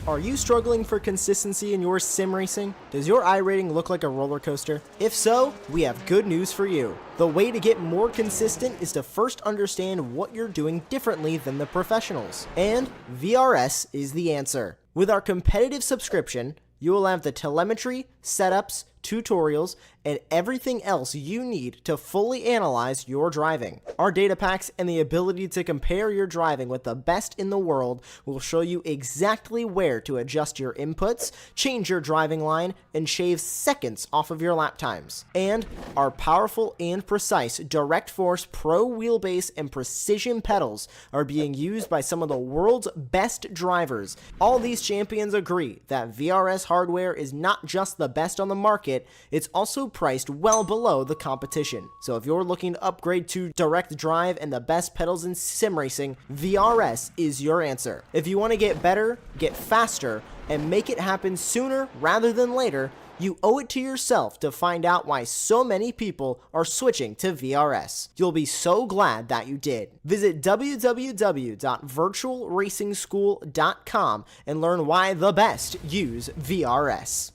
Are you struggling for consistency in your sim racing? Does your iRating look like a roller coaster? If so, we have good news for you. The way to get more consistent is to first understand what you're doing differently than the professionals. And VRS is the answer. With our competitive subscription, you will have the telemetry, setups, tutorials, and everything else you need to fully analyze your driving. Our data packs and the ability to compare your driving with the best in the world will show you exactly where to adjust your inputs, change your driving line, and shave seconds off of your lap times. And our powerful and precise Direct Force Pro wheelbase and precision pedals are being used by some of the world's best drivers. All these champions agree that VRS hardware is not just the best on the market, it's also priced well below the competition. So if you're looking to upgrade to direct drive and the best pedals in sim racing, VRS is your answer. If you want to get better, get faster, and make it happen sooner rather than later, you owe it to yourself to find out why so many people are switching to VRS. You'll be so glad that you did. Visit www.virtualracingschool.com and learn why the best use VRS.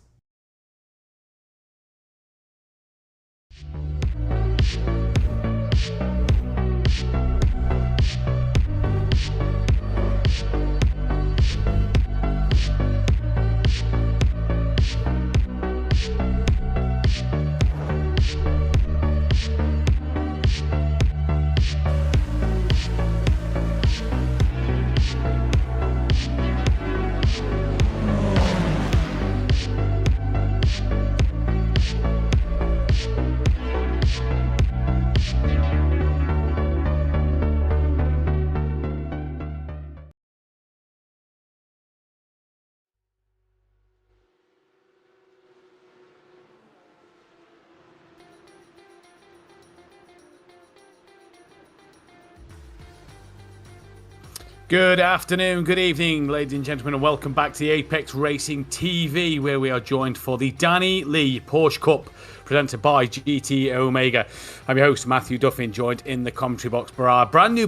Good afternoon, good evening, ladies and gentlemen, and welcome back to the Apex Racing TV, where we are joined for the Danny Lee Porsche Cup, presented by GT Omega. I'm your host, Matthew Duffin, joined in the commentary box by our brand new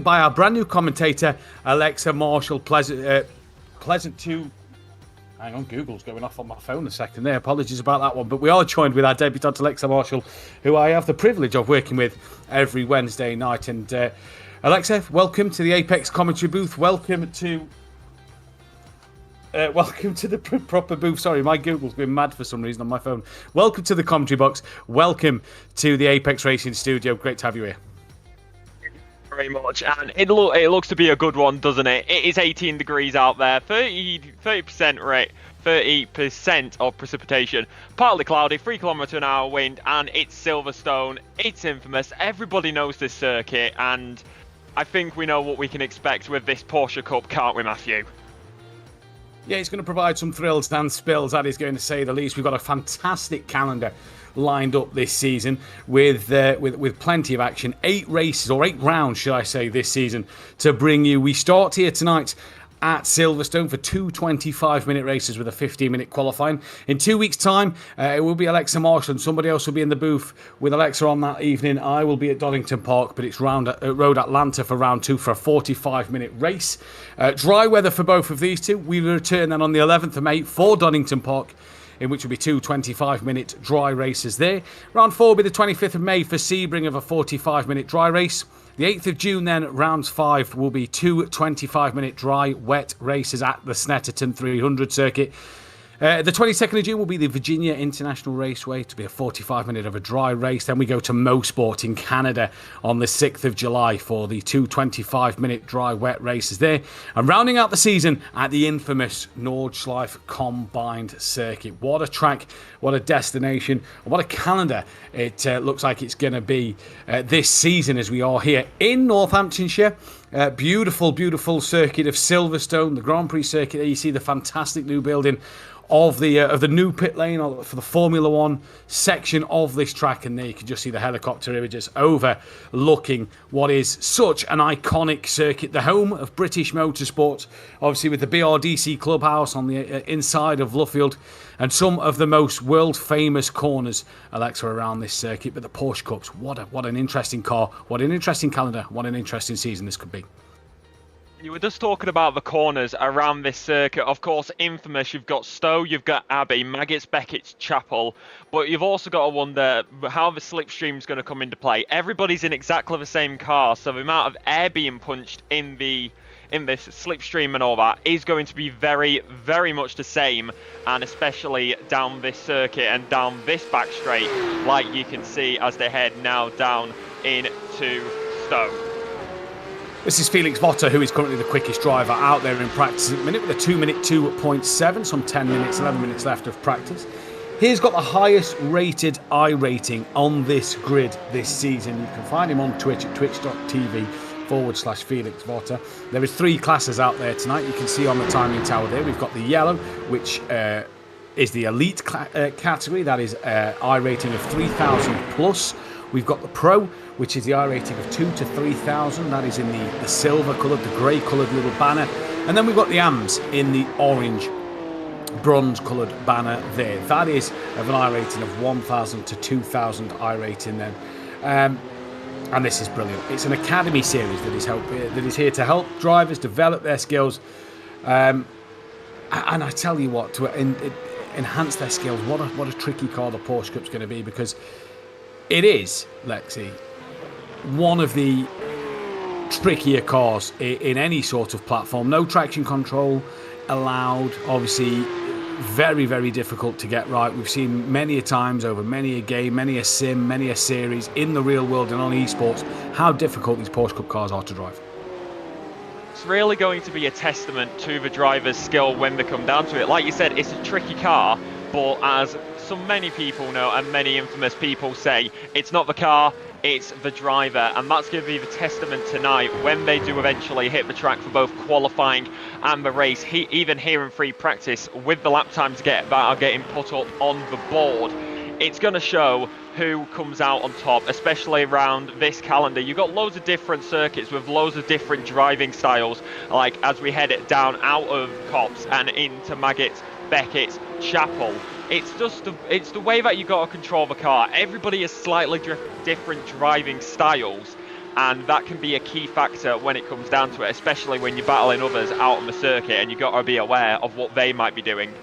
commentator, Alexa Marshall. Pleasant to... Hang on, Google's going off on my phone a second there. Apologies about that one. But we are joined with our debutante, Alexa Marshall, who I have the privilege of working with every Wednesday night. And Alexa, welcome to the Apex commentary booth. Welcome to the proper booth. Sorry, my Google's been mad for some reason on my phone. Welcome to the commentary box. Welcome to the Apex Racing studio. Great to have you here. Very much, and it looks to be a good one, doesn't it? It is 18 degrees out there, 30% rate, 30% of precipitation, partly cloudy, 3 km/h wind, and it's Silverstone. It's infamous. Everybody knows this circuit, and I think we know what we can expect with this Porsche Cup, can't we, Matthew? Yeah, it's going to provide some thrills and spills, that is going to say the least. We've got a fantastic calendar lined up this season with plenty of action. 8 races, or 8 rounds, should I say, this season to bring you. We start here tonight at Silverstone for 2 25-minute races with a 15-minute qualifying. In 2 weeks' time, it will be Alexa Marshall, and somebody else will be in the booth with Alexa on that evening. I will be at Donington Park, but it's Road Atlanta for round 2 for a 45-minute race. Dry weather for both of these two. We will return then on the 11th of May for Donington Park, in which will be 2 25-minute dry races there. Round 4 will be the 25th of May for Sebring of a 45-minute dry race. The 8th of June then, round 5 will be 2 25-minute dry wet races at the Snetterton 300 circuit. The 22nd of June will be the Virginia International Raceway to be a 45-minute of a dry race. Then we go to Mosport in Canada on the 6th of July for the 2 25-minute dry wet races there. And rounding out the season at the infamous Nordschleife Combined Circuit. What a track, what a destination, what a calendar it looks like it's going to be this season as we are here in Northamptonshire. Beautiful, beautiful circuit of Silverstone, the Grand Prix circuit. There you see the fantastic new building of the new pit lane for the Formula One section of this track, and there you can just see the helicopter images overlooking what is such an iconic circuit, the home of British motorsport, obviously with the BRDC clubhouse on the inside of Luffield, and some of the most world famous corners, Alexa, around this circuit. But the Porsche Cups, what an interesting car, what an interesting calendar, what an interesting season this could be. You were just talking about the corners around this circuit. Of course, infamous, you've got Stowe, you've got Abbey, Maggots, Beckett's, Chapel, but you've also got to wonder how the slipstream's going to come into play. Everybody's in exactly the same car, so the amount of air being punched in this slipstream and all that is going to be very, very much the same, and especially down this circuit and down this back straight, like you can see as they head now down into Stowe. This is Felix Votter, who is currently the quickest driver out there in practice at the minute with a 2-minute 2.7, some 10 minutes, 11 minutes left of practice. He's got the highest rated iRating on this grid this season. You can find him on Twitch at twitch.tv/Felix Votter. There is 3 classes out there tonight. You can see on the timing tower there, we've got the yellow, which is the elite category. That is iRating of 3,000 plus. We've got the Pro, which is the iRating of 2 to 3,000. That is in the silver coloured, the grey coloured little banner. And then we've got the AMS in the orange bronze coloured banner there. That is of an iRating of 1,000 to 2,000 iRating then. And this is brilliant. It's an academy series that is here to help drivers develop their skills. And I tell you what, to enhance their skills, what a tricky car the Porsche Cup's going to be, because it is, Lexi, one of the trickier cars in any sort of platform. No traction control allowed, obviously very, very difficult to get right. We've seen many a times over many a game, many a sim, many a series in the real world and on esports how difficult these Porsche Cup cars are to drive. It's really going to be a testament to the driver's skill when they come down to it. Like you said, it's a tricky car, but as so many people know and many infamous people say, it's not the car, it's the driver, and that's going to be the testament tonight when they do eventually hit the track for both qualifying and the race. Even here in free practice, with the lap times that are getting put up on the board, it's going to show who comes out on top, especially around this calendar. You've got loads of different circuits with loads of different driving styles, like as we head it down out of Cops and into Maggots, Beckett's, Chapel. It's the way that you got to control the car. Everybody has slightly different driving styles, and that can be a key factor when it comes down to it, especially when you're battling others out on the circuit, and you got to be aware of what they might be doing.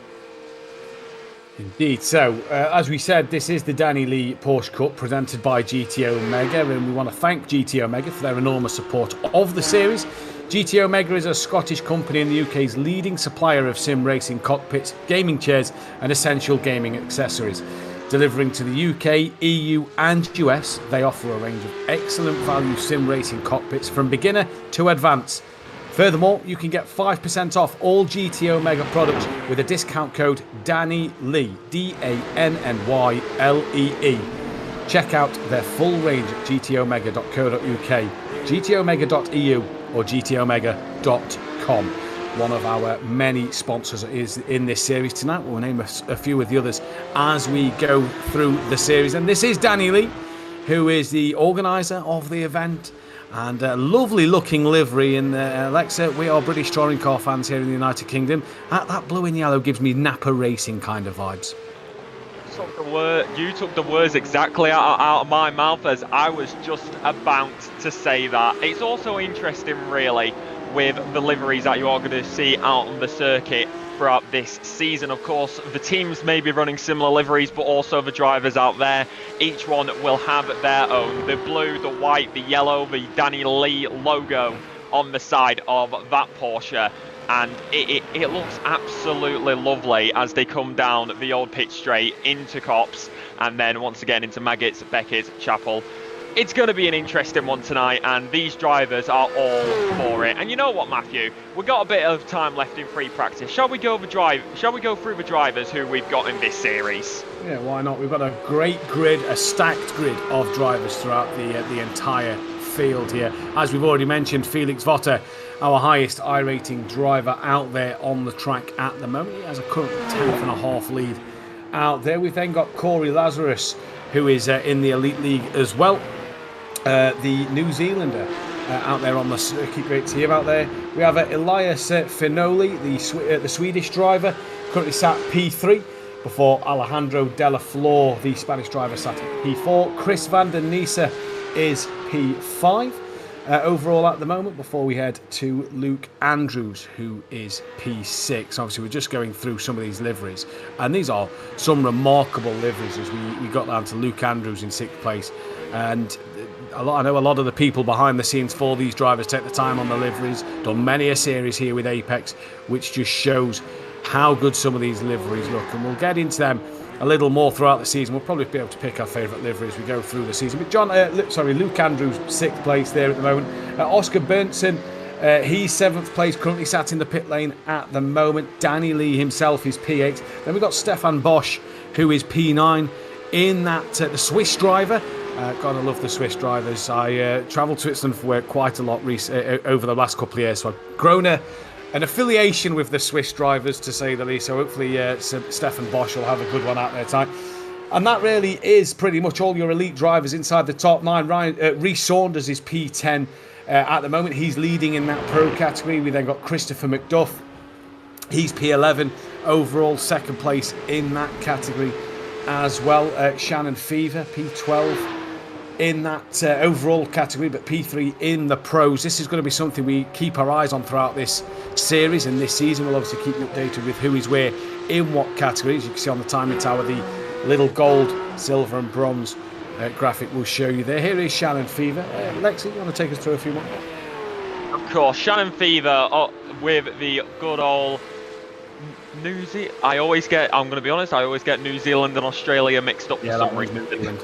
Indeed. So, as we said, this is the Danny Lee Porsche Cup presented by GT Omega, and we want to thank GT Omega for their enormous support of the series. GT Omega is a Scottish company and the UK's leading supplier of sim racing cockpits, gaming chairs and essential gaming accessories. Delivering to the UK, EU and US, they offer a range of excellent value sim racing cockpits from beginner to advanced. Furthermore, you can get 5% off all GT Omega products with a discount code DANNYLEE, DANNYLEE. Check out their full range at gtomega.co.uk, gtomega.eu or gtomega.com. One of our many sponsors is in this series tonight. We'll name a few of the others as we go through the series. And this is Danny Lee, who is the organiser of the event. And a lovely looking livery. And Alexa, we are British touring car fans here in the United Kingdom. That blue and yellow gives me Napa Racing kind of vibes. You took the words exactly out of my mouth, as I was just about to say that. It's also interesting, really, with the liveries that you are going to see out on the circuit throughout this season. Of course, the teams may be running similar liveries, but also the drivers out there, each one will have their own. The blue, the white, the yellow, the Danny Lee logo on the side of that Porsche. And it looks absolutely lovely as they come down the old pitch straight into Cops and then once again into Maggots, Beckett, Chapel. It's going to be an interesting one tonight, and these drivers are all for it. And you know what, Matthew? We've got a bit of time left in free practice. Shall we go through the drivers who we've got in this series? Yeah, why not? We've got a great grid, a stacked grid of drivers throughout the entire field here. As we've already mentioned, Felix Votter, our highest iRating driver out there on the track at the moment. He has a current 10.5 lead out there. We've then got Corey Lazarus, who is in the Elite League as well. The New Zealander out there on the circuit rates here out there. We have Elias Finoli, the Swedish driver, currently sat P3 before Alejandro Della Flor, the Spanish driver, sat at P4. Chris van der Nisa is P5. overall at the moment, before we head to Luke Andrews, who is P6. Obviously, we're just going through some of these liveries, and these are some remarkable liveries as we got down to Luke Andrews in 6th place. And I know a lot of the people behind the scenes for these drivers take the time on the liveries, done many a series here with Apex, which just shows how good some of these liveries look. And we'll get into them a little more throughout the season. We'll probably be able to pick our favourite livery as we go through the season. But Luke Andrews, 6th place there at the moment. Oscar Bernson, he's 7th place, currently sat in the pit lane at the moment. Danny Lee himself is P8. Then we've got Stefan Bosch, who is P9. In that, the Swiss driver. Gotta love the Swiss drivers. I travelled to Switzerland for work quite a lot over the last couple of years, so I've grown an affiliation with the Swiss drivers, to say the least. So hopefully Stefan Bosch will have a good one out there tonight. And that really is pretty much all your elite drivers inside the top 9. Rhys Saunders is P10 at the moment. He's leading in that pro category. We then got Christopher McDuff. He's P11 overall, 2nd place in that category as well. Shannon Fever, P12 in that overall category, but P3 in the pros. This is going to be something we keep our eyes on throughout this series and this season. We'll obviously keep you updated with who is where in what categories. You can see on the timing tower the little gold, silver and bronze graphic will show you there. Here is Shannon Fever. Lexi, you want to take us through a few more? Of course, Shannon Fever with the good old New Zealand. I'm going to be honest, I always get New Zealand and Australia mixed up for some reason.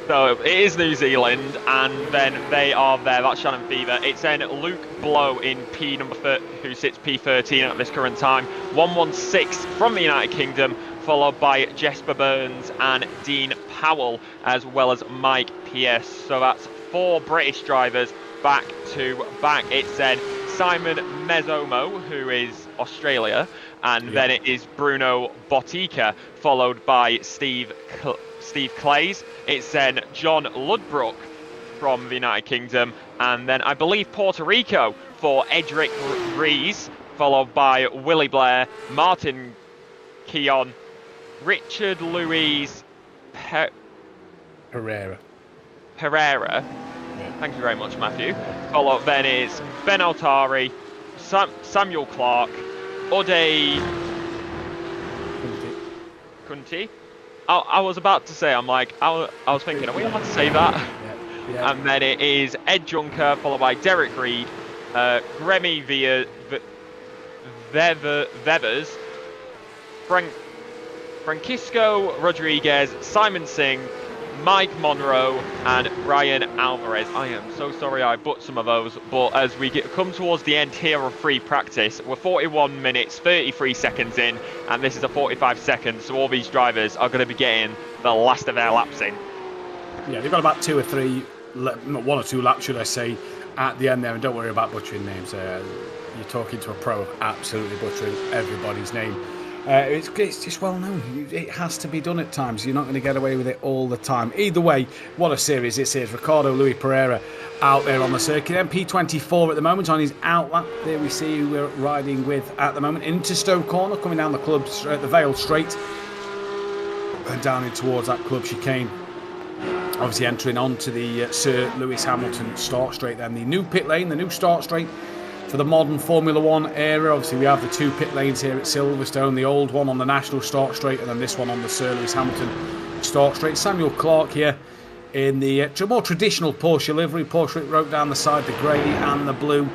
So it is New Zealand, and then they are there. That's Shannon Fever. It's then Luke Blow in P number 30, who sits P13 at this current time. 116 from the United Kingdom, followed by Jesper Burns and Dean Powell, as well as Mike Pierce. So that's 4 British drivers back to back. It's then Simon Mezomo, who is Australia, and then it is Bruno Botica, followed by Steve Clays. It's then John Ludbrook from the United Kingdom, and then I believe Puerto Rico for Edric Rees, followed by Willie Blair, Martin Keon, Richard Louise Pereira. Thank you very much, Matthew. Followed then is Ben Altari, Samuel Clark, Uday Kunti. I was about to say, I was thinking, are we allowed to say that? Yeah. And then it is Ed Junker, followed by Derek Reed, Remy Vevers, Francisco Rodriguez, Simon Singh, Mike Monroe, and Brian Alvarez. I am so sorry I butchered some of those, but as we come towards the end here of free practice, we're 41 minutes, 33 seconds in, and this is a 45 seconds, so all these drivers are going to be getting the last of their laps in. Yeah, they've got about 2 or 3, 1 or 2 laps, should I say, at the end there, and don't worry about butchering names. You're talking to a pro, absolutely butchering everybody's name. It's just well known. It has to be done at times. You're not going to get away with it all the time. Either way, what a series this is. Ricardo Louis Pereira out there on the circuit. MP24 at the moment on his outlap. There we see who we're riding with at the moment. Into Stoke Corner, coming down the club, the Vale straight, and down in towards that club chicane. Obviously entering onto the Sir Lewis Hamilton start straight. Then the new pit lane, the new start straight for the modern Formula 1 era. Obviously we have the 2 pit lanes here at Silverstone, the old one on the National Start Straight and then this one on the Sir Lewis Hamilton Start Straight. Samuel Clark here in the more traditional Porsche livery. Porsche wrote down the side the grey and the blue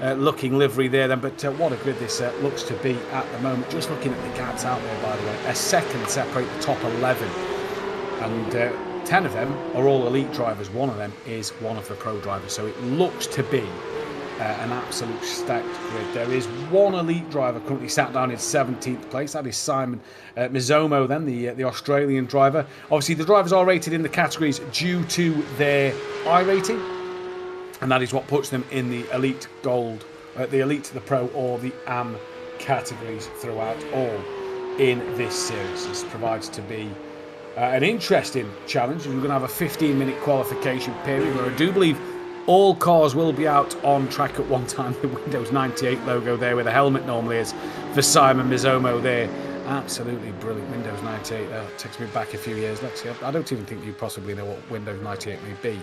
looking livery there then, but what a grid this looks to be at the moment. Just looking at the gaps out there, by the way, a second separate the top 11, and 10 of them are all elite drivers. One of them is one of the pro drivers, so it looks to be an absolute stacked grid. There is one elite driver currently sat down in 17th place. That is Simon Mizomo, then the Australian driver. Obviously, the drivers are rated in the categories due to their iRating, and that is what puts them in the elite gold, the elite, the pro, or the AM categories throughout all in this series. This provides to be an interesting challenge. We're going to have a 15-minute qualification period where I do believe all cars will be out on track at one time. The Windows 98 logo there, where the helmet normally is, for Simon Mizomo there. Absolutely brilliant. Windows 98, that takes me back a few years. Let's see. I don't even think you possibly know what Windows 98 may be.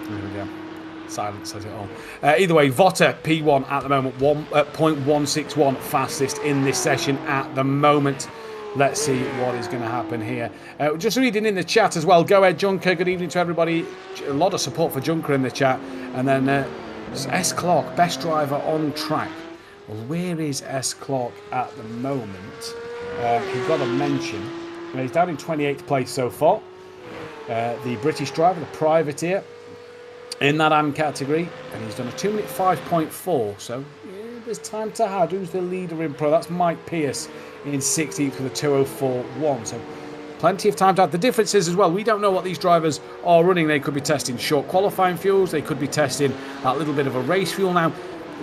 There we go. Silence says it all. Either way, Votter P1 at the moment, 1.161 fastest in this session at the moment. Let's see what is going to happen here. Just reading in the chat as well. Go ahead, Junker. Good evening to everybody. A lot of support for Junker in the chat. And then S. Clark, best driver on track. Well, where is S. Clark at the moment? He's got a mention. He's down in 28th place so far. The British driver, the privateer, in that AM category. And he's done a 2 minute 5.4. So there's time to add. Who's the leader in Pro? That's Mike Pierce in 16th with a 2:04.1. So plenty of time to add. The difference is as well, we don't know what these drivers are running. They could be testing short qualifying fuels. They could be testing that little bit of a race fuel. Now,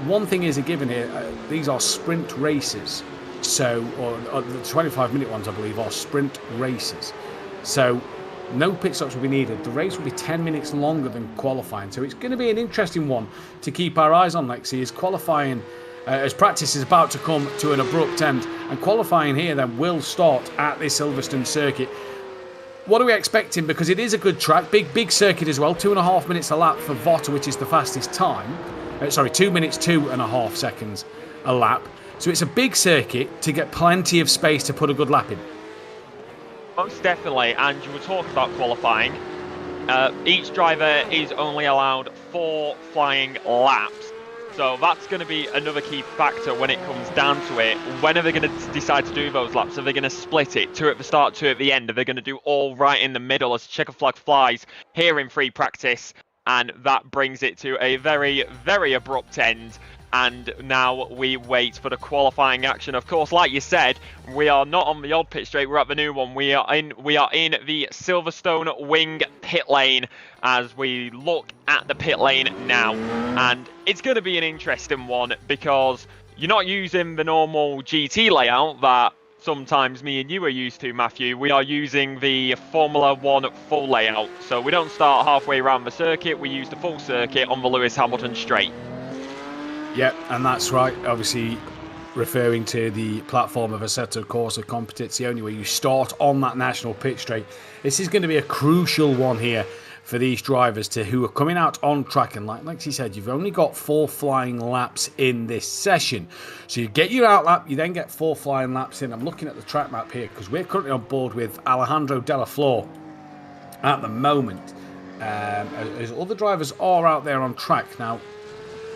one thing is a given here. These are sprint races. So, or the 25-minute ones, I believe, are sprint races. So no pit stops will be needed. The race will be 10 minutes longer than qualifying. So it's going to be an interesting one to keep our eyes on, Lexi, as qualifying, as practice is about to come to an abrupt end. And qualifying here then will start at this Silverstone circuit. What are we expecting? Because it is a good track, big circuit as well. 2.5 minutes a lap for Votter, which is the fastest time. 2 minutes 2.5 seconds a lap. So it's a big circuit to get plenty of space to put a good lap in. Most definitely, and you were talking about qualifying. Each driver is only allowed 4 flying laps. So that's going to be another key factor when it comes down to it. When are they going to decide to do those laps? Are they going to split it? 2 at the start, 2 at the end? Are they going to do all right in the middle as checker flag flies here in free practice? And that brings it to a very, very abrupt end. And now we wait for the qualifying action. Of course, like you said, we are not on the old pit straight. We're at the new one. We are in the Silverstone wing pit lane as we look at the pit lane now. And it's going to be an interesting one because you're not using the normal GT layout that sometimes me and you are used to, Matthew. We are using the Formula 1 full layout. So we don't start halfway around the circuit. We use the full circuit on the Lewis Hamilton straight. Yep, and that's right. Obviously, referring to the platform of Assetto Corsa Competizione, where you start on that national pit straight. This is going to be a crucial one here for these drivers who are coming out on track. And like she said, you've only got 4 flying laps in this session. So you get your out lap, you then get 4 flying laps in. I'm looking at the track map here because we're currently on board with Alejandro Della Flor at the moment. As other drivers are out there on track now.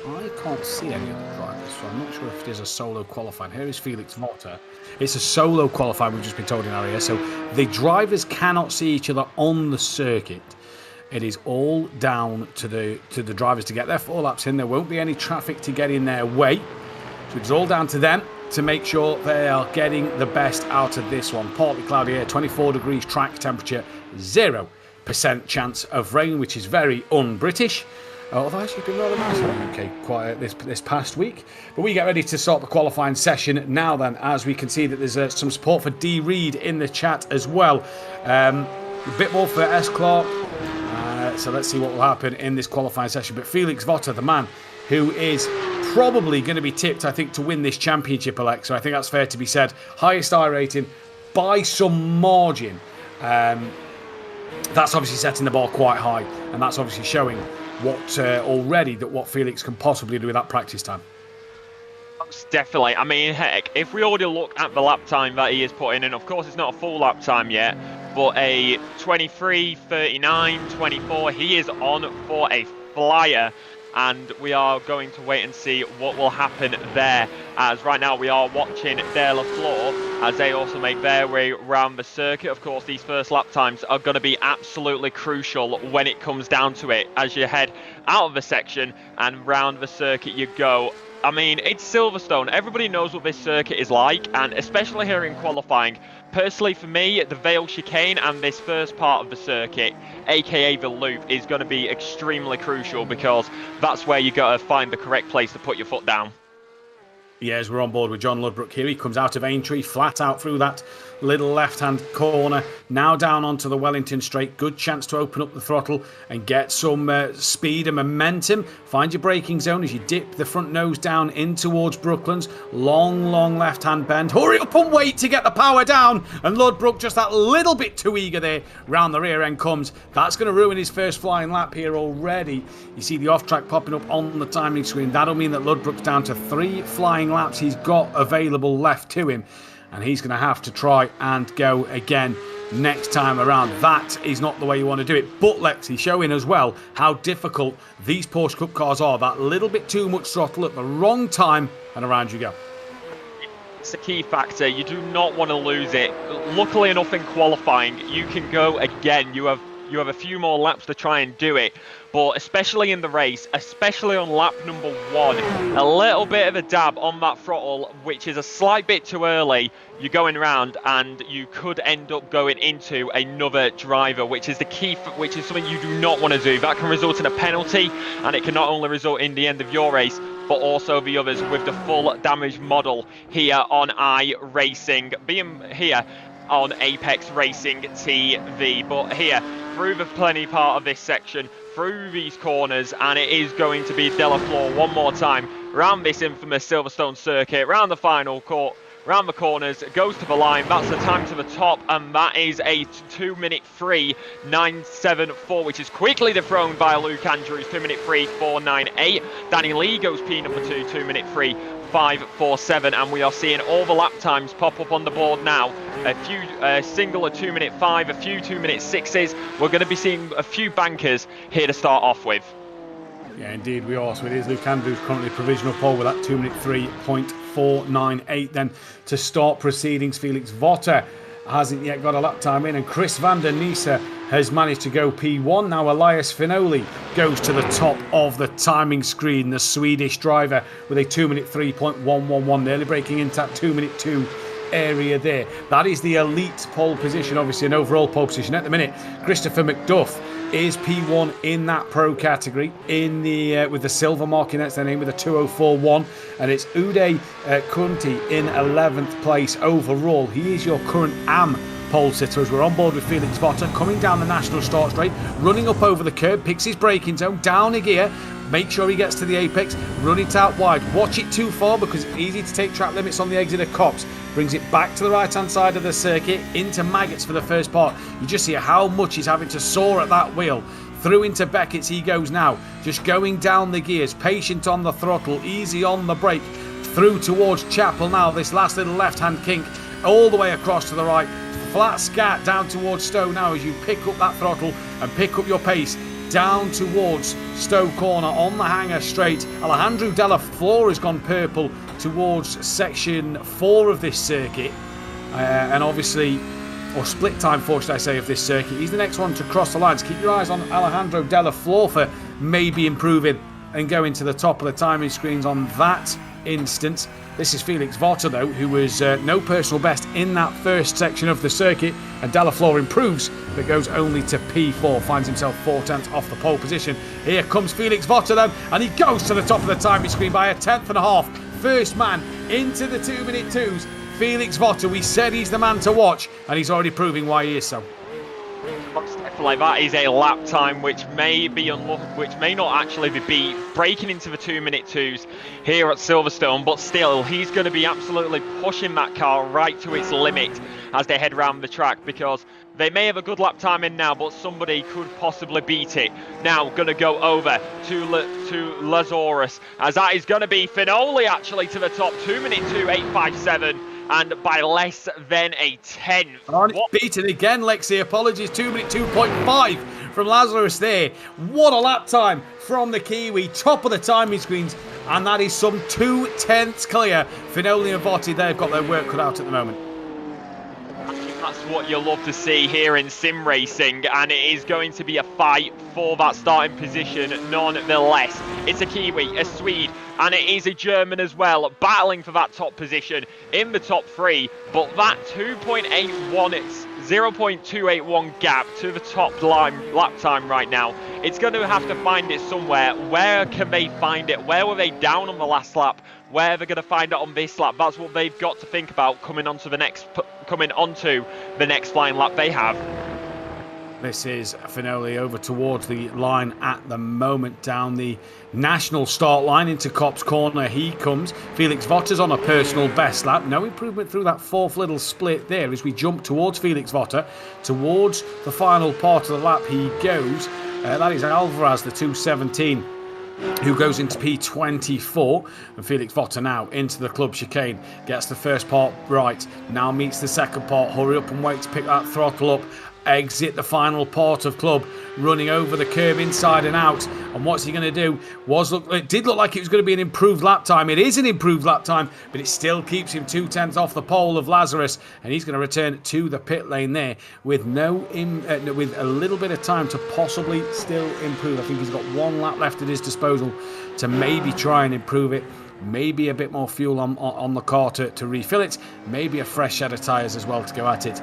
I can't see any other drivers, so I'm not sure if it is a solo qualifying. Here is Felix Votter. It's a solo qualifying, we've just been told in our ear. So the drivers cannot see each other on the circuit. It is all down to the drivers to get their 4 laps in. There won't be any traffic to get in their way. So it's all down to them to make sure they are getting the best out of this one. Partly cloudy here, 24 degrees track temperature, 0% chance of rain, which is very un-British. Although actually it's been rather nice in the UK quiet this past week. But we get ready to start the qualifying session now then, as we can see that there's some support for D. Reed in the chat as well. A bit more for S. Clark. So let's see what will happen in this qualifying session. But Felix Votter, the man who is probably going to be tipped, I think, to win this championship, Alexa. I think that's fair to be said. Highest I rating by some margin. That's obviously setting the bar quite high. And that's obviously showing what Felix can possibly do with that practice time. Definitely. I mean, heck, if we already look at the lap time that he is putting in, of course it's not a full lap time yet, but a 23, 39, 24, he is on for a flyer. And we are going to wait and see what will happen there. As right now we are watching Della Flor as they also make their way around the circuit. Of course, these first lap times are going to be absolutely crucial when it comes down to it. As you head out of the section and round the circuit you go. I mean, it's Silverstone. Everybody knows what this circuit is like, and especially here in qualifying. Personally, for me, the Vale Chicane and this first part of the circuit, aka the loop, is going to be extremely crucial because that's where you got to find the correct place to put your foot down. Yes, we're on board with John Ludbrook here. He comes out of Aintree, flat out through that little left-hand corner. Now down onto the Wellington straight. Good chance to open up the throttle and get some speed and momentum. Find your braking zone as you dip the front nose down in towards Brooklands. Long left-hand bend. Hurry up and wait to get the power down. And Ludbrook just that little bit too eager there. Round the rear end comes. That's going to ruin his first flying lap here already. You see the off-track popping up on the timing screen. That'll mean that Ludbrook's down to 3 flying laps he's got available left to him, and he's going to have to try and go again next time around. That is not the way you want to do it. But Lexi showing as well how difficult these Porsche Cup cars are. That little bit too much throttle at the wrong time, and around you go. It's a key factor. You do not want to lose it. Luckily enough in qualifying, you can go again. You have a few more laps to try and do it. But especially in the race, especially on lap number 1, a little bit of a dab on that throttle, which is a slight bit too early. You're going round and you could end up going into another driver, which is the key, which is something you do not want to do. That can result in a penalty, and it can not only result in the end of your race, but also the others, with the full damage model here on iRacing, being here on Apex Racing TV. But here, through the plenty part of this section, through these corners, and it is going to be Delafleur one more time round this infamous Silverstone circuit, round the final court, round the corners, goes to the line. That's the time to the top, and that is a 2-minute 3:974, which is quickly dethroned by Luke Andrews. 2-minute 3:498. Danny Lee goes P number 2, 2-minute 3:547, and we are seeing all the lap times pop up on the board now. A few single a 2-minute 5, a few 2-minute 6s. We're going to be seeing a few bankers here to start off with. Yeah, indeed we are. So it is Luke Andrews currently provisional pole with that 2-minute 3:498. Then to start proceedings, Felix Votter hasn't yet got a lap time in, and Chris van der Niese has managed to go P1. Now Elias Finoli goes to the top of the timing screen, the Swedish driver, with a 2-minute 3:111, nearly breaking into that 2-minute 2 area there. That is the elite pole position, obviously an overall pole position at the minute. Christopher McDuff is P1 in that pro category, in the with the silver marking, that's their name, with a 2:04.1, and it's Uday Kunti in 11th place overall. He is your current AM pole sitter, as we're on board with Felix Votter coming down the national start straight, running up over the curb, picks his braking zone, down a gear, make sure he gets to the apex, run it out wide, watch it too far because it's easy to take track limits on the exit of Cops, brings it back to the right hand side of the circuit into Maggots for the first part. You just see how much he's having to soar at that wheel. Through into Beckett's he goes now, just going down the gears, patient on the throttle, easy on the brake, through towards Chapel now, this last little left hand kink, all the way across to the right, flat scat down towards Stowe now as you pick up that throttle and pick up your pace down towards Stowe Corner on the hanger straight. Alejandro Della Flor has gone purple towards section 4 of this circuit, and obviously, or split time 4 should I say, of this circuit. He's the next one to cross the lines. Keep your eyes on Alejandro Della Flor for maybe improving and going to the top of the timing screens on that instance. This is Felix Votter though, who was no personal best in that first section of the circuit, and Della Flor improves but goes only to P4, finds himself 4/10 off the pole position. Here comes Felix Votter then, and he goes to the top of the timing screen by 1/10.5. First man into the 2-minute 2s, Felix Votter. We said he's the man to watch, and he's already proving why he is so. Like that is a lap time which may be which may not actually be beat, breaking into the 2-minute 2s here at Silverstone, but still he's going to be absolutely pushing that car right to its limit as they head round the track, because they may have a good lap time in now, but somebody could possibly beat it. Now going to go over to Lazarus, as that is going to be Finoli actually to the top, 2-minute 2:857. And by less than a 10th. Beaten again, Lexi. Apologies. 2-minute 2.5 from Lazarus there. What a lap time from the Kiwi. Top of the timing screens. And that is some 2/10 clear. Finoli and Votti, they've got their work cut out at the moment. That's what you'll love to see here in sim racing, and it is going to be a fight for that starting position nonetheless. It's a Kiwi, a Swede, and it is a German as well, battling for that top position in the top 3, but that 2.810 0.281 gap to the top lap time right now. It's going to have to find it somewhere. Where can they find it? Where were they down on the last lap? Where are they going to find it on this lap? That's what they've got to think about coming onto the next flying lap they have. This is Finoli over towards the line at the moment, down the national start line into Copse Corner. He comes. Felix Votta's on a personal best lap. No improvement through that fourth little split there as we jump towards Felix Votta. Towards the final part of the lap he goes. That is Alvarez, the 217, who goes into P24, and Felix Votta now into the club chicane, gets the first part right, now meets the second part. Hurry up and wait to pick that throttle up, exit the final part of club, running over the curb inside and out. And what's he going to do? It did look like it was going to be an improved lap time. It is an improved lap time, but it still keeps him 2/10 off the pole of Lazarus, and he's going to return to the pit lane there with with a little bit of time to possibly still improve. I think he's got one lap left at his disposal to maybe try and improve it. Maybe a bit more fuel on the car to refill it. Maybe a fresh set of tyres as well to go at it.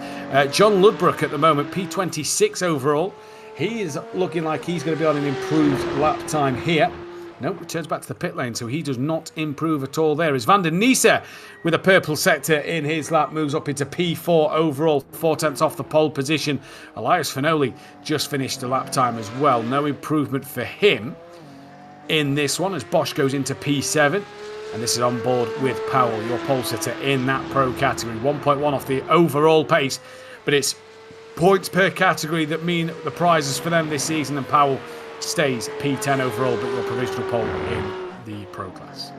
John Ludbrook at the moment, P26 overall. He is looking like he's going to be on an improved lap time here. Nope, returns back to the pit lane, so he does not improve at all there. Is Van der Niese with a purple sector in his lap, moves up into P4 overall, 4/10 off the pole position. Elias Finoli just finished the lap time as well. No improvement for him in this one as Bosch goes into P7. And this is on board with Powell, your pole sitter in that pro category. 1.1 off the overall pace, but it's points per category that mean the prizes for them this season, and Powell stays P10 overall, but your provisional pole in the pro class.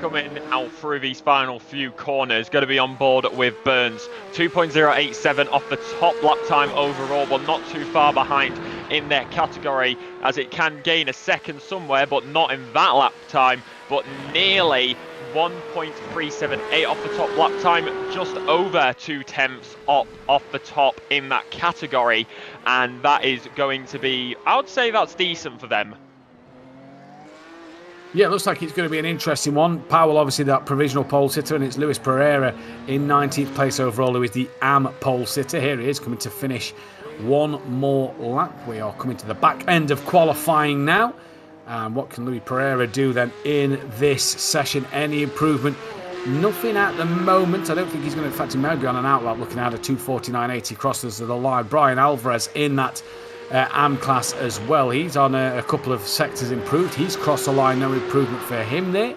Coming out through these final few corners, going to be on board with Burns. 2.087 off the top lap time overall, but not too far behind in their category, as it can gain a second somewhere, but not in that lap time, but nearly 1.378 off the top lap time, just over 2/10 off the top in that category, and that is going to be, I would say that's decent for them. Yeah, it looks like it's going to be an interesting one. Powell, obviously, that provisional pole sitter, and it's Luis Pereira in 19th place overall, who is the AM pole sitter. Here he is, coming to finish one more lap. We are coming to the back end of qualifying now. And what can Luis Pereira do then in this session? Any improvement? Nothing at the moment. I don't think he's going to, in fact, he may be on an outlap looking at a 2:49.80 crosses to the line. Brian Alvarez in that AM class as well. He's on a couple of sectors improved. He's crossed the line, no improvement for him there.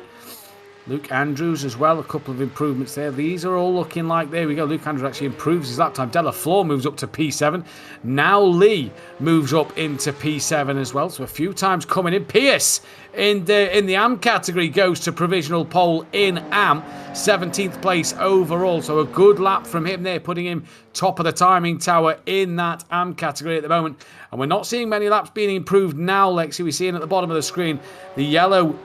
Luke Andrews as well, a couple of improvements there. These are all looking like, there we go, Luke Andrews actually improves his lap time. Della Flor moves up to P7. Now Lee moves up into P7 as well. So a few times coming in. Pierce in the AM category goes to provisional pole in AM. 17th place overall. So a good lap from him there, putting him top of the timing tower in that AM category at the moment. And we're not seeing many laps being improved now, Lexi. We're seeing at the bottom of the screen the yellow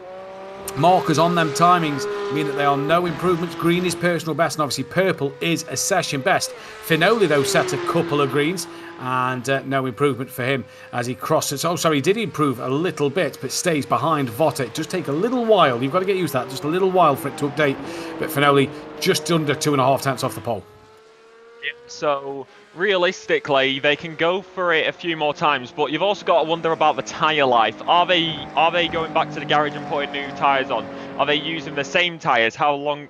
markers on them timings mean that there are no improvements. Green is personal best, and obviously purple is a session best. Finoli, though, set a couple of greens, and no improvement for him as he crosses. Oh, sorry, he did improve a little bit, but stays behind Votta. It does take a little while. You've got to get used to that. Just a little while for it to update. But Finoli just under 2.5 off the pole. So realistically, they can go for it a few more times, but you've also got to wonder about the tyre life. Are they going back to the garage and putting new tyres on? Are they using the same tyres? How long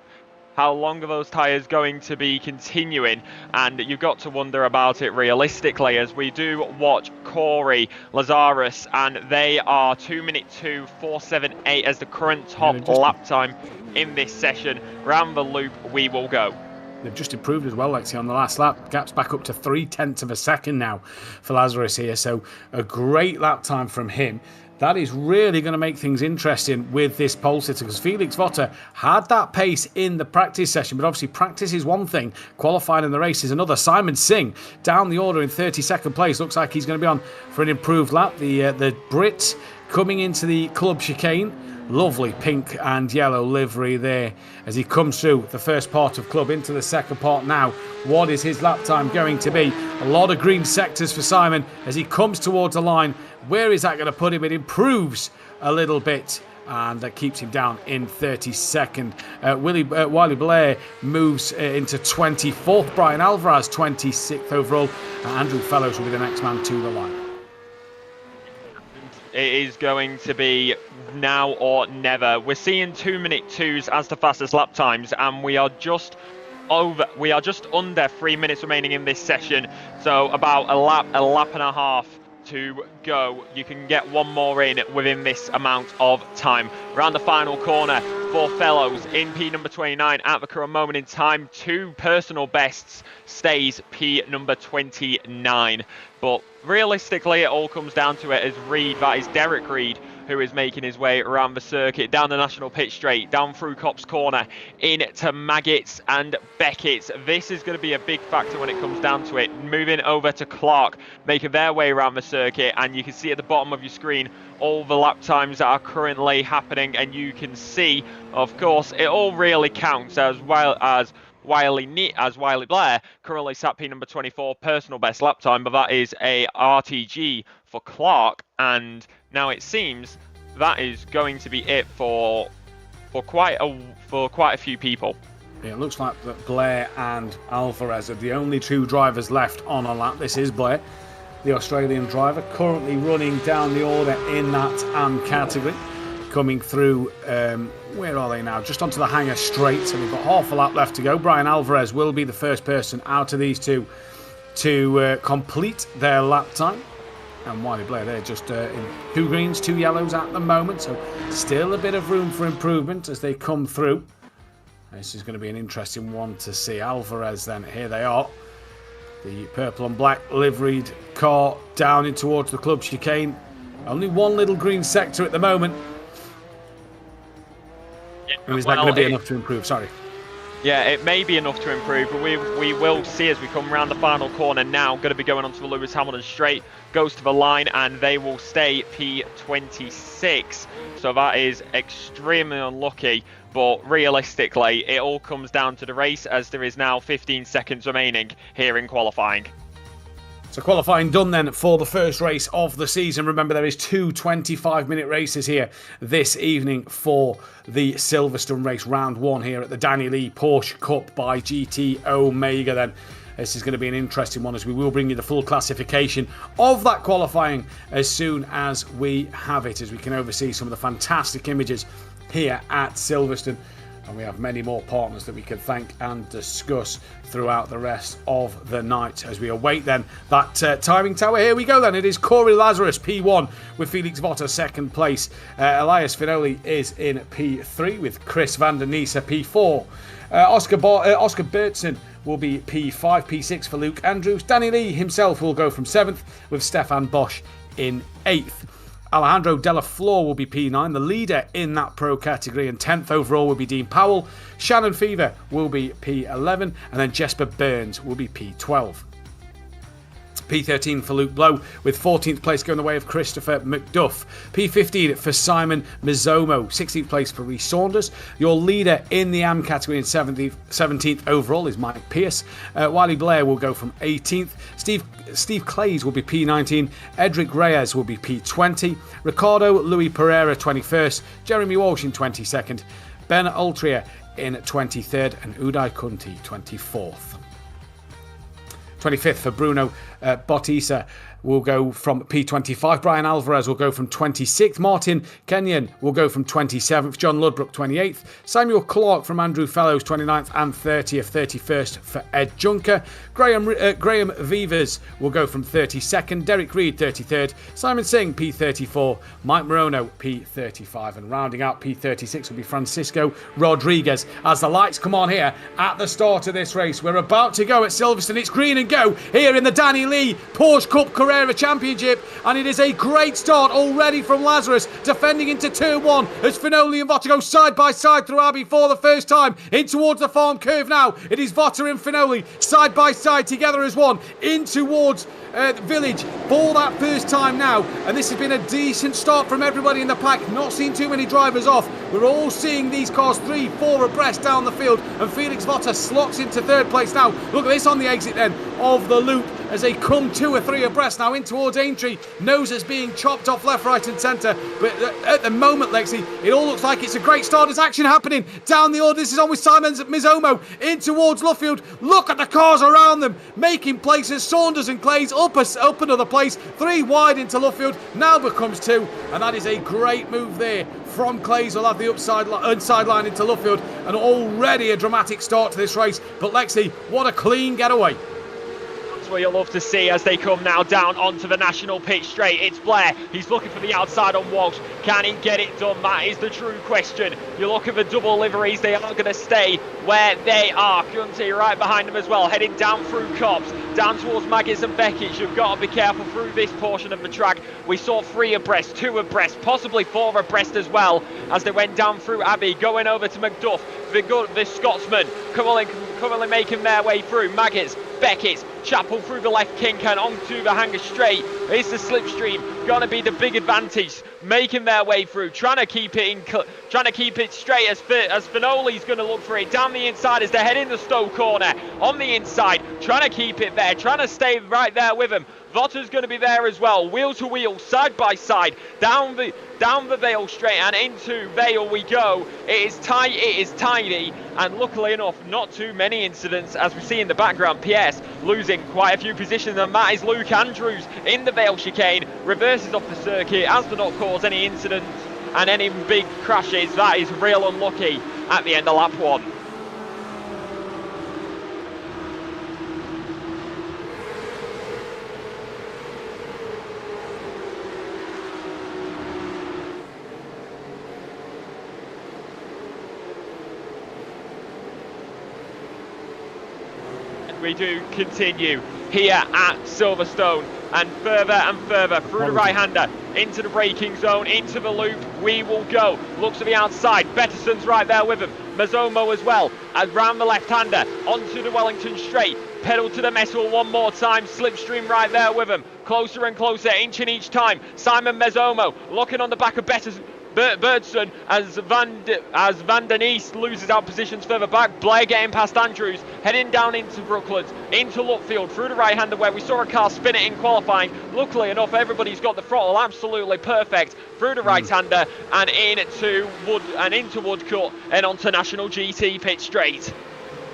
are those tyres going to be continuing? And you've got to wonder about it realistically, as we do watch Corey, Lazarus, and they are 2:02.478 as the current top lap time in this session. Round the loop we will go. They've just improved as well, Lexi, on the last lap. Gap's back up to 0.3 of a second now for Lazarus here. So a great lap time from him. That is really going to make things interesting with this pole sitter, because Felix Votta had that pace in the practice session, but obviously practice is one thing, qualifying in the race is another. Simon Singh down the order in 32nd place. Looks like he's going to be on for an improved lap. The Brit coming into the club chicane. Lovely pink and yellow livery there as he comes through the first part of club into the second part now. What is his lap time going to be? A lot of green sectors for Simon as he comes towards the line. Where is that going to put him? It improves a little bit and that keeps him down in 32nd. Wiley Blair moves into 24th. Brian Alvarez 26th overall. Andrew Fellows will be the next man to the line. It is going to be now or never. We're seeing 2-minute 2s as the fastest lap times, and we are just under 3 minutes remaining in this session. So about a lap and a half to go. You can get one more in within this amount of time. Around the final corner for Fellows in P number 29 at the current moment in time. 2 personal bests stays P number 29. But realistically, it all comes down to it as Reed, that is Derek Reed, who is making his way around the circuit, down the National Pit Straight, down through Copse Corner, into Maggots and Beckett's. This is going to be a big factor when it comes down to it. Moving over to Clark, making their way around the circuit, and you can see at the bottom of your screen all the lap times that are currently happening, and you can see, of course, it all really counts as well as Wiley Blair currently sat P number 24 personal best lap time, but that is a RTG for Clark, and now it seems that is going to be it for quite a few people. Yeah, it looks like that Blair and Alvarez are the only 2 drivers left on a lap. This is Blair, the Australian driver, currently running down the order in that AM category. Coming through, where are they now? Just onto the Hangar Straight, so we've got half a lap left to go. Brian Alvarez will be the first person out of these 2 to complete their lap time. And Wiley Blair, they're just in 2 greens, 2 yellows at the moment, so still a bit of room for improvement as they come through. This is going to be an interesting one to see. Alvarez then, here they are. The purple and black liveried car down in towards the club chicane. Only one little green sector at the moment. Is that going to be enough to improve? Sorry. Yeah, it may be enough to improve, but we will see as we come around the final corner now. Going to be going onto the Lewis Hamilton straight, goes to the line, and they will stay P26. So that is extremely unlucky, but realistically, it all comes down to the race as there is now 15 seconds remaining here in qualifying. So qualifying done then for the first race of the season. Remember, there is 2 25-minute races here this evening for the Silverstone race, round 1 here at the Danny Lee Porsche Cup by GT Omega then. This is going to be an interesting one as we will bring you the full classification of that qualifying as soon as we have it, as we can oversee some of the fantastic images here at Silverstone. And we have many more partners that we can thank and discuss throughout the rest of the night as we await then that timing tower. Here we go then. It is Corey Lazarus, P1, with Felix Votter second place. Elias Finoli is in P3 with Chris van der Niesa, P4. Oscar Bertson will be P5, P6 for Luke Andrews. Danny Lee himself will go from 7th with Stefan Bosch in 8th. Alejandro Della Flor will be P9, the leader in that pro category, and 10th overall will be Dean Powell. Shannon Fever will be P11, and then Jesper Burns will be P12. P13 for Luke Blow, with 14th place going the way of Christopher McDuff. P15 for Simon Mizomo. 16th place for Rhys Saunders. Your leader in the AM category in 17th overall is Mike Pierce. Wiley Blair will go from 18th. Steve Clays will be P19. Edric Reyes will be P20. Ricardo Louis Pereira 21st. Jeremy Walsh in 22nd. Ben Altria in 23rd. And Uday Kunti 24th. 25th for Bruno Bautista will go from P25. Brian Alvarez will go from 26th. Martin Kenyon will go from 27th. John Ludbrook 28th. Samuel Clark from Andrew Fellows 29th and 30th. 31st for Ed Junker. Graham Vivers will go from 32nd. Derek Reed 33rd. Simon Singh P34. Mike Morono P35. And rounding out P36 will be Francisco Rodriguez. As the lights come on here at the start of this race, we're about to go at Silverstone. It's green and go here in the Danny Lee Porsche Cup Carrera Championship, and it is a great start already from Lazarus, defending into turn 1 as Finoli and Votter go side by side through RB4 for the first time in towards the farm curve now. It is Votter and Finoli side by side together as one in towards the village for that first time now, and this has been a decent start from everybody in the pack. Not seen too many drivers off. We're all seeing these cars 3-4 abreast down the field, and Felix Votter slots into third place now. Look at this on the exit then of the loop. as they come 2 or 3 abreast now in towards Aintree. Noses being chopped off left, right and centre. But at the moment, Lexi, it all looks like it's a great start. There's action happening down the order. This is on with Simons at Mizomo in towards Luffield. Look at the cars around them, making places. Saunders and Clays up another place. 3 wide into Luffield. Now becomes 2. And that is a great move there from Clays. Will have the inside line into Luffield. And already a dramatic start to this race. But Lexi, what a clean getaway. That's what you'll love to see as they come now down onto the national pitch straight. It's Blair. He's looking for the outside on Walsh. Can he get it done? That is the true question. You're looking for double liveries. They aren't going to stay where they are. Gunty right behind them as well, heading down through Cobbs, down towards Maggis and Beckett. You've got to be careful through this portion of the track. We saw 3 abreast, 2 abreast, possibly 4 abreast as well as they went down through Abbey, going over to Macduff. The Scotsman currently making their way through. Maggis, Beckett, Chapel through the left kink and onto the hanger straight. It's the slipstream, gonna be the big advantage, making their way through, trying to keep it straight as Finoli's gonna look for it down the inside as they head in the Stowe corner on the inside, trying to keep it there, trying to stay right there with him. Votter's going to be there as well, wheel to wheel, side by side, down the Vale straight and into Vale we go. It is tight, it is tidy, and luckily enough, not too many incidents as we see in the background. PS losing quite a few positions, and that is Luke Andrews in the Vale chicane, reverses off the circuit, has to not cause any incidents and any big crashes. That is real unlucky at the end of lap 1. We do continue here at Silverstone and further through the right-hander into the braking zone, into the loop we will go. Looks to the outside, Betterson's right there with him, Mazomo as well, and round the left-hander onto the Wellington straight, pedal to the metal one more time, slipstream right there with him, closer and closer, inching each time. Simon Mazomo looking on the back of Bertson as Van den East loses out positions further back. Blair getting past Andrews, heading down into Brooklands, into Lutfield, through the right-hander where we saw a car spin it in qualifying. Luckily enough, everybody's got the throttle absolutely perfect through the right-hander and into Woodcut and onto National GT pit straight.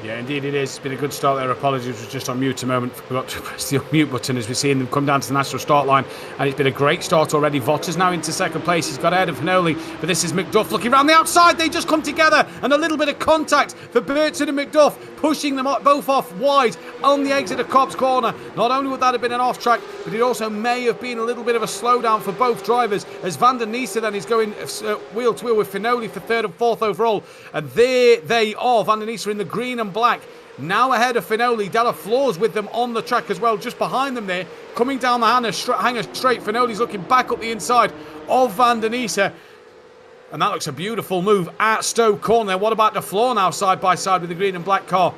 Yeah, indeed it is. It's been a good start there. Apologies, was just on mute a moment. Forgot to press the unmute button as we're seeing them come down to the national start line. And it's been a great start already. Votter's now into second place. He's got ahead of Finoli. But this is Macduff looking around the outside. They just come together. And a little bit of contact for Burton and Macduff, pushing them both off wide on the exit of Cobb's corner. Not only would that have been an off track, but it also may have been a little bit of a slowdown for both drivers, as Van der Niese then is going wheel to wheel with Finoli for 3rd and 4th overall. And there they are. Van der Niese are in the green and black. Now ahead of Finoli. Della Floor's with them on the track as well, just behind them there. Coming down the hanger straight. Finoli's looking back up the inside of Van der Niese. And that looks a beautiful move at Stowe Corner. What about the floor now, side by side with the green and black car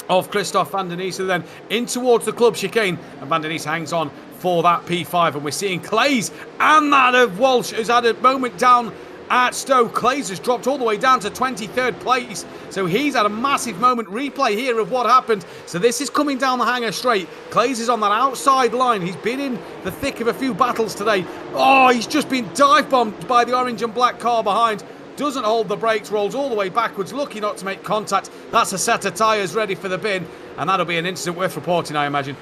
of Christoph Van der Niese, then in towards the club chicane, and Van der Niese hangs on for that P5, and we're seeing Clays and that of Walsh has had a moment down at Stowe. Clays has dropped all the way down to 23rd place, so he's had a massive moment. Replay here of what happened. So this is coming down the hanger straight. Clays is on that outside line. He's been in the thick of a few battles today. Oh, he's just been dive bombed by the orange and black car behind. Doesn't hold the brakes, rolls all the way backwards, lucky not to make contact. That's a set of tyres ready for the bin, and that'll be an incident worth reporting, I imagine.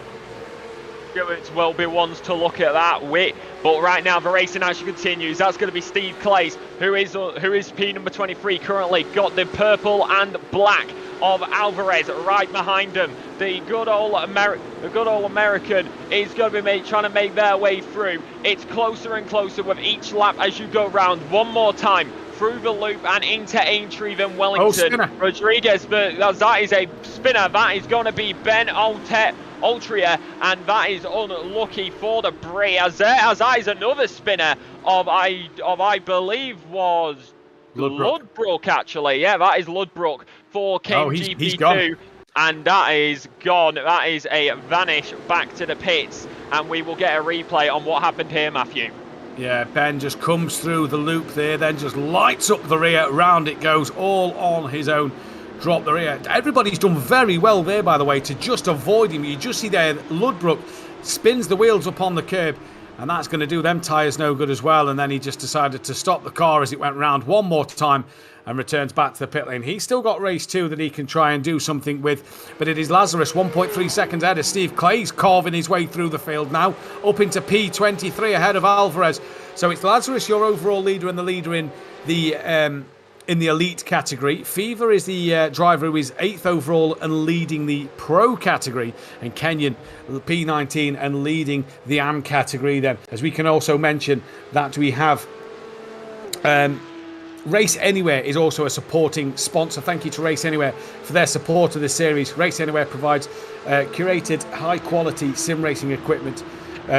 It will be ones to look at that with, but right now the racing actually continues. That's going to be Steve Clays, who is P number 23 currently. Got the purple and black of Alvarez right behind him. The good old American is going to be trying to make their way through. It's closer and closer with each lap as you go round. One more time through the loop and into Aintree, then Wellington. Rodriguez, but that is a spinner. That is going to be Ben Altria, and that is unlucky for the Brie, as that is another spinner of I believe was Ludbrook actually. Yeah, that is Ludbrook for King GP2. And that is gone. That is a vanish back to the pits, and we will get a replay on what happened here, Matthew. Yeah, Ben just comes through the loop there, then just lights up the rear, round it goes, all on his own. drop the rear. Everybody's done very well there, by the way, to just avoid him. You just see there, Ludbrook spins the wheels up on the curb, and that's going to do them tyres no good as well. And then he just decided to stop the car as it went round one more time and returns back to the pit lane. He's still got race 2 that he can try and do something with, but it is Lazarus 1.3 seconds ahead of Steve Clay's carving his way through the field now, up into P23 ahead of Alvarez. So it's Lazarus, your overall leader, and the leader in the elite category. Fever is the driver who is 8th overall and leading the pro category, and Kenyon P19 and leading the AM category then. As we can also mention that we have Race Anywhere is also a supporting sponsor. Thank you to Race Anywhere for their support of this series. Race Anywhere provides curated high quality sim racing equipment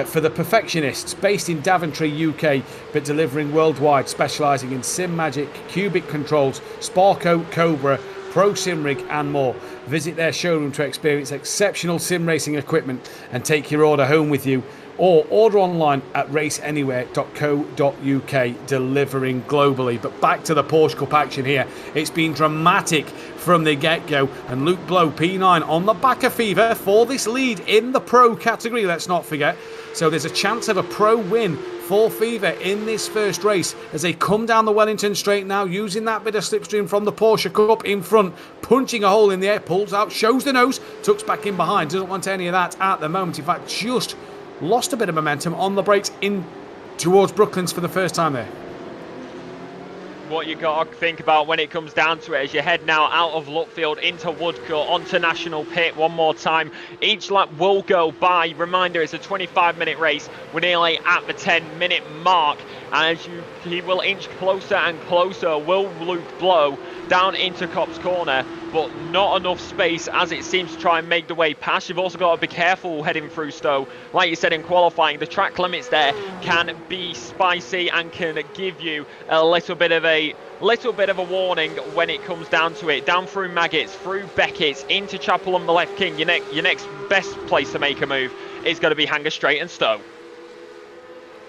for the perfectionists, based in Daventry, UK, but delivering worldwide, specialising in Sim Magic, Cubic Controls, Sparko, Cobra, Pro Sim Rig and more. Visit their showroom to experience exceptional sim racing equipment and take your order home with you, or order online at raceanywhere.co.uk, delivering globally. But back to the Porsche Cup action here. It's been dramatic from the get-go, and Luke Blow, P9, on the back of Fever for this lead in the pro category, let's not forget. So there's a chance of a pro win for Fever in this first race as they come down the Wellington straight now, using that bit of slipstream from the Porsche Cup in front, punching a hole in the air, pulls out, shows the nose, tucks back in behind, doesn't want any of that at the moment. In fact, just lost a bit of momentum on the brakes in towards Brooklands for the first time there. What you got to think about when it comes down to it as you head now out of Lutfield into Woodcourt onto National Pit one more time. Each lap will go by. Reminder, it's a 25-minute race. We're nearly at the 10-minute mark, and as he will inch closer and closer, will Luke Blow down into Cops Corner, but not enough space as it seems to try and make the way past. You've also got to be careful heading through Stowe. Like you said in qualifying, the track limits there can be spicy and can give you a little bit of a warning when it comes down to it. Down through Maggots, through Beckett's, into Chapel and the Left King. Your next best place to make a move is going to be Hanger Straight and Stowe.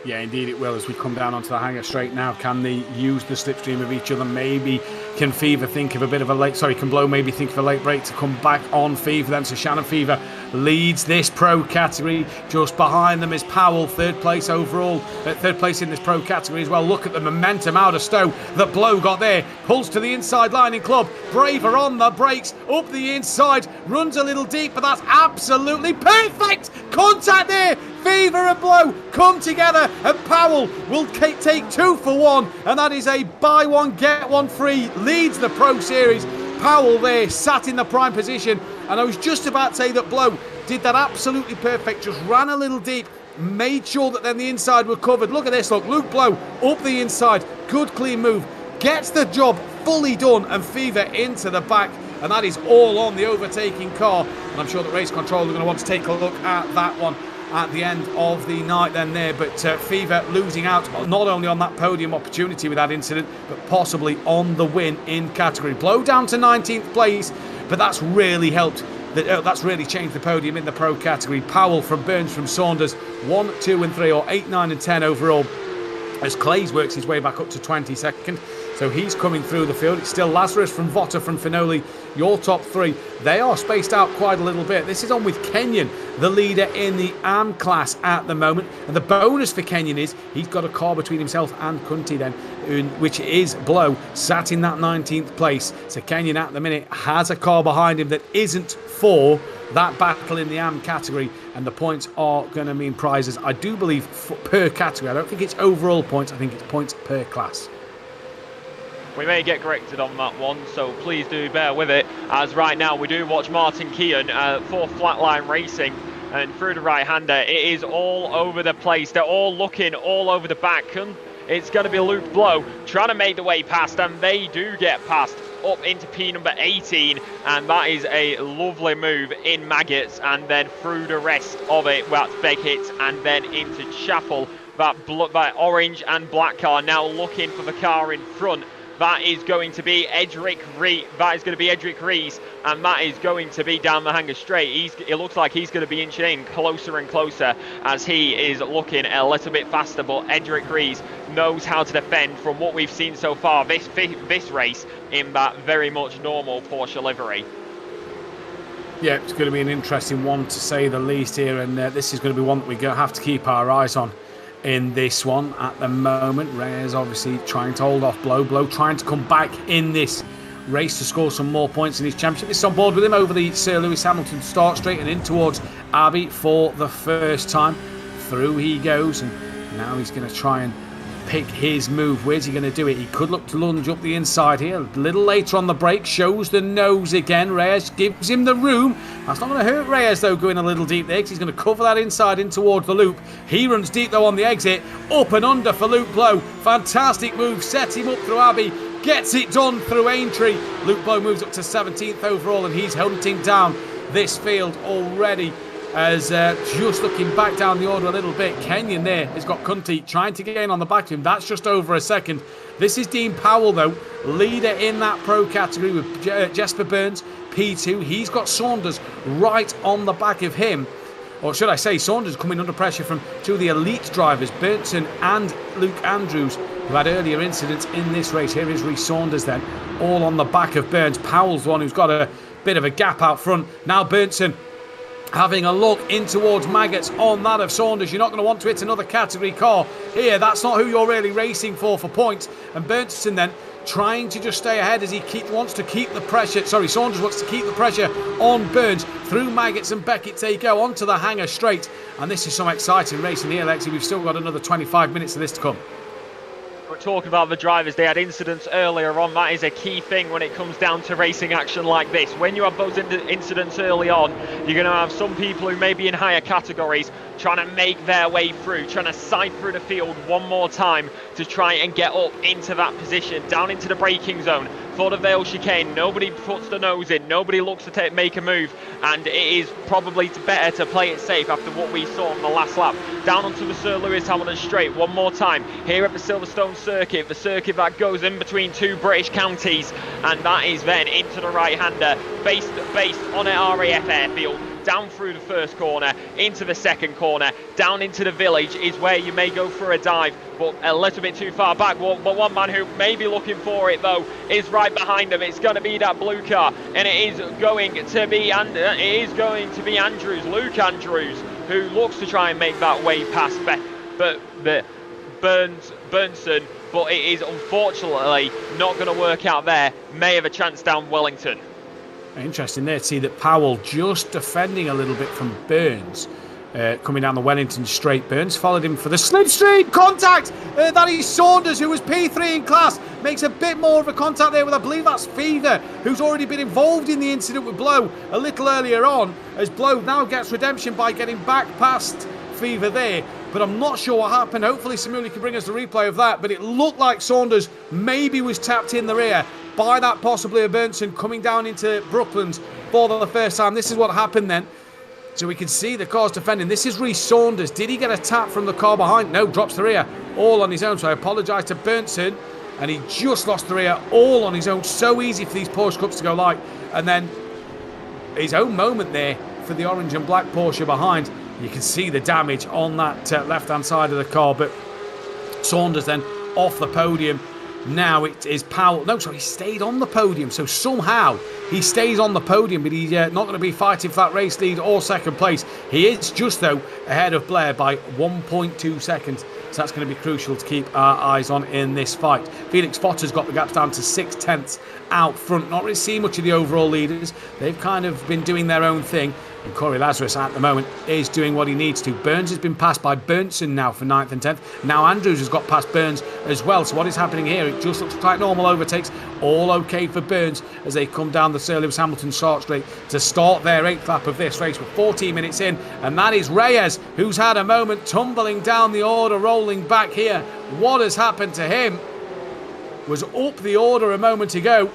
Yeah, indeed it will. As we come down onto the Hanger Straight now, can they use the slipstream of each other? Maybe can Fever think of a bit of a late, can Blow maybe think of a late break to come back on Fever then. So Shannon Fever leads this pro category. Just behind them is Powell, third place overall, third place in this pro category as well. Look at the momentum out of Stowe that Blow got there. Pulls to the inside line in Club. Braver on the brakes, up the inside, runs a little deep, but that's absolutely perfect. Contact there. Fever and Blow come together, and Powell will take 2 for 1, and that is a buy one get one free. Leads the Pro Series. Powell there sat in the prime position, and I was just about to say that Blow did that absolutely perfect, just ran a little deep, made sure that then the inside were covered. Look at this, look, Luke Blow up the inside, good clean move, gets the job fully done, and Fever into the back, and that is all on the overtaking car. And I'm sure that race control are going to want to take a look at that one at the end of the night then there. But Fever losing out not only on that podium opportunity with that incident, but possibly on the win in category. Blow down to 19th place, but that's really helped. That's really changed the podium in the pro category. Powell from Burns from Saunders, 1, 2 and 3, or 8, 9 and 10 overall, as Clays works his way back up to 22nd. So he's coming through the field. It's still Lazarus from Votter from Finoli, your top 3. They are spaced out quite a little bit. This is on with Kenyon, the leader in the AM class at the moment. And the bonus for Kenyon is he's got a car between himself and Cunty then, which is Blow, sat in that 19th place. So Kenyon at the minute has a car behind him that isn't for that battle in the AM category, and the points are going to mean prizes, I do believe, per category. I don't think it's overall points, I think it's points per class. We may get corrected on that one, so please do bear with it, as right now we do watch Martin Keown for Flatline Racing, and through the right-hander, it is all over the place. They're all looking all over the back. It's going to be Luke Blow trying to make the way past, and they do get past up into P number 18, and that is a lovely move in Maggots, and then through the rest of it, well, that's Beckett, and then into Chapel. That orange and black car now looking for the car in front. That is going to be Edric Rees. And that is going to be down the hanger straight. It looks like he's going to be inching in closer and closer as he is looking a little bit faster. But Edric Rees knows how to defend from what we've seen so far this race in that very much normal Porsche livery. Yeah, it's going to be an interesting one to say the least here, and this is going to be one that we have to keep our eyes on in this one at the moment. Reyes obviously trying to hold off Blow, trying to come back in this race to score some more points in his championship. This is on board with him over the Sir Lewis Hamilton start straight and in towards Abbey for the first time. Through he goes, and now he's going to try and pick his move. Where's he going to do it? He could look to lunge up the inside here. A little later on the break, shows the nose again. Reyes gives him the room. That's not going to hurt Reyes though, going a little deep there, because he's going to cover that inside in towards the loop. He runs deep though on the exit. Up and under for Luke Blow. Fantastic move. Set him up through Abbey. Gets it done through Aintree. Luke Blow moves up to 17th overall, and he's hunting down this field already. As just looking back down the order a little bit, Kenyon there has got Cunty trying to gain on the back of him. That's just over a second. This is Dean Powell though, leader in that pro category with Jesper Burns, P2. He's got Saunders right on the back of him. Or should I say, Saunders coming under pressure from two of the elite drivers, Burnson and Luke Andrews, who had earlier incidents in this race. Here is Rhys Saunders then, all on the back of Burns. Powell's the one who's got a bit of a gap out front. Now Burnson having a look in towards Maggots on that of Saunders. You're not going to want to hit another category car here. That's not who you're really racing for points. And Burnson then trying to just stay ahead as he wants to keep the pressure. Sorry, Saunders wants to keep the pressure on Burns. Through Maggots and Beckett they go onto the hanger straight. And this is some exciting racing here, Lexi. We've still got another 25 minutes of this to come. We're talking about the drivers. They had incidents earlier on. That is a key thing when it comes down to racing action like this. When you have those incidents early on, you're going to have some people who may be in higher categories trying to make their way through, trying to side through the field one more time to try and get up into that position, down into the braking zone. For the Vale chicane, nobody puts the nose in, nobody looks to make a move, and it is probably better to play it safe after what we saw on the last lap. Down onto the Sir Lewis Hamilton straight one more time here at the Silverstone circuit, the circuit that goes in between two British counties, and that is then into the right-hander, based on an RAF airfield. Down through the first corner, into the second corner, down into the village is where you may go for a dive, but a little bit too far back. But one man who may be looking for it though is right behind him. It's going to be that blue car, and it is going to be Andrews, Luke Andrews, who looks to try and make that way past Burnson, but it is unfortunately not going to work out there. May have a chance down Wellington. Interesting there to see that Powell just defending a little bit from Burns. Coming down the Wellington straight. Burns followed him for the slipstream contact. That is Saunders, who was P3 in class. Makes a bit more of a contact there with, I believe that's Fever, who's already been involved in the incident with Blow a little earlier on, as Blow now gets redemption by getting back past Fever there. But I'm not sure what happened. Hopefully Samuli can bring us the replay of that. But it looked like Saunders maybe was tapped in the rear by that possibly a Burnson coming down into Brooklands for the first time. This is what happened then. So we can see the car's defending. This is Rhys Saunders. Did he get a tap from the car behind? No, drops the rear all on his own. So I apologise to Burnson. And he just lost the rear all on his own. So easy for these Porsche Cups to go light. And then his own moment there for the orange and black Porsche behind. You can see the damage on that left-hand side of the car. But Saunders then off the podium. Now it is Powell. No, sorry, he stayed on the podium. So somehow he stays on the podium, but he's not going to be fighting for that race lead or second place. He is just, though, ahead of Blair by 1.2 seconds. So that's going to be crucial to keep our eyes on in this fight. Felix Fotter's got the gaps down to 6/10 out front. Not really seeing much of the overall leaders. They've kind of been doing their own thing. And Corey Lazarus at the moment is doing what he needs to. Burns has been passed by Burnson now for 9th and 10th. Now Andrews has got past Burns as well. So what is happening here? It just looks like normal overtakes. All okay for Burns as they come down the Sir Lewis Hamilton start straight to start their 8th lap of this race. We're 14 minutes in. And that is Reyes, who's had a moment tumbling down the order, rolling back here. What has happened to him? Was up the order a moment ago.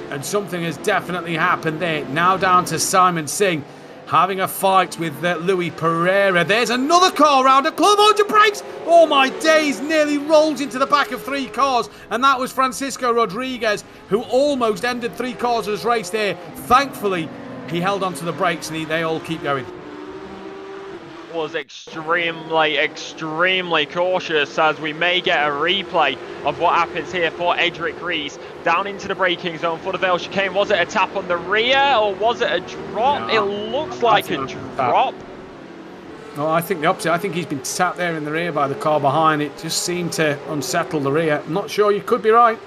And something has definitely happened there. Now down to Simon Singh. having a fight with Louis Pereira. There's another car round a club onto brakes. Oh my days, nearly rolled into the back of 3 cars, and that was Francisco Rodriguez, who almost ended 3 cars of his race there. Thankfully, he held onto the brakes, and they all keep going. Was extremely cautious, as we may get a replay of what happens here for Edric Rees down into the braking zone for the Vale chicane. Was it a tap on the rear, or was it a drop? No, it looks like a drop. No, I think the opposite. I think he's been sat there in the rear by the car behind. It just seemed to unsettle the rear. I'm not sure, you could be right.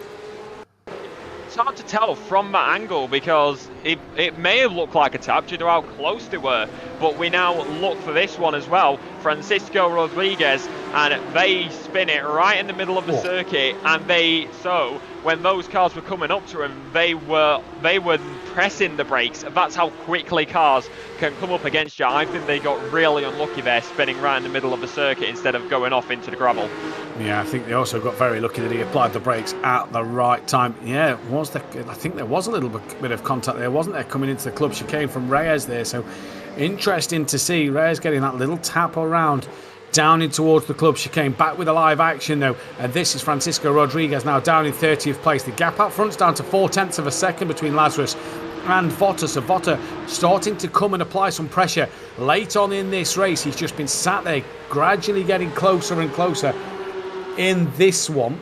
It's hard to tell from that angle, because it may have looked like a tap due to how close they were, but we now look for this one as well. Francisco Rodriguez, and they spin it right in the middle of the circuit, and when those cars were coming up to him, they were pressing the brakes. That's how quickly cars can come up against you. I think they got really unlucky there, spinning right in the middle of the circuit instead of going off into the gravel. Yeah, I think they also got very lucky that he applied the brakes at the right time. Yeah, I think there was a little bit of contact there, wasn't there, coming into the club chicane from Reyes there. So interesting to see Reyes getting that little tap around down in towards the club chicane. Back with a live action though, and this is Francisco Rodriguez now down in 30th place. The gap up front's down to 0.4 of a second between Lazarus and Vota. So Vota starting to come and apply some pressure late on in this race. He's just been sat there, gradually getting closer and closer in this one.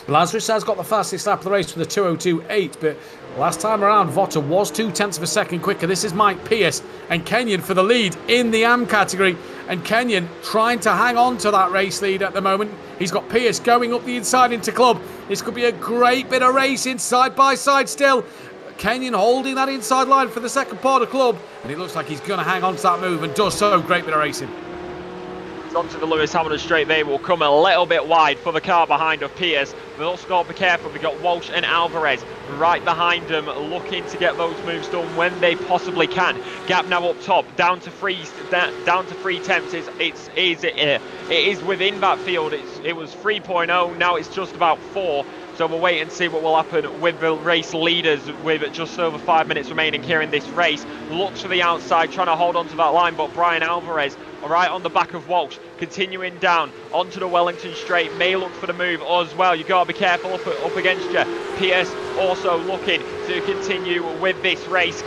Lazarus has got the fastest lap of the race with a 2:02.8, but last time around Vota was 0.2 of a second quicker. This is Mike Pierce and Kenyon for the lead in the AM category, and Kenyon trying to hang on to that race lead at the moment. He's got Pierce going up the inside into club. This could be a great bit of racing side by side still. Kenyon holding that inside line for the second part of club, and it looks like he's going to hang on to that move, and does so. Great bit of racing. Onto the Lewis Hamilton straight. They will come a little bit wide for the car behind of Pierce. We've also got to be careful. We've got Walsh and Alvarez right behind them, looking to get those moves done when they possibly can. Gap now up top, down to 3/10. It is within that field. It was 3.0. Now it's just about 4. So we'll wait and see what will happen with the race leaders with just over 5 minutes remaining here in this race. Looks for the outside, trying to hold on to that line, but Brian Alvarez right on the back of Walsh, continuing down onto the Wellington straight, may look for the move as well. You got to be careful up against you. Pierce also looking to continue with this race.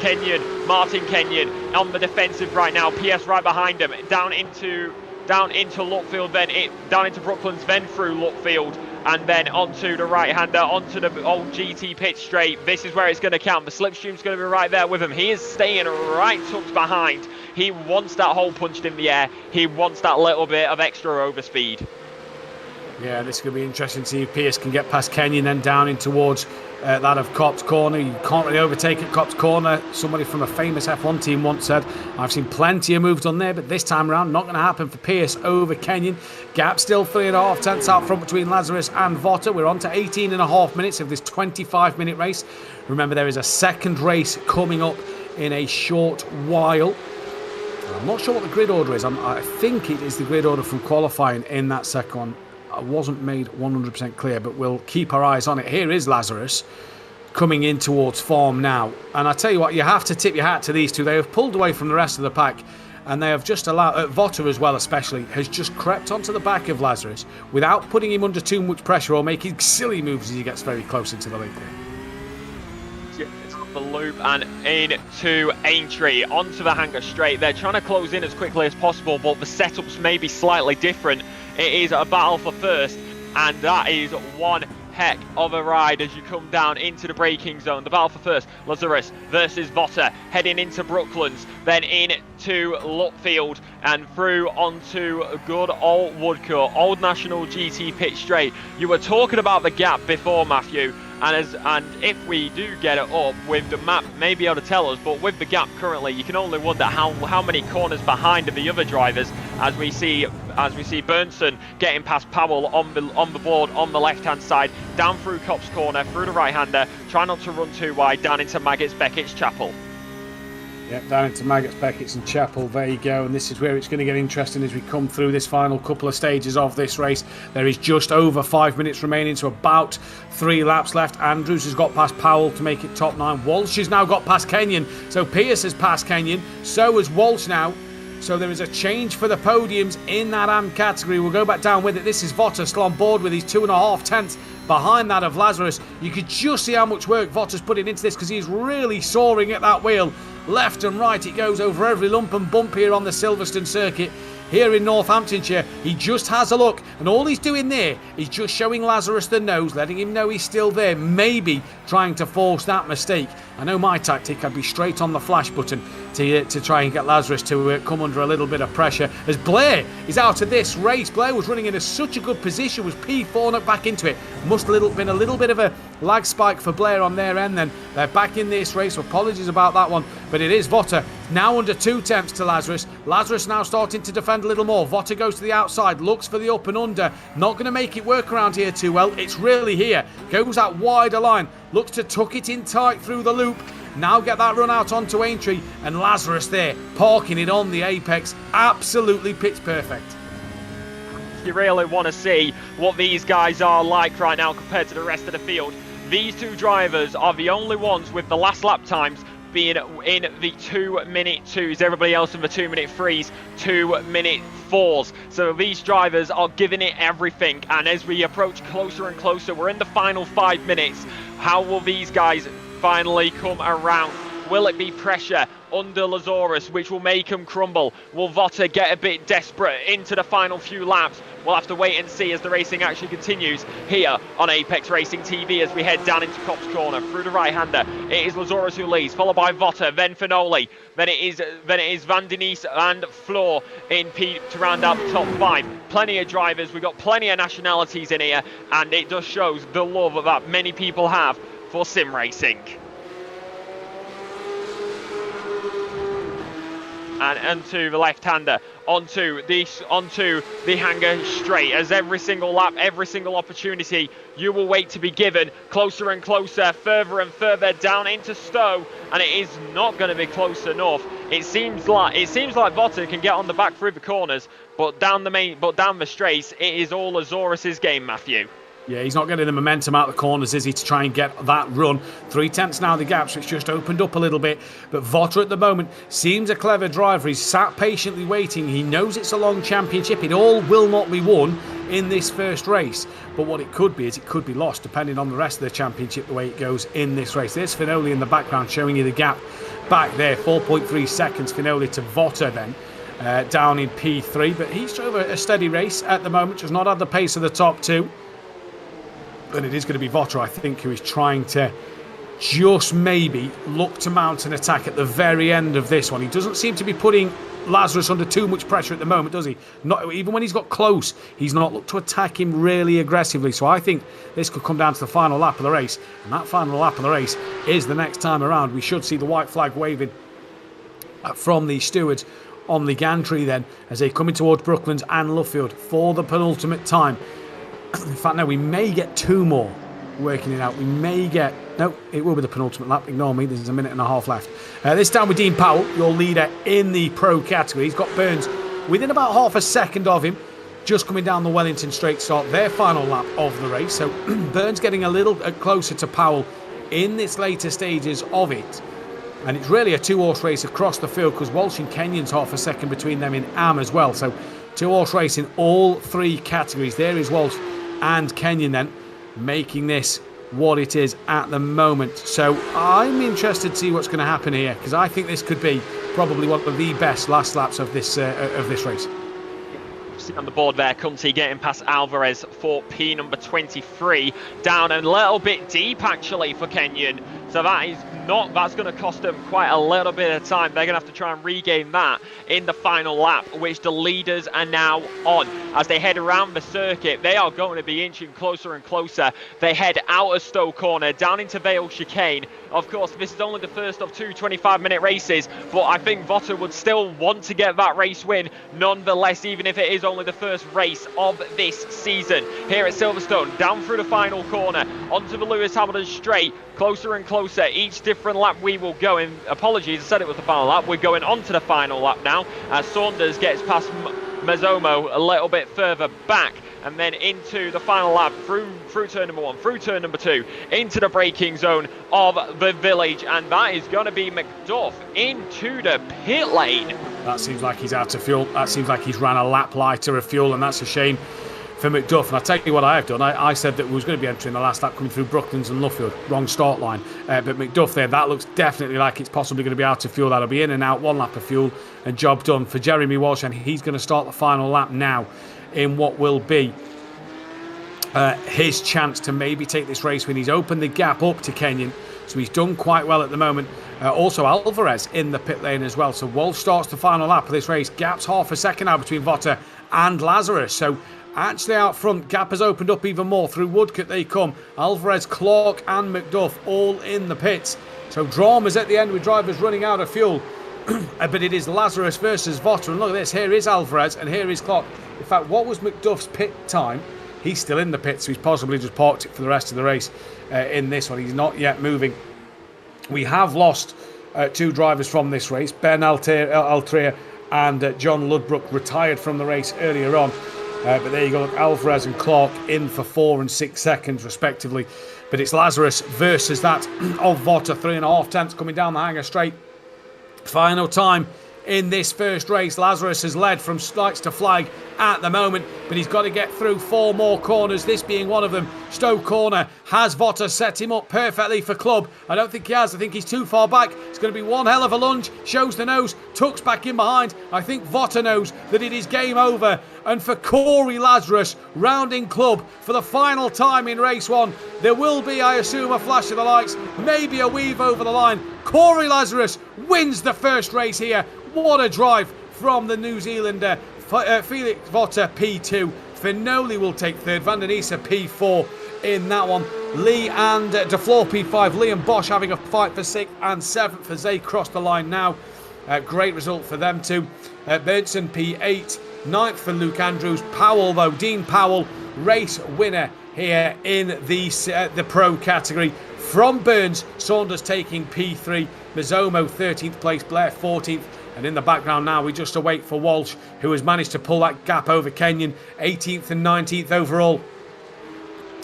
Martin Kenyon on the defensive right now. Pierce right behind him, down into Lutfield, then down into Brooklands, then through Lutfield, and then onto the right-hander, onto the old GT pit straight. This is where it's going to count. The slipstream's going to be right there with him. He is staying right tucked behind. He wants that hole punched in the air. He wants that little bit of extra overspeed. Yeah, this is going to be interesting to see if Pierce can get past Kenyon, then down in towards that of Cops Corner. You can't really overtake at Cops Corner. Somebody from a famous F1 team once said, I've seen plenty of moves done there, but this time around, not going to happen for Pierce over Kenyon. Gap still 3.5 out front between Lazarus and Vota. We're on to 18.5 minutes of this 25-minute race. Remember, there is a second race coming up in a short while. I'm not sure what the grid order is. I think it is the grid order from qualifying in that second one. I wasn't made 100% clear, but we'll keep our eyes on it. Here is Lazarus coming in towards form now. And I tell you what, you have to tip your hat to these two. They have pulled away from the rest of the pack, and they have just allowed, Vota as well especially, has just crept onto the back of Lazarus without putting him under too much pressure or making silly moves as he gets very close into the lead. The loop and into Aintree, onto the hangar straight. They're trying to close in as quickly as possible, but the setups may be slightly different. It is a battle for first, and that is one heck of a ride as you come down into the braking zone. The battle for first, Lazarus versus Vota, heading into Brooklands, then into Lutfield, and through onto good old Woodcourt, Old National GT pit straight. You were talking about the gap before, Matthew, and if we do get it up with the map, may be able to tell us, but with the gap currently, you can only wonder how many corners behind the other drivers, as we see Burnson getting past Powell on the board on the left hand side, down through Cops Corner, through the right hander, try not to run too wide, down into Beckett's Chapel. Yep, down into Maggots, Beckett's and Chapel. There you go. And this is where it's going to get interesting as we come through this final couple of stages of this race. There is just over 5 minutes remaining, so about 3 laps left. Andrews has got past Powell to make it top 9. Walsh has now got past Kenyon. So Pierce has passed Kenyon. So has Walsh now. So there is a change for the podiums in that AM category. We'll go back down with it. This is Votter still on board with his 2.5 tenths behind that of Lazarus. You could just see how much work Votter's putting into this because he's really soaring at that wheel. Left and right it goes over every lump and bump here on the Silverstone circuit. Here in Northamptonshire, he just has a look, and all he's doing there is just showing Lazarus the nose, letting him know he's still there, maybe trying to force that mistake. I know my tactic, I'd be straight on the flash button to try and get Lazarus to come under a little bit of pressure. As Blair is out of this race, Blair was running in such a good position, was P4 not back into it. Must have been a little bit of a lag spike for Blair on their end then. They're back in this race, so apologies about that one, but it is Votter now under 2 tenths to Lazarus. Lazarus now starting to defend a little more. Votter goes to the outside, looks for the up and under. Not going to make it work around here too well. It's really here. Goes out wider line. Looks to tuck it in tight through the loop. Now get that run out onto Aintree. And Lazarus there, parking it on the apex. Absolutely pitch perfect. You really want to see what these guys are like right now compared to the rest of the field. These two drivers are the only ones with the last lap times being in the 2-minute 2s, everybody else in the 2-minute 3s, 2-minute 4s. So these drivers are giving it everything, and as we approach closer and closer, we're in the final 5 minutes. How will these guys finally come around? Will it be pressure under Lazarus which will make him crumble? Will Votter get a bit desperate into the final few laps? We'll have to wait and see as the racing actually continues here on Apex Racing TV as we head down into Copse Corner through the right-hander. It is Lazarus who leads, followed by Votter, then Finoli, then it is Van Denise and Floor in P to round out the top 5. Plenty of drivers, we've got plenty of nationalities in here, and it just shows the love that many people have for sim racing. And onto the left-hander, onto the hanger straight, as every single lap, every single opportunity you will wait to be given, closer and closer, further and further down into Stowe, and it is not going to be close enough. It seems like Votter can get on the back through the corners, but down the straights, it is all Lazarus's game, Matthew. Yeah, he's not getting the momentum out of the corners, is he, to try and get that run. 3 tenths now the gap, so it's just opened up a little bit. But Votter at the moment seems a clever driver. He's sat patiently waiting. He knows it's a long championship. It all will not be won in this first race. But what it could be is it could be lost, depending on the rest of the championship, the way it goes in this race. There's Finoli in the background showing you the gap back there. 4.3 seconds Finoli to Votter then. Down in P3. But he's drove a steady race at the moment. Just not had the pace of the top 2. And it is going to be Votter, I think, who is trying to just maybe look to mount an attack at the very end of this one. He doesn't seem to be putting Lazarus under too much pressure at the moment, does he? Not even when he's got close, he's not looked to attack him really aggressively. So I think this could come down to the final lap of the race. And that final lap of the race is the next time around. We should see the white flag waving from the stewards on the gantry then as they come in towards Brooklands and Luffield for the penultimate time. In fact, no, we may get 2 more working it out. We may get... No, it will be the penultimate lap. Ignore me. There's a minute and a half left. This time with Dean Powell, your leader in the pro category. He's got Burns within about half a second of him, just coming down the Wellington straight start, their final lap of the race. So Burns getting a little closer to Powell in this later stages of it. And it's really a 2-horse race across the field because Walsh and Kenyon's half a second between them in AM as well. So 2-horse race in all 3 categories. There is Walsh and Kenyon then making this what it is at the moment. So I'm interested to see what's going to happen here because I think this could be probably one of the best last laps of this race. On the board there, Cunty getting past Alvarez for P number 23, down a little bit deep actually for Kenyon. So that's going to cost them quite a little bit of time. They're going to have to try and regain that in the final lap, which the leaders are now on. As they head around the circuit, they are going to be inching closer and closer. They head out of Stowe Corner, down into Vale Chicane. Of course, this is only the first of 2 25-minute races, but I think Votter would still want to get that race win, nonetheless, even if it is only the first race of this season. Here at Silverstone, down through the final corner, onto the Lewis Hamilton straight, closer and closer closer each different lap we will go in. Apologies, I said it was the final lap. We're going on to the final lap now as Saunders gets past Mazzomo a little bit further back, and then into the final lap through turn number 1, through turn number 2, into the braking zone of the village, and that is going to be McDuff into the pit lane. That seems like he's out of fuel. That seems like he's ran a lap lighter of fuel, and that's a shame for McDuff. And I'll tell you what I have done. I said that we was going to be entering the last lap coming through Brooklands and Luffield. Wrong start line. But McDuff there, that looks definitely like it's possibly going to be out of fuel. That'll be in and out, 1 lap of fuel, and job done for Jeremy Walsh. And he's going to start the final lap now in what will be his chance to maybe take this race when he's opened the gap up to Kenyon. So he's done quite well at the moment. Also Alvarez in the pit lane as well. So Walsh starts the final lap of this race. Gap's half a second now between Votter and Lazarus. So actually out front, gap has opened up even more. Through Woodcote they come. Alvarez, Clark and McDuff all in the pits. So drama's at the end with drivers running out of fuel. But it is Lazarus versus Votter. And look at this. Here is Alvarez and here is Clark. In fact, what was McDuff's pit time? He's still in the pit, so he's possibly just parked it for the rest of the race in this one. He's not yet moving. We have lost 2 drivers from this race. Ben Altria and John Ludbrook retired from the race earlier on. But there you go, look, Alvarez and Clark in for 4 and 6 seconds respectively. But it's Lazarus versus that of Votter, 3.5 tenths coming down the hanger straight. Final time in this first race. Lazarus has led from lights to flag at the moment, but he's got to get through 4 more corners, this being one of them. Stowe corner. Has Votter set him up perfectly for Club? I don't think he has. I think he's too far back. It's going to be one hell of a lunge. Shows the nose, tucks back in behind. I think Votter knows that it is game over. And for Corey Lazarus, rounding Club for the final time in race 1, there will be, I assume, a flash of the lights, maybe a weave over the line. Corey Lazarus wins the first race here. What a drive from the New Zealander. Felix Votter P2. Finoli will take 3rd. Van den Issa P4 in that one. Lee and De Floor P5. Lee and Bosch having a fight for 6th and 7th as they cross the line now. Great result for them too. Bernson P8. 9th for Luke Andrews. Powell though, Dean Powell, race winner here in the pro category. From Burns, Saunders taking P3. Mazzomo 13th place, Blair 14th. And in the background now, we just await for Walsh, who has managed to pull that gap over Kenyon. 18th and 19th overall.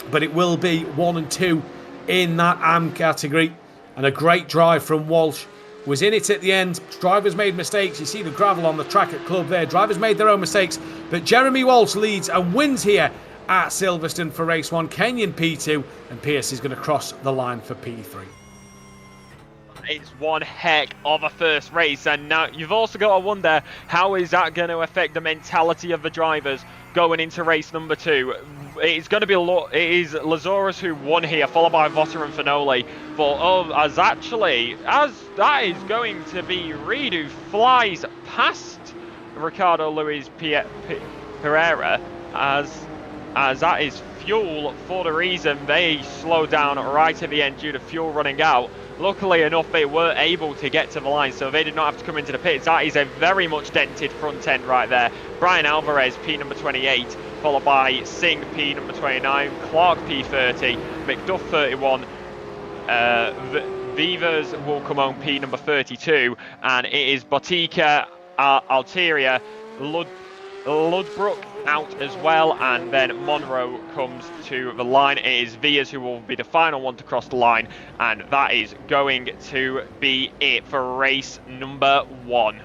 But it will be 1 and 2 in that AM category. And a great drive from Walsh. Was in it at the end. Drivers made mistakes. You see the gravel on the track at Club there. Drivers made their own mistakes. But Jeremy Walsh leads and wins here at Silverstone for race 1. Kenyon P2. And Pierce is going to cross the line for P3. It's one heck of a first race, and now you've also got to wonder how is that going to affect the mentality of the drivers going into race number 2. It's going to be it is Lazarus who won here, followed by Votter and Finoli. But as that is going to be Reed who flies past Ricardo Luis Pereira as that is fuel for the reason they slowed down right at the end due to fuel running out. Luckily enough, they were able to get to the line, so they did not have to come into the pits. That is a very much dented front end right there. Brian Alvarez, P number 28, followed by Singh, P number 29, Clark, P30, McDuff, 31, Vivas will come on P number 32, and it is Botica, Alteria, Ludbrook out as well, and then Monroe comes to the line. It is Vias who will be the final one to cross the line, and that is going to be it for race number 1.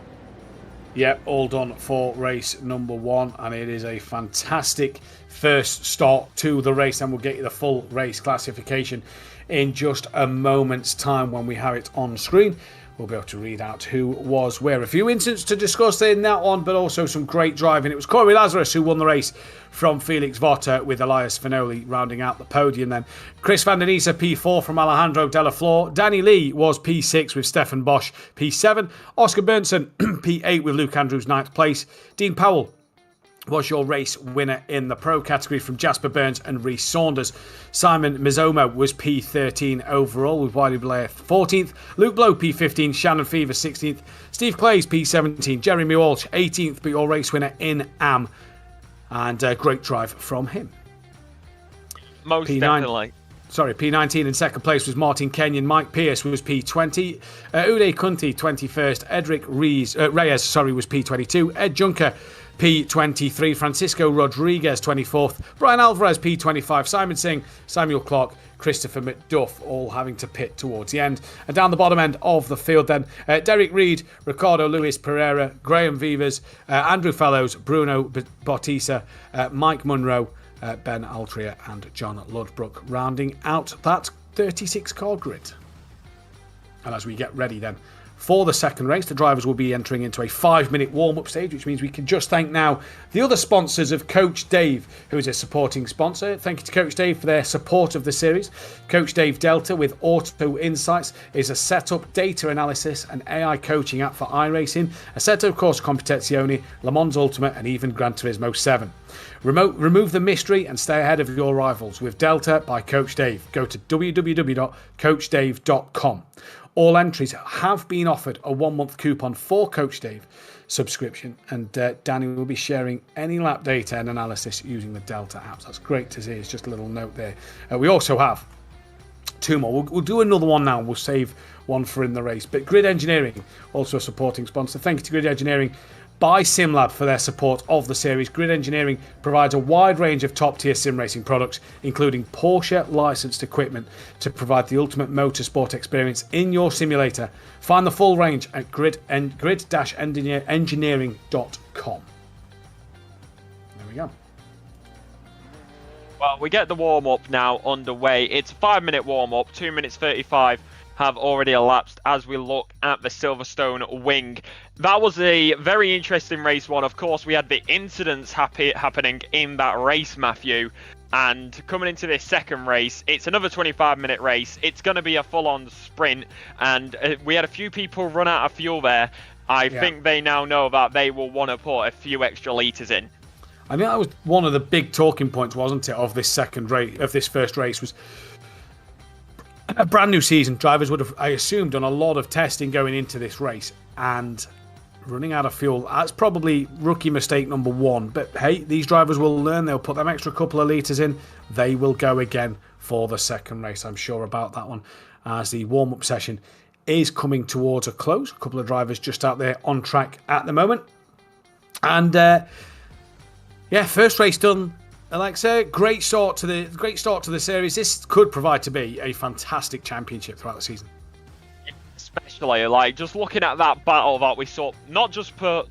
Yep, all done for race number 1, and it is a fantastic first start to the race, and we'll get you the full race classification in just a moment's time when we have it on screen. We'll be able to read out who was where. A few incidents to discuss in that one, but also some great driving. It was Corey Lazarus who won the race from Felix Votter, with Elias Finoli rounding out the podium then. Chris Van den Issa P4 from Alejandro De La Flor. Danny Lee was P6 with Stefan Bosch P7. Oscar Bernson P8 with Luke Andrews 9th place. Dean Powell was your race winner in the pro category from Jasper Burns and Rhys Saunders. Simon Mizoma was P13 overall with Wiley Blair 14th. Luke Blow P15, Shannon Fever 16th. Steve Clays P17, Jeremy Walsh 18th, but your race winner in AM. And a great drive from him. Most P9. definitely. P19 in second place was Martin Kenyon. Mike Pierce was P20. Uday Kunti, 21st. Edric Reyes was P22. Ed Juncker, P23. Francisco Rodriguez, 24th. Brian Alvarez, P25. Simon Singh, Samuel Clark, Christopher McDuff, all having to pit towards the end. And down the bottom end of the field then, Derek Reed, Ricardo Luis Pereira, Graham Vivas, Andrew Fellows, Bruno Bautista, Mike Munro, Ben Altria and John Ludbrook, rounding out that 36-car grid. And as we get ready then for the second race, the drivers will be entering into a 5-minute warm-up stage, which means we can just thank now the other sponsors of Coach Dave, who is a supporting sponsor. Thank you to Coach Dave for their support of the series. Coach Dave Delta with Auto Insights is a setup, data analysis and AI coaching app for iRacing, a set of course Competizione, Le Mans Ultimate and even Gran Turismo 7. Remove the mystery and stay ahead of your rivals with Delta by Coach Dave. Go to www.coachdave.com. All entries have been offered a 1-month coupon for Coach Dave subscription, and Danny will be sharing any lap data and analysis using the Delta apps. That's great to see. It's just a little note there. We also have 2 more. We'll do another one now. We'll save one for in the race. But Grid Engineering, also a supporting sponsor. Thank you to Grid Engineering by SimLab for their support of the series. Grid Engineering provides a wide range of top-tier sim racing products, including Porsche licensed equipment to provide the ultimate motorsport experience in your simulator. Find the full range at grid-engineering.com. There we go. Well, we get the warm-up now underway. It's a 5-minute warm-up, 2 minutes 35 have already elapsed as we look at the Silverstone wing. That was a very interesting race one. Of course, we had the incidents happening in that race, Matthew. And coming into this second race, it's another 25-minute race. It's going to be a full-on sprint. And we had a few people run out of fuel there. I think they now know that they will want to put a few extra litres in. I think that was one of the big talking points, wasn't it, of this first race, was a brand new season. Drivers would have, I assume, done a lot of testing going into this race, and running out of fuel, that's probably rookie mistake number 1. But hey, these drivers will learn. They'll put them extra couple of litres in. They will go again for the second race. I'm sure about that one, as the warm-up session is coming towards a close. A couple of drivers just out there on track at the moment. And first race done. Alexa, great start to the series. This could provide to be a fantastic championship throughout the season. Especially, like, just looking at that battle that we saw, not just for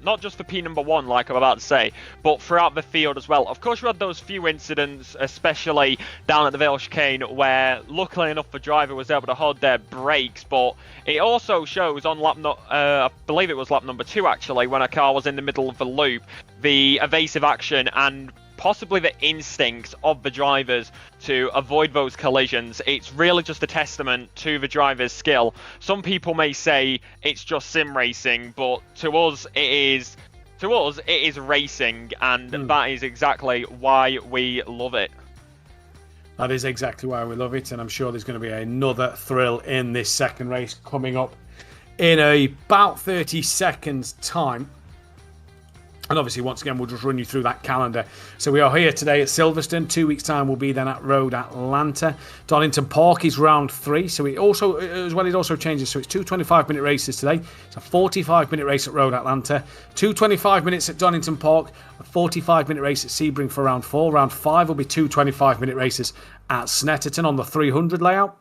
P number 1, like I'm about to say, but throughout the field as well. Of course, we had those few incidents, especially down at the Vale chicane, where luckily enough the driver was able to hold their brakes. But it also shows on I believe it was lap number 2 actually, when a car was in the middle of the loop, the evasive action and possibly the instincts of the drivers to avoid those collisions. It's really just a testament to the driver's skill. Some people may say it's just sim racing, but to us it is racing, and that is exactly why we love it. That is exactly why we love it, and I'm sure there's going to be another thrill in this second race coming up in about 30 seconds time. And obviously, once again, we'll just run you through that calendar. So we are here today at Silverstone. 2 weeks' time, we'll be then at Road Atlanta. Donington Park is round 3. So it also changes. So it's 2 25-minute races today. It's a 45-minute race at Road Atlanta. 2 25 minutes at Donington Park. A 45-minute race at Sebring for round 4. Round 5 will be 2 25-minute races at Snetterton on the 300 layout.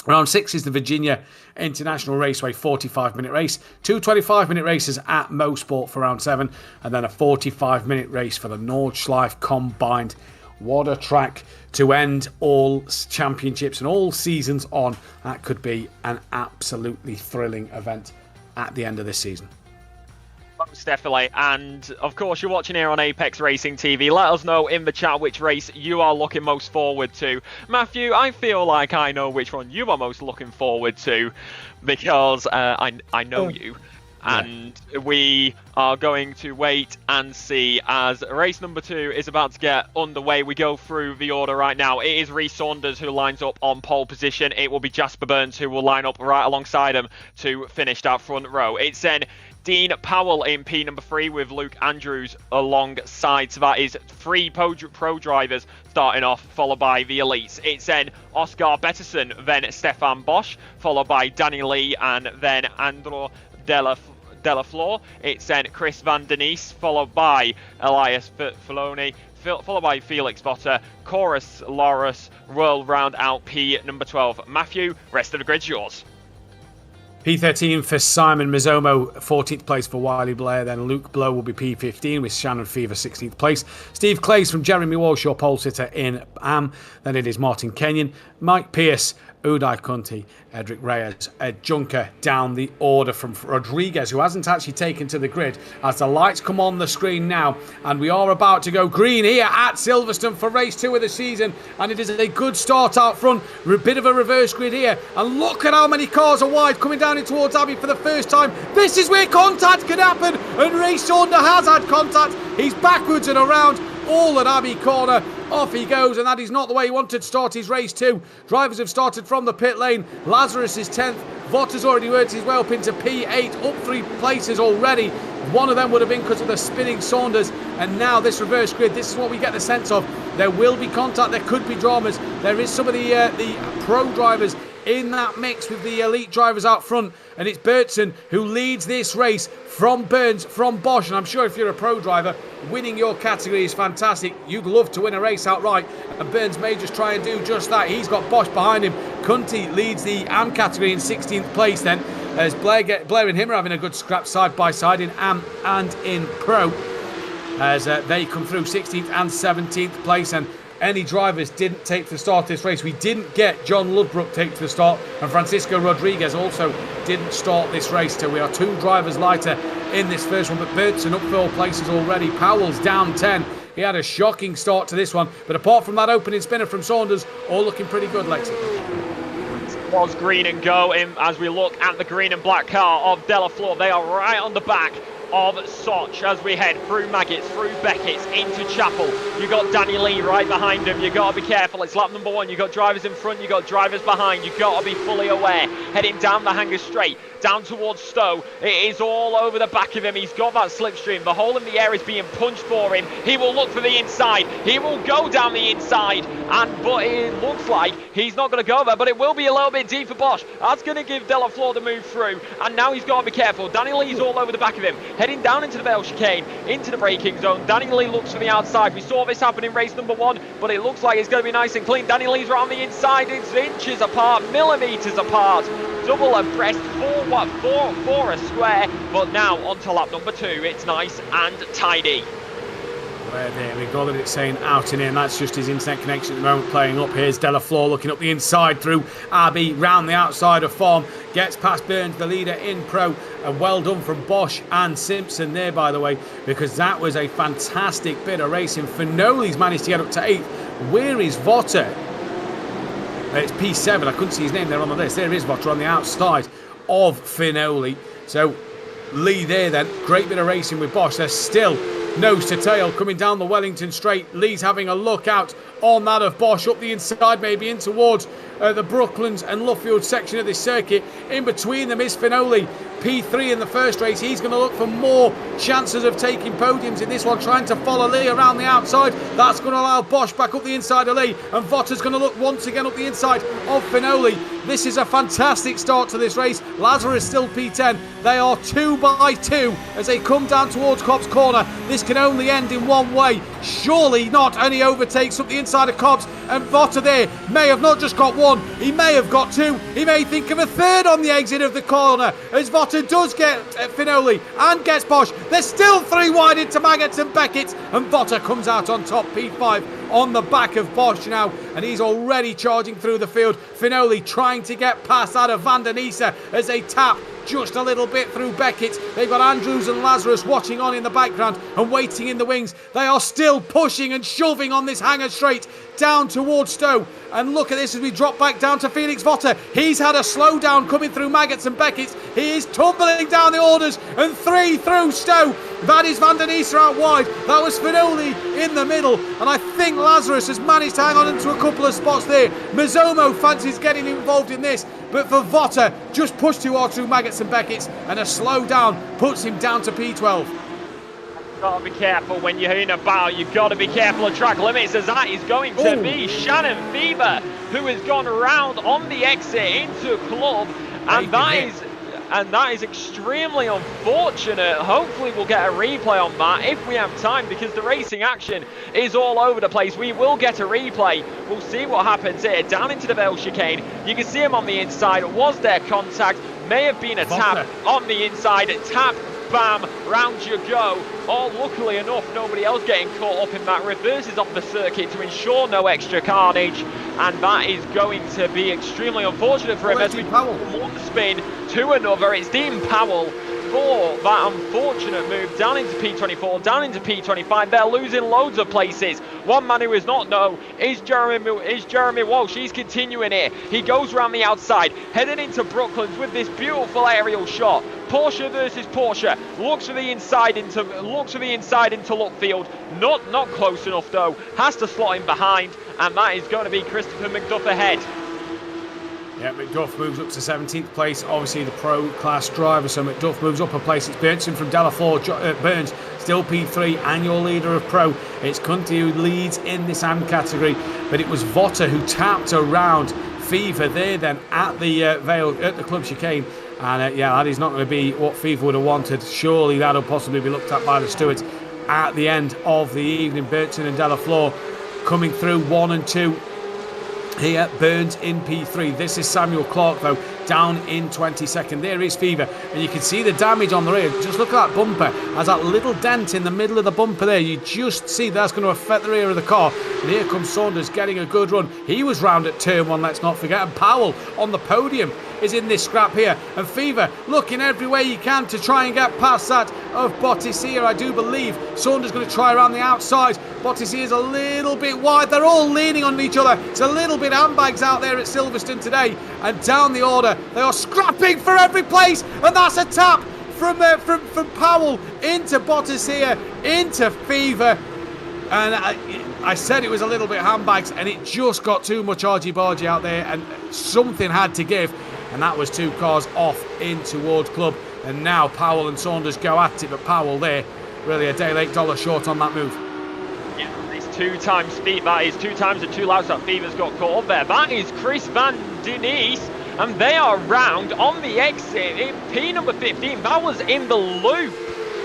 Round 6 is the Virginia International Raceway 45-minute race. 2 25-minute races at Mosport for round 7. And then a 45-minute race for the Nordschleife Combined. What a track to end all championships and all seasons on. That could be an absolutely thrilling event at the end of this season. Most definitely. And of course, you're watching here on Apex Racing TV. Let us know in the chat which race you are looking most forward to. Matthew, I feel like I know which one you are most looking forward to, because I know you. And we are going to wait and see as race number 2 is about to get underway. We go through the order right now. It is Reece Saunders who lines up on pole position. It will be Jasper Burns who will line up right alongside him to finish that front row. It's then Dean Powell in P number 3 with Luke Andrews alongside. So that is 3 pro drivers starting off, followed by the elites. It's then Oscar Betterson, then Stefan Bosch, followed by Danny Lee, and then Andro Della Flor. It's then Chris Van Denise, followed by Elias Filoni, followed by Felix Votter. Chorus Loris will round out P number 12. Matthew, rest of the grid's yours. P13 for Simon Mizomo, 14th place for Wiley Blair. Then Luke Blow will be P15 with Shannon Fever, 16th place. Steve Clays from Jeremy Walsh, your pole sitter in AM. Then it is Martin Kenyon, Mike Pierce, Uday Kunti, Edric Reyes, Ed Junker down the order from Rodriguez, who hasn't actually taken to the grid, as the lights come on the screen now. And we are about to go green here at Silverstone for race 2 of the season. And it is a good start out front. A bit of a reverse grid here. And look at how many cars are wide coming down in towards Abbey for the first time. This is where contact can happen. And Ray Saunders has had contact. He's backwards and around. All at Abbey corner. Off he goes, and that is not the way he wanted to start his race too. Drivers have started from the pit lane. Lazarus is 10th. Votter's already worked his way up into P8, up 3 places already. One of them would have been because of the spinning Saunders. And now this reverse grid, this is what we get the sense of. There will be contact, there could be dramas. There is some of the pro drivers in that mix with the elite drivers out front. And it's Bertson who leads this race from Burns, from Bosch. And I'm sure if you're a pro driver, winning your category is fantastic. You'd love to win a race outright. And Burns may just try and do just that. He's got Bosch behind him. Kunti leads the AM category in 16th place then. As Blair and him are having a good scrap side by side in AM and in Pro. As they come through 16th and 17th place. And any drivers didn't take to the start of this race. We didn't get John Ludbrook take to the start, and Francisco Rodriguez also didn't start this race. So we are 2 drivers lighter in this first one, but Bertson up 4 places already. Powell's down 10. He had a shocking start to this one, but apart from that opening spinner from Saunders, all looking pretty good, Lexi. Was green and go in as we look at the green and black car of Della Flor. They are right on the back of Soch as we head through Maggots, through Beckett's, into Chapel. You got Danny Lee right behind him. You got to be careful. It's lap number 1. You got drivers in front. You got drivers behind. You got to be fully aware. Heading down the hanger straight, down towards Stowe. It is all over the back of him. He's got that slipstream. The hole in the air is being punched for him. He will look for the inside. He will go down the inside. But it looks like he's not going to go there. But it will be a little bit deep for Bosch. That's going to give Della Flor the move through. And now he's got to be careful. Danny Lee's all over the back of him. Heading down into the Vale chicane, into the braking zone. Danny Lee looks for the outside. We saw this happen in race number 1, but it looks like it's going to be nice and clean. Danny Lee's right on the inside. It's inches apart, millimetres apart. Double abreast, 4 a square. But now onto lap number 2. It's nice and tidy. There we go, that it's saying out and in. That's just his internet connection at the moment playing up. Here's Della Flor looking up the inside through Abbey, round the outside of Farm. Gets past Burns, the leader in Pro. And well done from Bosch and Simpson there, by the way, because that was a fantastic bit of racing. Finoli's managed to get up to 8th. Where is Votter? It's P7. I couldn't see his name there on the list. There is Votter on the outside of Finoli. So Lee there then. Great bit of racing with Bosch. There's still nose to tail coming down the Wellington straight. Lee's having a look out on that of Bosch up the inside, maybe in towards the Brooklands and Luffield section of this circuit. In between them is Finoli, P3 in the first race. He's going to look for more chances of taking podiums in this one, trying to follow Lee around the outside. That's going to allow Bosch back up the inside of Lee, and Votter's going to look once again up the inside of Finoli. This is a fantastic start to this race. Lazarus still P10. They are 2 by 2 as they come down towards Cobb's corner. This can only end in one way. Surely not, and he overtakes up the inside of Cobb's, and Votter there may have not just got 1, he may have got 2, he may think of a 3rd on the exit of the corner as Votter does get Finoli and gets Bosch. There's still 3 wide into Maggots and Beckett, and Votter comes out on top, P5 on the back of Bosch now, and he's already charging through the field. Finoli trying to get past that of Van den Isse as they tap just a little bit through Beckett. They've got Andrews and Lazarus watching on in the background and waiting in the wings. They are still pushing and shoving on this hanger straight. down towards Stowe. And look at this as we drop back down to Felix Votter. He's had a slowdown coming through Maggots and Beckett's. He is tumbling down the orders, and 3 through Stowe. That is Van den Eeser out wide. That was Finoli in the middle. And I think Lazarus has managed to hang on into a couple of spots there. Mazzomo fancies getting involved in this. But for Votter, just pushed too hard through Maggots and Beckett's. And a slowdown puts him down to P12. Gotta be careful when you're in a battle. You've got to be careful of track limits, as that is going to be Shannon Fever, who has gone around on the exit into Club, and that is extremely unfortunate. Hopefully we'll get a replay on that if we have time, because the racing action is all over the place. We will get a replay. We'll see what happens here. Down into the Vale chicane. You can see him on the inside. Was there contact? May have been a tap on the inside. Tap. Bam, round you go. Oh, luckily enough, nobody else getting caught up in that. Reverses off the circuit to ensure no extra carnage, and that is going to be extremely unfortunate for him as we go from one spin to another. It's Dean Powell for that unfortunate move down into P24, down into P25. They're losing loads of places. One man who is not known is Jeremy Walsh. He's continuing here. He goes around the outside, heading into Brooklands with this beautiful aerial shot. Porsche versus Porsche. Looks for the inside into Lutfield. Not close enough though. Has to slot in behind, and that is going to be Christopher McDuff ahead. Yeah, McDuff moves up to 17th place, obviously the pro class driver, so McDuff moves up a place. It's Burnson from Delafour, Burns, still P3 and your leader of pro. It's Cunty who leads in this AM category, but it was Votter who tapped around Fever there then at the Vale, at the Club chicane. And yeah, that is not going to be what Fever would have wanted. Surely that'll possibly be looked at by the stewards at the end of the evening. Burnson and Delafour coming through 1 and 2. Here, Burns in P3. This is Samuel Clark, though, down in 22nd. There is Fever, and you can see the damage on the rear. Just look at that bumper. Has that little dent in the middle of the bumper there. You just see that's going to affect the rear of the car. And here comes Saunders getting a good run. He was round at turn 1, let's not forget. And Powell on the podium is in this scrap here. And Fever looking every way he can to try and get past that of Botticia, I do believe. Saunders going to try around the outside. Botticia is a little bit wide. They're all leaning on each other. It's a little bit handbags out there at Silverstone today. And down the order, they are scrapping for every place. And that's a tap from Powell into Botticia, into Fever. And I said it was a little bit handbags, and it just got too much argy-bargy out there, and something had to give. And that was 2 cars off in towards Club. And now Powell and Saunders go at it, but Powell there, really a day late dollar short on that move. Yeah, it's 2 times speed. That is 2 times the 2 laps that Fever's got caught up there. That is Chris Van Denise, and they are round on the exit in P number 15. That was in the loop.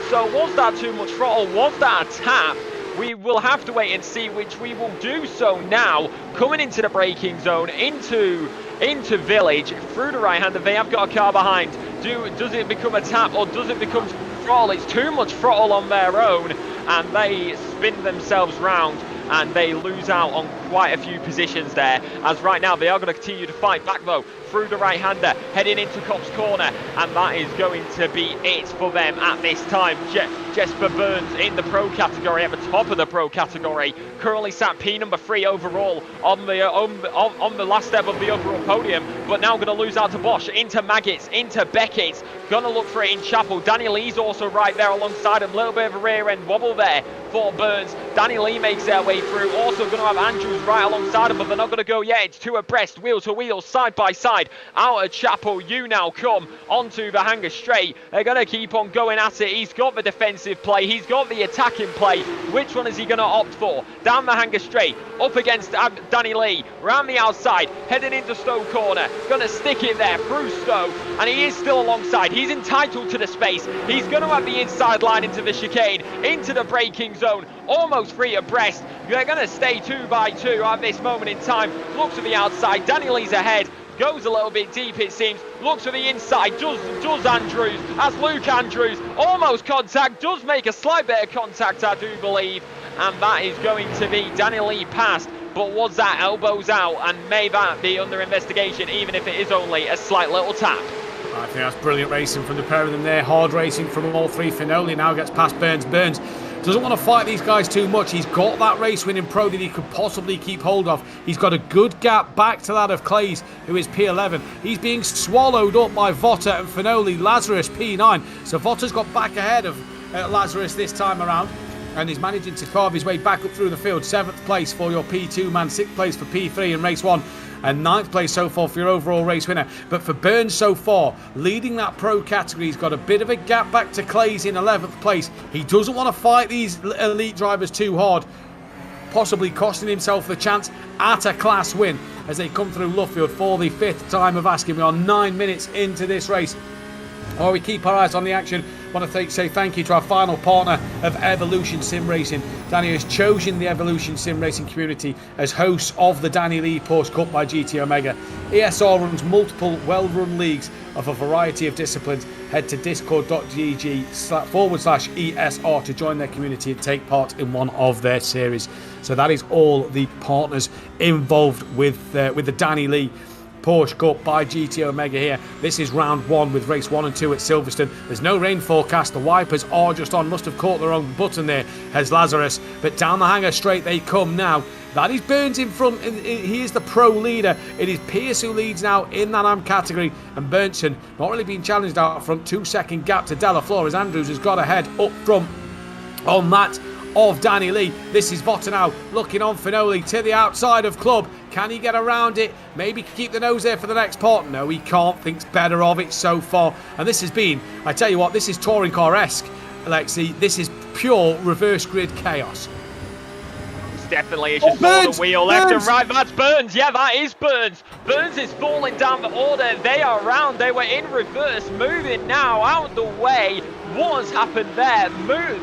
So was that too much throttle? Was that a tap? We will have to wait and see, which we will do so now. Coming into the braking zone, into Village, through the right-hander. They have got a car behind. Does it become a tap, or does it become throttle? It's too much throttle on their own, and they spin themselves round, and they lose out on quite a few positions there. As right now, they are going to continue to fight back, though, through the right-hander, heading into Cops Corner, and that is going to be it for them at this time. Jesper Burns in the pro category, at the top of the pro category, currently sat P number 3 overall on the last step of the overall podium, but now going to lose out to Bosch, into Maggots, into Beckett's, going to look for it in Chapel. Danny Lee's also right there alongside him, a little bit of a rear end wobble there for Burns. Danny Lee makes their way through, also going to have Andrews right alongside him, but they're not going to go yet. It's 2 abreast, wheel to wheel, side by side, out of Chapel. You now come onto the hanger straight. They're going to keep on going at it. He's got the defensive play, he's got the attacking play. Which one is he going to opt for? Down the hanger straight, up against Danny Lee, round the outside, heading into Stowe Corner, going to stick it there through Stowe, and he is still alongside. He's entitled to the space. He's going to have the inside line into the chicane, into the braking zone, almost 3 abreast. They're going to stay 2 by 2 at this moment in time. Looks to the outside, Danny Lee's ahead, goes a little bit deep it seems, looks to the inside, does Andrews, as Luke Andrews, almost contact, does make a slight bit of contact I do believe, and that is going to be Danny Lee passed, but was that elbows out, and may that be under investigation even if it is only a slight little tap. I think that's brilliant racing from the pair of them there. Hard racing from all 3. Finoli now gets past Burns. Burns Doesn't want to fight these guys too much. He's got that race-winning pro that he could possibly keep hold of. He's got a good gap back to that of Clays, who is P11. He's being swallowed up by Votta and Finoli. Lazarus P9. So Votta's got back ahead of Lazarus this time around, and he's managing to carve his way back up through the field. 7th place for your P2 man, 6th place for P3 in race 1, and 9th place so far for your overall race winner. But for Burns so far, leading that pro category, he's got a bit of a gap back to Clays in 11th place. He doesn't want to fight these elite drivers too hard, possibly costing himself the chance at a class win as they come through Luffield for the 5th time of asking. We are 9 minutes into this race. While we keep our eyes on the action, I want to say thank you to our final partner of Evolution Sim Racing. Danny has chosen the Evolution Sim Racing community as hosts of the Danny Lee Porsche Cup by GT Omega. ESR runs multiple well-run leagues of a variety of disciplines. Head to discord.gg/ESR to join their community and take part in one of their series. So that is all the partners involved with the Danny Lee Porsche Cup by GT Omega here. This is round 1 with race 1 and 2 at Silverstone. There's no rain forecast. The wipers are just on. Must have caught the wrong button there as Lazarus. But down the hanger straight they come now. That is Burns in front. He is the pro leader. It is Pierce who leads now in that AM category. And Burnson not really being challenged out front. 2-second gap to Della Flores. Andrews has got ahead up front on that of Danny Lee. This is Votta now looking on Finoli to the outside of Club. Can he get around it? Maybe keep the nose there for the next part. No, he can't. Thinks better of it so far. And this has been, I tell you what, this is touring car-esque, Alexi. This is pure reverse grid chaos. Definitely, it's just on the wheel left and right. That's Burns. Yeah, that is Burns. Burns is falling down the order. They are round. They were in reverse, moving now out the way. What has happened there?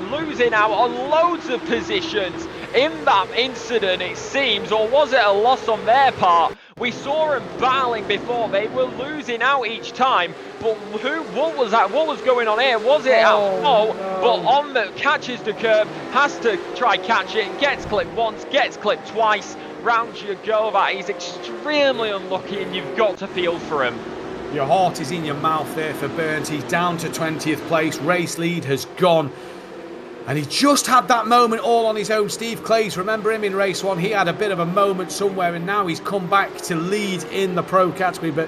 Losing out on loads of positions in that incident, it seems, or was it a loss on their part? We saw them battling before. They were losing out each time. But what was that? What was going on here? Was it no. But on the catches the curb, has to try catch it, gets clipped once, gets clipped twice. Round you go. That is extremely unlucky, and you've got to feel for him. Your heart is in your mouth there for Burns. He's down to 20th place. Race lead has gone. And he just had that moment all on his own. Steve Clays, remember him in race 1? He had a bit of a moment somewhere, and now he's come back to lead in the pro category. But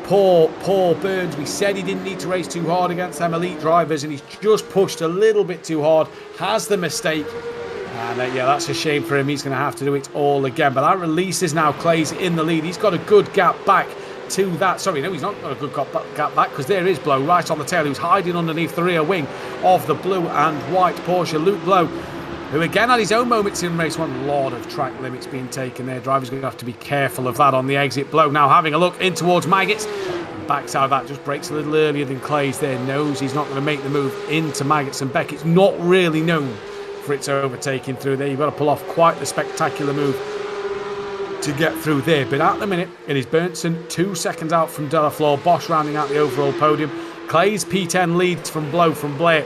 poor Burns. We said he didn't need to race too hard against them elite drivers, and he's just pushed a little bit too hard. Has the mistake. And yeah, that's a shame for him. He's going to have to do it all again. But that releases now Clays in the lead. He's got a good gap back to that. Sorry, no, he's not got a good gap back, because there is Blow right on the tail, who's hiding underneath the rear wing of the blue and white Porsche. Luke Blow, who again had his own moments in race 1. A lot of track limits being taken there. Drivers going to have to be careful of that on the exit. Blow now having a look in towards Maggots. Backs out of that, just breaks a little earlier than Clays there. Knows he's not going to make the move into Maggots, and Beckett's not really known for its overtaking through there. You've got to pull off quite the spectacular move to get through there. But at the minute, it is Burnson 2 seconds out from Delafleur. Bosch rounding out the overall podium. Clays P10 leads from Blow from Blair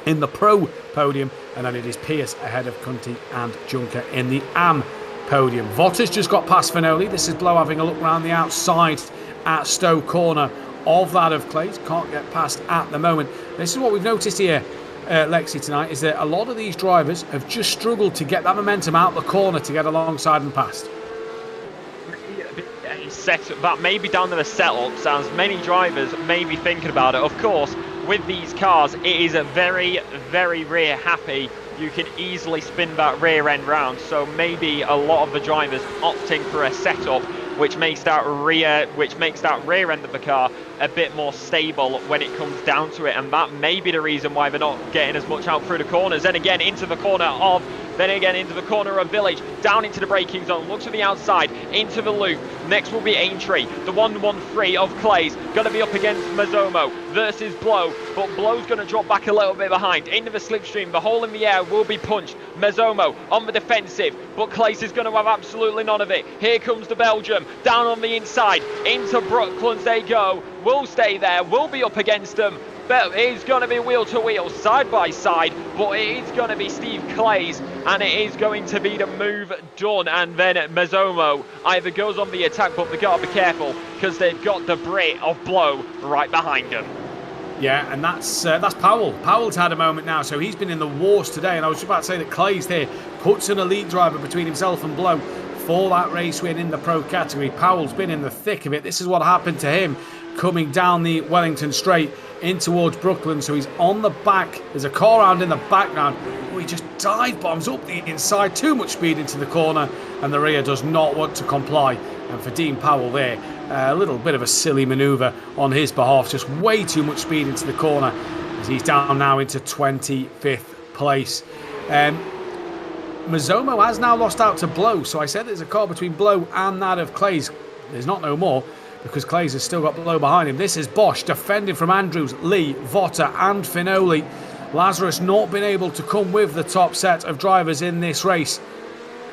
in the pro podium, and then it is Pierce ahead of Cunty and Junker in the AM podium. Votta's just got past Finoli. This is Blow having a look round the outside at Stowe corner of that of Clays. Can't get past at the moment. This is what we've noticed here, Lexi, tonight, is that a lot of these drivers have just struggled to get that momentum out the corner to get alongside and past. That may be down to the setups, as many drivers may be thinking about it. Of course, with these cars, it is a very, very rear happy. You can easily spin that rear end round, so maybe a lot of the drivers opting for a setup which makes that rear end of the car a bit more stable when it comes down to it, and that may be the reason why they're not getting as much out through the corners. Then again into the corner of Village, down into the braking zone, looks to the outside, into the loop. Next will be Aintree, the 113 of Clays, going to be up against Mazzomo versus Blow, but Blow's going to drop back a little bit behind. Into the slipstream, the hole in the air will be punched. Mazzomo on the defensive, but Clays is going to have absolutely none of it. Here comes the Belgium, down on the inside, into Brooklands they go, will stay there, will be up against them. But it is going to be wheel to wheel, side by side, but it is going to be Steve Clays, and it is going to be the move done. And then Mazzomo either goes on the attack, but they've got to be careful because they've got the Brit of Blow right behind them. Yeah, and that's Powell. Powell's had a moment now, so he's been in the wars today. And I was about to say that Clay's here, puts an elite driver between himself and Blow for that race win in the pro category. Powell's been in the thick of it. This is what happened to him coming down the Wellington Straight in towards Brooklyn. So he's on the back. There's a car around in the background. Oh, he just dive bombs up the inside. Too much speed into the corner, and the rear does not want to comply. And for Dean Powell there, a little bit of a silly manoeuvre on his behalf. Just way too much speed into the corner as he's down now into 25th place. Mazzomo has now lost out to Blow. So I said there's a car between Blow and that of Clay's. There's not no more, because Clay's has still got Blow behind him. This is Bosch defending from Andrews, Lee, Votter and Finoli. Lazarus not been able to come with the top set of drivers in this race.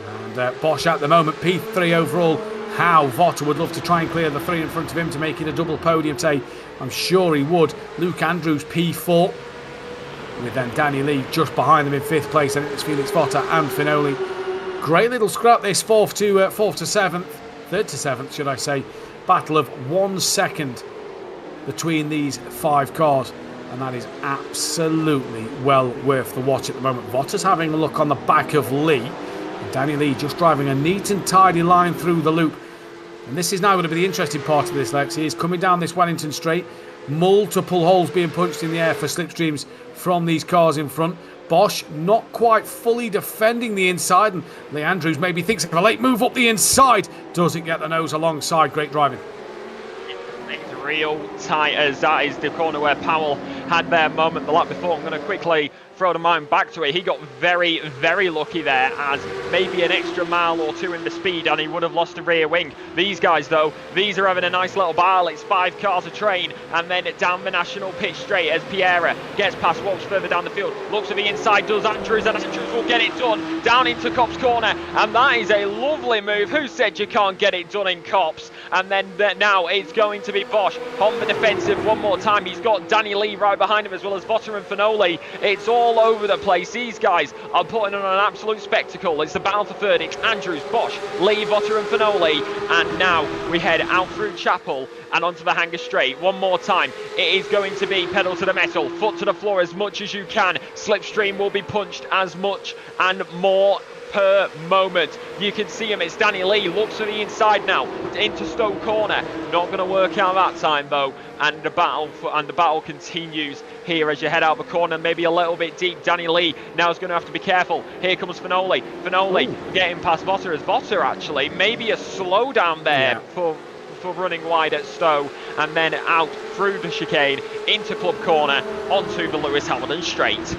And Bosch at the moment, P3 overall. How Votter would love to try and clear the three in front of him to make it a double podium today. I'm sure he would. Luke Andrews, P4. With then Danny Lee just behind them in 5th place. And it's Felix Votter and Finoli. Great little scrap this 4th to 7th. 3rd to 7th, should I say. Battle of 1 second between these 5 cars. And that is absolutely well worth the watch at the moment. Votter's having a look on the back of Lee. And Danny Lee just driving a neat and tidy line through the loop. And this is now going to be the interesting part of this, Lex. He is coming down this Wellington Straight. Multiple holes being punched in the air for slipstreams from these cars in front. Bosch not quite fully defending the inside, and Lee Andrews maybe thinks of a late move up the inside. Doesn't get the nose alongside. Great driving. It's real tight, as that is the corner where Powell had their moment the lap before. I'm going to quickly throw the mind back to it. He got very, very lucky there, as maybe an extra mile or 2 in the speed and he would have lost a rear wing. These guys though, these are having a nice little battle. It's 5 cars a train, and then down the national pitch straight as Piera gets past Walsh further down the field. Looks at the inside, does Andrews, and Andrews will get it done down into Cop's corner, and that is a lovely move. Who said you can't get it done in Cop's? And then now it's going to be Bosch on the defensive one more time. He's got Danny Lee right behind him, as well as Votter and Finoli. It's all over the place. These guys are putting on an absolute spectacle. It's the battle for 3rd. It's Andrews, Bosch, Lee, Votter and Finoli. And now we head out through Chapel and onto the Hangar Straight. One more time. It is going to be pedal to the metal, foot to the floor as much as you can. Slipstream will be punched as much and more per moment. You can see him. It's Danny Lee. Looks to the inside now into Stowe corner. Not going to work out that time though. And the battle continues here as you head out the corner, maybe a little bit deep. Danny Lee now is going to have to be careful. Here comes Finoli. Finoli getting past Votter, as Votter actually maybe a slowdown there for running wide at Stowe, and then out through the chicane into Club Corner onto the Lewis Hamilton Straight.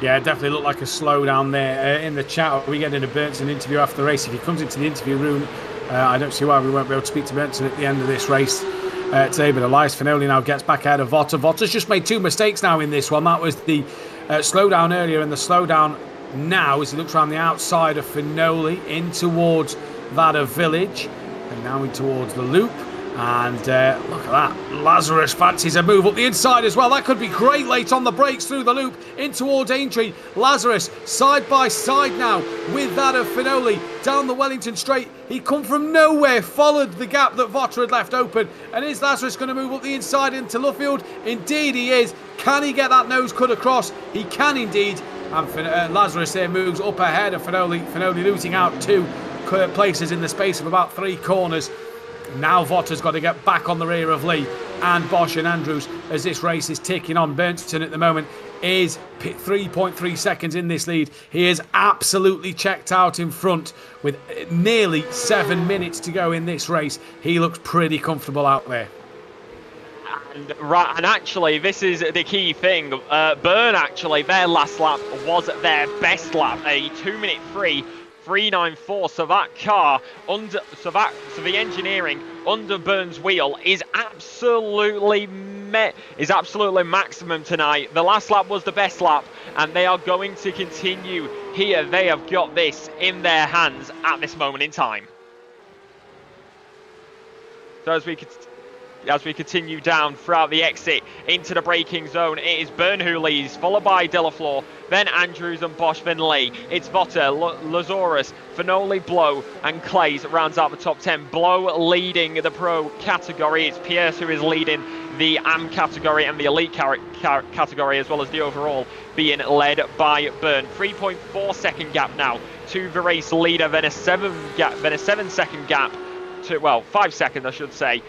Yeah, definitely looked like a slowdown there. In the chat, we get into Burnson interview after the race. If he comes into the interview room, I don't see why we won't be able to speak to Burnson at the end of this race today. But Elias Finoli now gets back ahead of Votter. Votter's just made 2 mistakes now in this one. That was the slowdown earlier, and the slowdown now as he looks around the outside of Finoli in towards that of Village, and now in towards the loop. And look at that, Lazarus fancies a move up the inside as well. That could be great late on the brakes through the loop in towards Aintree. Lazarus side by side now with that of Finoli down the Wellington Straight. He come from nowhere, followed the gap that Votter had left open. And is Lazarus going to move up the inside into Luffield? Indeed he is. Can he get that nose cut across? He can indeed. And Lazarus there moves up ahead of Finoli. Finoli losing out 2 places in the space of about 3 corners. Now Votter's got to get back on the rear of Lee and Bosch and Andrews as this race is ticking on. Burnton at the moment is 3.3 seconds in this lead. He is absolutely checked out in front with nearly 7 minutes to go in this race. He looks pretty comfortable out there. And actually, this is the key thing. Burn, actually, their last lap was their best lap, a 2-minute 3.94. So that car so the engineering under Byrne's wheel is absolutely maximum tonight. The last lap was the best lap, and they are going to continue here. They have got this in their hands at this moment in time. So as we could as we continue down throughout the exit into the braking zone. It is Byrne who leads, followed by Delafleur, then Andrews and Bosch, then Lee. It's Votter, Lazarus, Finoli, Blow, and Clays rounds out the top 10. Blow leading the pro category. It's Pierce who is leading the AM category and the elite category, as well as the overall being led by Byrne. 3.4 second gap now to the race leader, then a 7 second gap to, well, 5 seconds I should say.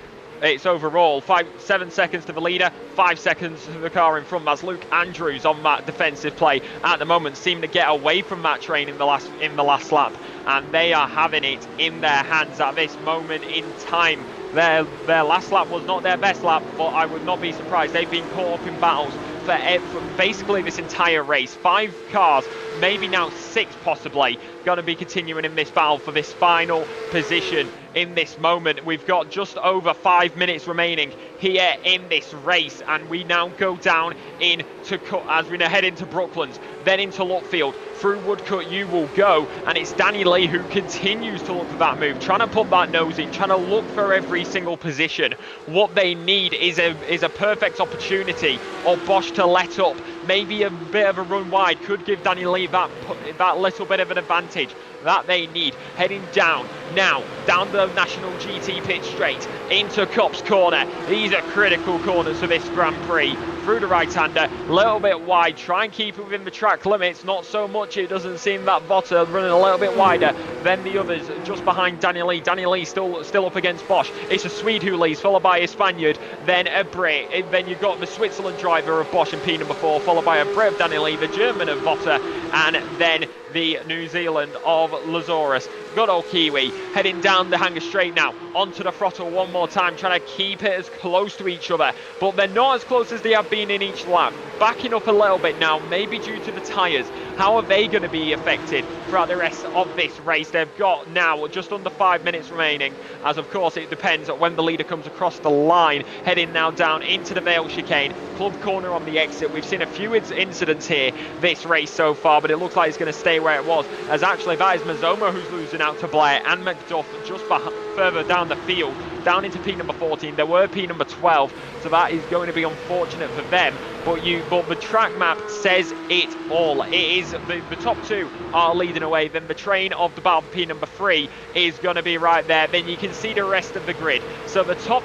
It's overall 7 seconds to the leader, 5 seconds to the car in front. That's Luke Andrews on that defensive play at the moment, seem to get away from that train in the last lap, and they are having it in their hands at this moment in time. Their last lap was not their best lap, but I would not be surprised. They've been caught up in battles for basically this entire race. 5 cars, maybe now 6 possibly, going to be continuing in this battle for this final position in this moment. We've got just over 5 minutes remaining here in this race, and we now go down as we head into Brooklands, then into Lutfield. Through Woodcut you will go, and it's Danny Lee who continues to look for that move, trying to put that nose in, trying to look for every single position. What they need is a perfect opportunity or Bosch to let up. Maybe a bit of a run wide could give Danny Lee that little bit of an advantage that they need. Heading down now, down the National GT pit straight into Copse Corner. These are critical corners for this Grand Prix. Through the right-hander, a little bit wide, try and keep it within the track limits. Not so much, it doesn't seem that Votter running a little bit wider than the others just behind Danny Lee. Danny Lee still up against Bosch. It's a Swede who leads, followed by a Spaniard, then a Brit. Then you've got the Switzerland driver of Bosch and P number 4, followed by a Brit of Danny Lee, the German of Votter, and then the New Zealand of Lazarus. Good old Kiwi. Heading down the hanger straight now, onto the throttle one more time, trying to keep it as close to each other, but they're not as close as they have been in each lap. Backing up a little bit now, maybe due to the tyres. How are they going to be affected throughout the rest of this race? They've got now just under 5 minutes remaining, as of course it depends on when the leader comes across the line. Heading now down into the Vale chicane, club corner on the exit. We've seen a few incidents here this race so far, but it looks like it's going to stay where it was, as actually that is Mazoma who's losing out to Blair, and McDuff just further down the field, down into P number 14. There were P number 12, so that is going to be unfortunate for them, but the track map says it all. It is the top 2 are leading away, then the train of the battle P number 3 is going to be right there. Then you can see the rest of the grid, so the top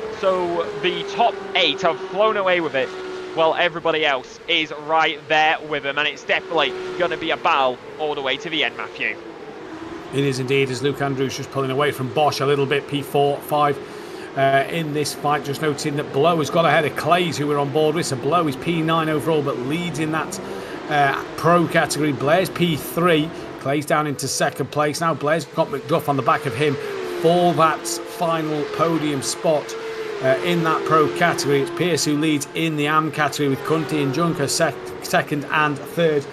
8 have flown away with it, well, everybody else is right there with them, and it's definitely going to be a battle all the way to the end, Matthew. It is indeed, as Luke Andrews just pulling away from Bosch a little bit, P4, 5 in this fight. Just noting that Blow has got ahead of Clays, who we're on board with. So Blow is P9 overall, but leads in that pro category. Blair's P3, Clays down into second place. Now Blair's got McDuff on the back of him for that final podium spot in that pro category. It's Pierce who leads in the AM category, with Cunty and Junker second and third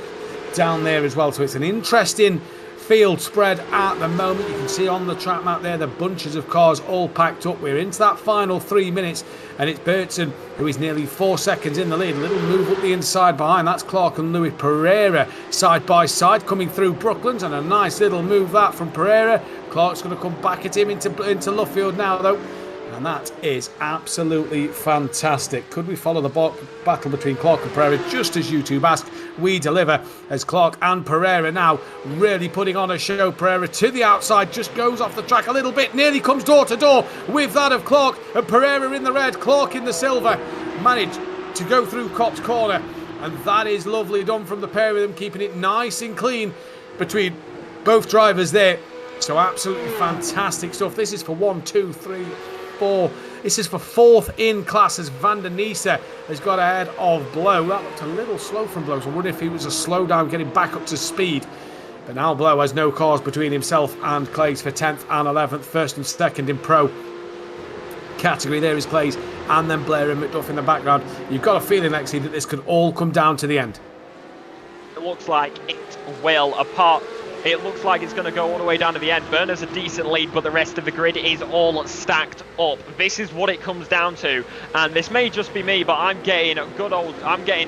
down there as well. So it's an interesting field spread at the moment. You can see on the track map there the bunches of cars all packed up. We're into that final 3 minutes, and it's Burton who is nearly 4 seconds in the lead. A little move up the inside behind. That's Clark and Louis Pereira side by side coming through Brooklands, and a nice little move that from Pereira. Clark's going to come back at him into Luffield now though, and that is absolutely fantastic. Could we follow the battle between Clark and Pereira? Just as YouTube asked, we deliver, as Clark and Pereira now really putting on a show. Pereira to the outside, just goes off the track a little bit, nearly comes door to door with that of Clark, and Pereira in the red, Clark in the silver. Managed to go through Copse Corner, and that is lovely done from the pair of them, keeping it nice and clean between both drivers there. So absolutely fantastic stuff. This is for 1, 2, 3, 4. This is for 4th in class, as Van der Niese has got ahead of Blow. That looked a little slow from Blow, so I wonder if he was a slow down getting back up to speed. But now Blow has no cars between himself and Clays for 10th and 11th, 1st and 2nd in pro category. There is Clays, and then Blair and McDuff in the background. You've got a feeling, Lexi, that this could all come down to the end. It looks like it will. It looks like it's going to go all the way down to the end. Byrne's a decent lead, but the rest of the grid is all stacked up. This is what it comes down to, and this may just be me, but I'm getting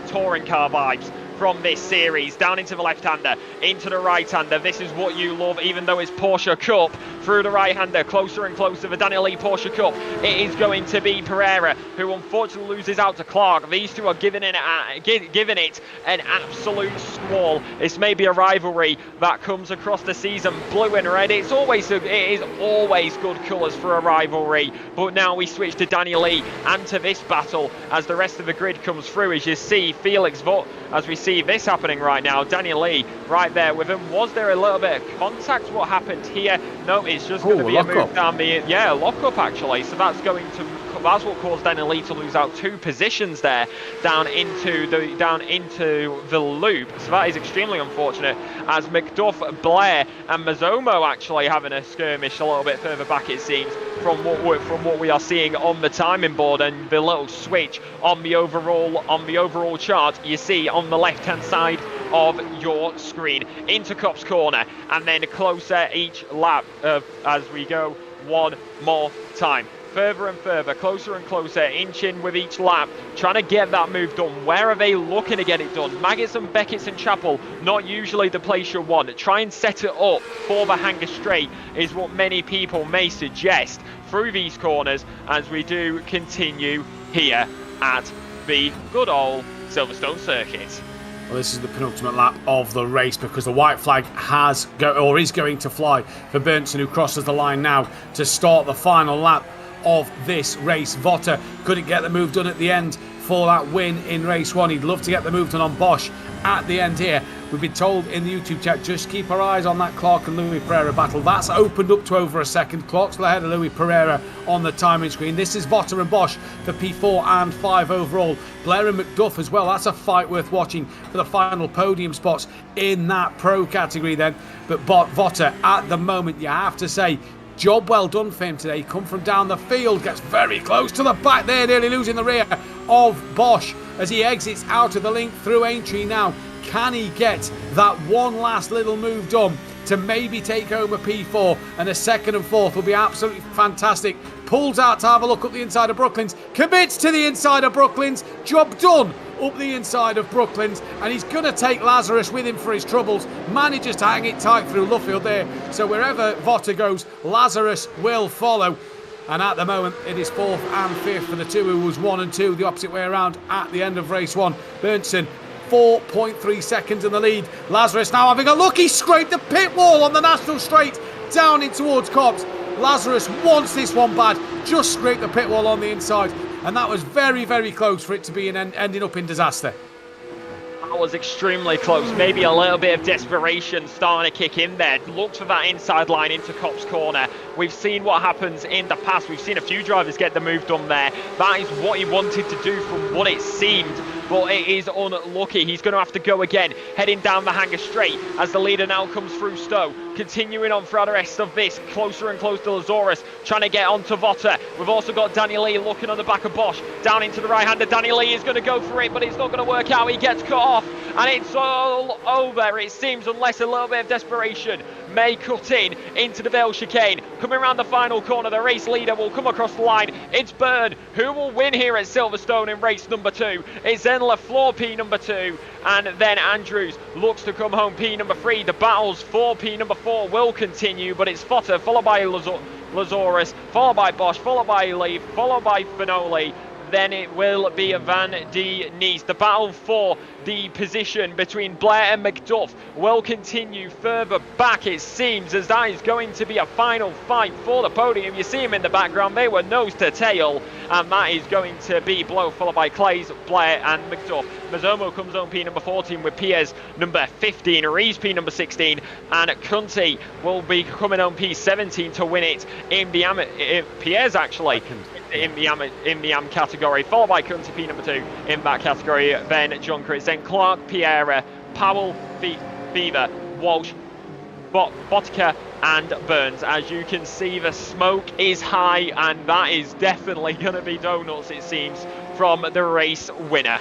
touring car vibes from this series. Down into the left-hander, into the right-hander. This is what you love, even though it's Porsche Cup. Through the right-hander, closer and closer. The Daniel Lee Porsche Cup. It is going to be Pereira, who unfortunately loses out to Clark. These two are giving it an absolute squall. It's maybe a rivalry that comes across the season. Blue and red. It is always good colours for a rivalry. But now we switch to Daniel Lee and to this battle as the rest of the grid comes through. As you see Felix Vogt, as we see this happening right now. Daniel Lee right there with him. Was there a little bit of contact? What happened here? No, it's just going to be a move down the lock-up actually. So that's what caused Daniel Lee to lose out 2 positions there down into the loop. So that is extremely unfortunate, as McDuff, Blair and Mazomo actually having a skirmish a little bit further back, it seems, from what we are seeing on the timing board. And the little switch on the overall chart you see on the left hand side of your screen into Cop's corner, and then closer each lap as we go one more time. Further and further, closer and closer, inching with each lap, trying to get that move done. Where are they looking to get it done? Maggots and Beckett's and Chapel, not usually the place you want. Try and set it up for the hanger straight is what many people may suggest through these corners as we do continue here at the good old Silverstone circuit. Well, this is the penultimate lap of the race because the white flag is going to fly for Berntsen, who crosses the line now to start the final lap of this race. Votter couldn't get the move done at the end for that win in race 1. He'd love to get the move done on Bosch at the end here. We've been told in the YouTube chat, just keep our eyes on that Clark and Louis Pereira battle. That's opened up to over a second. Clark's still ahead of Louis Pereira on the timing screen. This is Votter and Bosch for P4 and 5 overall. Blair and McDuff as well. That's a fight worth watching for the final podium spots in that pro category then. But Votter, at the moment, you have to say, job well done for him today. Come from down the field, gets very close to the back there, nearly losing the rear of Bosch as he exits out of the link through Aintree now. Can he get that one last little move done to maybe take home a P4, and a 2nd and 4th will be absolutely fantastic. Pulls out to have a look up the inside of Brooklands, commits to the inside of Brooklands, job done up the inside of Brooklands, and he's going to take Lazarus with him for his troubles. Manages to hang it tight through Luffield there, so wherever Votter goes, Lazarus will follow. And at the moment, it is 4th and 5th for the two who was 1 and 2 the opposite way around at the end of race 1. Berntsen 4.3 seconds in the lead. Lazarus now having a look. He scraped the pit wall on the National Straight down in towards Cobbs. Lazarus wants this one bad. Just scraped the pit wall on the inside. And that was very, very close for it to be ending up in disaster. That was extremely close. Maybe a little bit of desperation starting to kick in there. Looked for that inside line into Cop's corner. We've seen what happens in the past. We've seen a few drivers get the move done there. That is what he wanted to do from what it seemed. But it is unlucky. He's going to have to go again, heading down the hanger straight as the leader now comes through Stowe. Continuing on throughout the rest of this, closer and closer to Lazarus, trying to get onto Votter. We've also got Daniel Lee looking on the back of Bosch, down into the right-hander. Daniel Lee is going to go for it, but it's not going to work out. He gets cut off, and it's all over, it seems, unless a little bit of desperation may cut into the Vale chicane. Coming around the final corner, the race leader will come across the line. It's Byrne who will win here at Silverstone in race number 2. It's then LaFleur P number 2, and then Andrews looks to come home P number 3. The battles for P number 4 will continue, but it's Fotter followed by Lazarus, followed by Bosch, followed by Leaf, followed by Finoli. Then it will be Van de Nies. The battle for the position between Blair and McDuff will continue further back, it seems, as that is going to be a final fight for the podium. You see him in the background, they were nose to tail, and that is going to be Blow, followed by Clays, Blair and McDuff. Mazomo comes on P number 14 with Piers number 15, Rees P number 16, and Cunty will be coming on P17 to win it in the Piers actually in the AM category, followed by Cunty P number 2 in that category, then John Chris, then Clark, Piera, Powell, Beaver, Walsh, Botica and Burns. As you can see, the smoke is high, and that is definitely going to be donuts, it seems, from the race winner.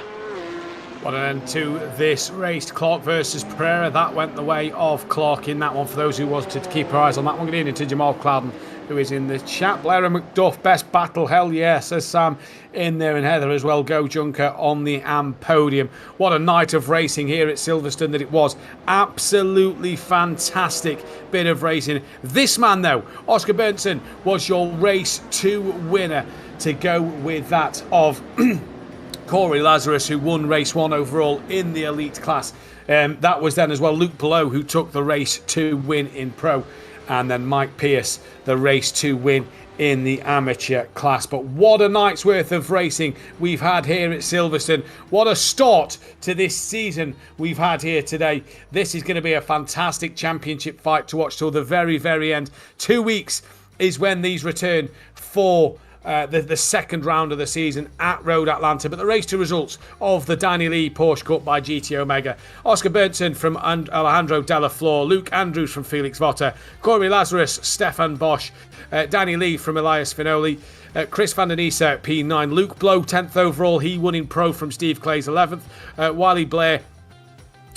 What an end to this race. Clark versus Pereira. That went the way of Clark in that one. For those who wanted to keep our eyes on that one, getting into Jamal Clouden who is in the chat. Blair and McDuff, best battle. Hell yeah, says Sam in there, and Heather as well. Go Junker on the podium. What a night of racing here at Silverstone that it was. Absolutely fantastic bit of racing. This man, though, Oscar Bernson, was your race 2 winner, to go with that of Corey Lazarus, who won race 1 overall in the elite class. That was then as well Luke Below, who took the race 2 win in pro, and then Mike Pierce, the race 2 win in the amateur class. But what a night's worth of racing we've had here at Silverstone. What a start to this season we've had here today. This is going to be a fantastic championship fight to watch till the very, very end. 2 weeks is when these return for the second round of the season at Road Atlanta. But the race 2 results of the Danny Lee Porsche Cup by GT Omega: Oscar Bernson from Alejandro Della Flor, Luke Andrews from Felix Votter, Corey Lazarus, Stefan Bosch, Danny Lee from Elias Finoli, Chris van den Isa P9, Luke Blow 10th overall, he won in pro from Steve Clay's 11th, Wiley Blair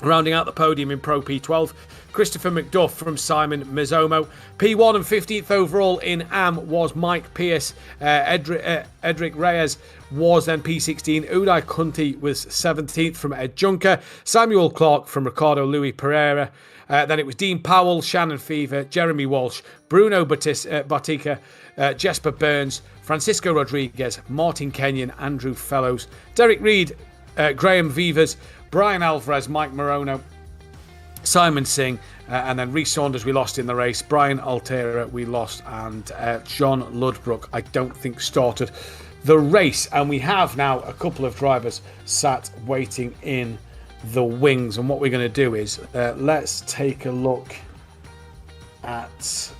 rounding out the podium in pro P12, Christopher McDuff from Simon Mizomo. P1 and 15th overall in AM was Mike Pierce. Edric Reyes was then P16. Uday Kunti was 17th from Ed Junker. Samuel Clark from Ricardo Louis Pereira. Then it was Dean Powell, Shannon Fever, Jeremy Walsh, Bruno Batica, Jesper Burns, Francisco Rodriguez, Martin Kenyon, Andrew Fellows, Derek Reed, Graham Vivas, Brian Alvarez, Mike Morono, Simon Singh, and then Reece Saunders we lost in the race, Brian Altera we lost, and John Ludbrook I don't think started the race. And we have now a couple of drivers sat waiting in the wings, and what we're going to do is let's take a look at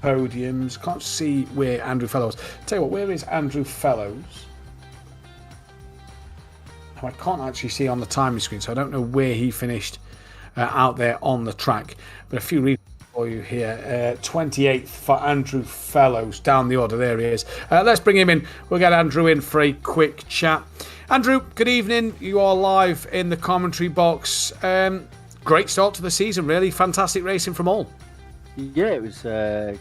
podiums. Can't see where Andrew Fellows. Tell you what, where is Andrew Fellows? I can't actually see on the timing screen, so I don't know where he finished out there on the track. But a few reasons for you here. 28th for Andrew Fellows down the order. There he is. Let's bring him in. We'll get Andrew in for a quick chat. Andrew, good evening. You are live in the commentary box. Great start to the season, really. Fantastic racing from all. Yeah, it was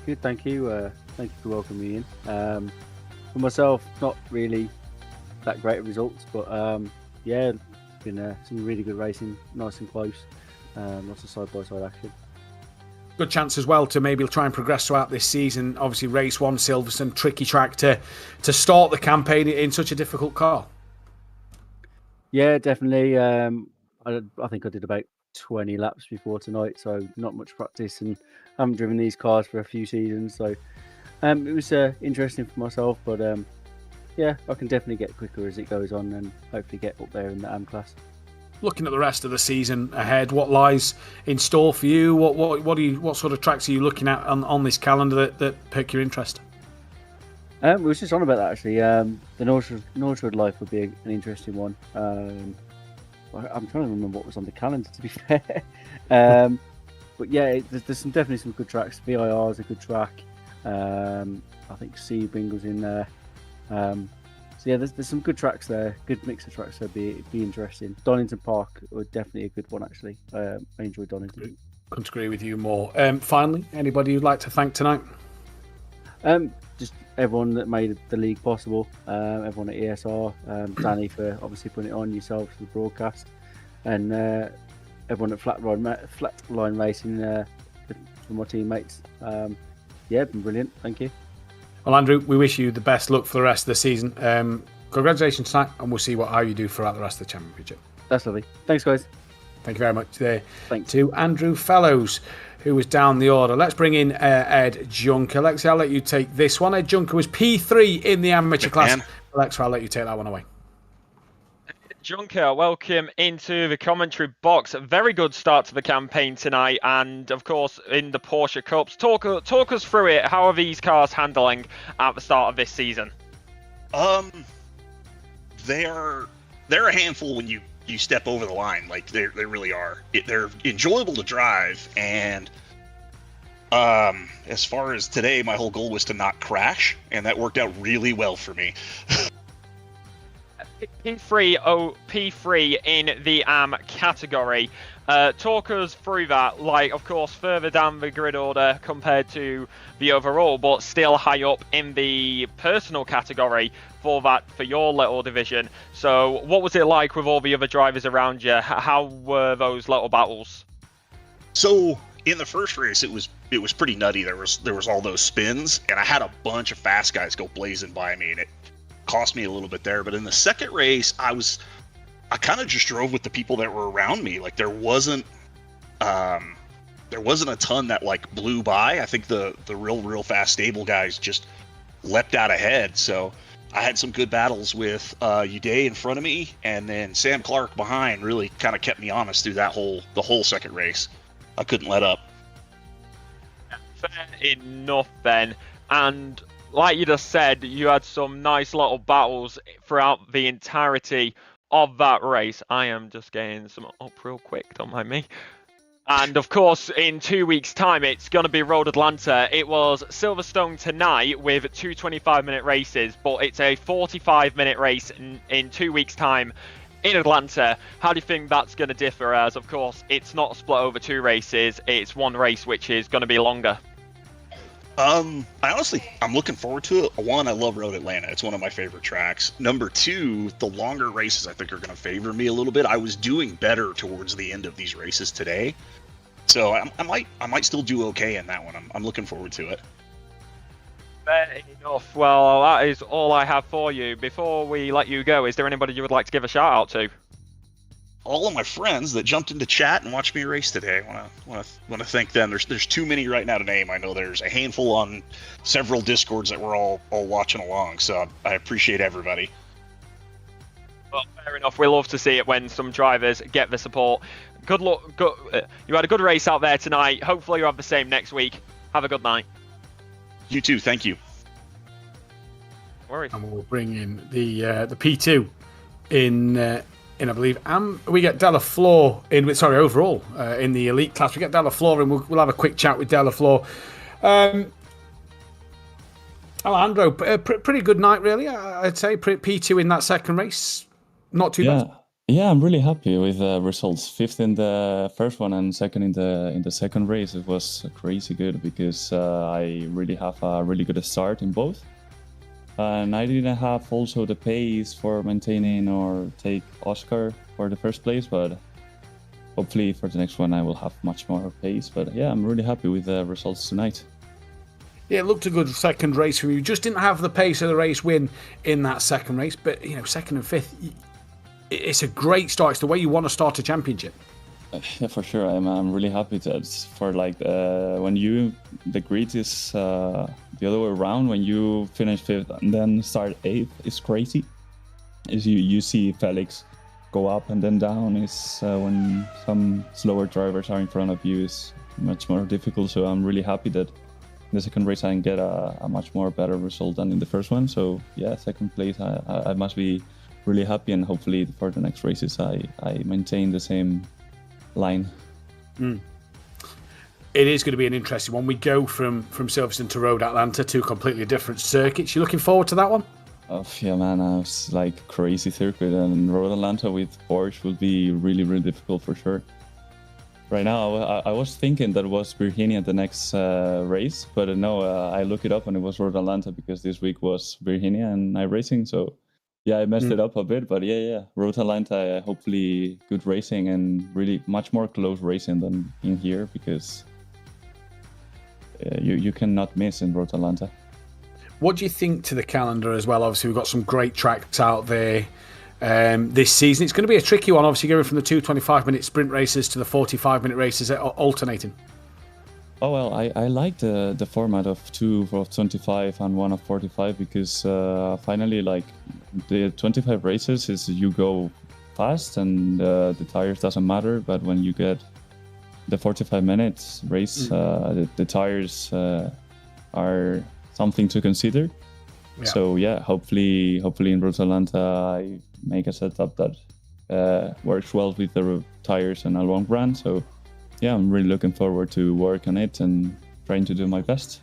good. Thank you. Thank you for welcoming me in. For myself, not really that great of results, but yeah, been some really good racing, nice and close. Lots of side-by-side action. Good chance as well to maybe try and progress throughout this season. Obviously, race 1, Silverstone, tricky track to start the campaign in such a difficult car. Yeah, definitely. I think I did about 20 laps before tonight, so not much practice, and haven't driven these cars for a few seasons. So it was interesting for myself, but yeah, I can definitely get quicker as it goes on, and hopefully get up there in the AM class. Looking at the rest of the season ahead, what lies in store for you? What sort of tracks are you looking at on this calendar that pick your interest? We were just on about that actually. The Northwood Life would be an interesting one. I'm trying to remember what was on the calendar, to be fair. But yeah, there's definitely some good tracks. VIR is a good track. I think Sebring was in there. So yeah, there's some good tracks there. Good mix of tracks. That'd be interesting. Donington Park was definitely a good one actually. I enjoyed Donington. Couldn't agree with you more. Finally, anybody you'd like to thank tonight? Just everyone that made the league possible. Everyone at ESR. Danny for obviously putting it on, yourself for the broadcast, and everyone at Flatline Racing for my teammates. Yeah, been brilliant. Thank you. Well, Andrew, we wish you the best luck for the rest of the season. Congratulations tonight, and we'll see how you do throughout the rest of the championship. That's lovely. Thanks, guys. Thank you very much there. Thanks. To Andrew Fellows, who was down the order. Let's bring in Ed Junker. Alexa, I'll let you take this one. Ed Junker was P3 in the amateur class. Alexa, I'll let you take that one away. Junker, welcome into the commentary box. A very good start to the campaign tonight, and of course in the Porsche Cups. Talk us through it. How are these cars handling at the start of this season? They're a handful when you step over the line. Like they really are. They're enjoyable to drive, and as far as today, my whole goal was to not crash, and that worked out really well for me. P3 in the AM category. Talk us through that, like, of course, further down the grid order compared to the overall, but still high up in the personal category for your little division. So what was it like with all the other drivers around you? How were those little battles? So in the first race, it was pretty nutty. There was all those spins, and I had a bunch of fast guys go blazing by me, and it cost me a little bit there. But in the second race, I kind of just drove with the people that were around me. Like there wasn't a ton that like blew by. I think the real fast stable guys just leapt out ahead. So I had some good battles with Uday in front of me, and then Sam Clark behind really kind of kept me honest through the whole second race. I couldn't let up. Fair enough then. And like you just said, you had some nice little battles throughout the entirety of that race. I am just getting some up real quick, don't mind me. And of course, in 2 weeks' time, it's going to be Road Atlanta. It was Silverstone tonight with 2 25-minute races, but it's a 45-minute race in 2 weeks' time in Atlanta. How do you think that's going to differ? As, of course, it's not split over 2 races. It's one race, which is going to be longer. I'm looking forward to it. One, I love Road Atlanta. It's one of my favorite tracks. Number two, the longer races I think are going to favor me a little bit. I was doing better towards the end of these races today, so I might still do okay in that one. I'm looking forward to it. Fair enough. Well, that is all I have for you. Before we let you go, is there anybody you would like to give a shout out to? All of my friends that jumped into chat and watched me race today. Want to thank them. There's too many right now to name. I know there's a handful on several Discords that we're all watching along. So I appreciate everybody. Well, fair enough. We love to see it when some drivers get the support. Good luck. You had a good race out there tonight. Hopefully you have the same next week. Have a good night. You too. Thank you. No worries. And we'll bring in the P2 in I believe, we get Della Flor in. Sorry, overall in the elite class, we get Della Flor, and we'll have a quick chat with Della Flor. Alejandro, pretty good night, really. I'd say P2 in that second race, not too bad. Yeah, I'm really happy with the results. 5th in the first one and 2nd in the second race. It was crazy good because I really have a really good start in both. And I didn't have also the pace for maintaining or take Oscar for the first place, but hopefully for the next one I will have much more pace. But yeah, I'm really happy with the results tonight. Yeah, it looked a good second race for you. Just didn't have the pace of the race win in that second race, but second and fifth, it's a great start. It's the way you want to start a championship. Yeah, for sure. I'm really happy that for when the grid is the other way around, when you finish 5th and then start 8th, it's crazy. As you see Felix go up and then down, is when some slower drivers are in front of you is much more difficult. So I'm really happy that in the second race I can get a much more better result than in the first one. So yeah, second place, I must be really happy, and hopefully for the next races I maintain the same line. It is going to be an interesting one. We go from Silverstone to Road Atlanta, 2 completely different circuits. You looking forward to that one? Oh yeah, man, it's like crazy circuit, and Road Atlanta with Porsche will be really, really difficult for sure. Right now, I was thinking that it was Virginia the next race, but no, I looked it up and it was Road Atlanta because this week was Virginia and iRacing, so yeah, I messed it up a bit, but yeah. Road Atlanta, hopefully good racing and really much more close racing than in here because you cannot miss in Road Atlanta. What do you think to the calendar as well? Obviously, we've got some great tracks out there this season. It's going to be a tricky one, obviously, going from the 2 25-minute sprint races to the 45-minute races alternating. Oh, well, I like the format of 2 of 25 and 1 of 45 because finally, like, the 25 races is you go fast and the tires doesn't matter, but when you get the 45 minutes race, the tires are something to consider. Yeah. So yeah, hopefully in Road Atlanta I make a setup that works well with the tires and a long run. So yeah, I'm really looking forward to work on it and trying to do my best.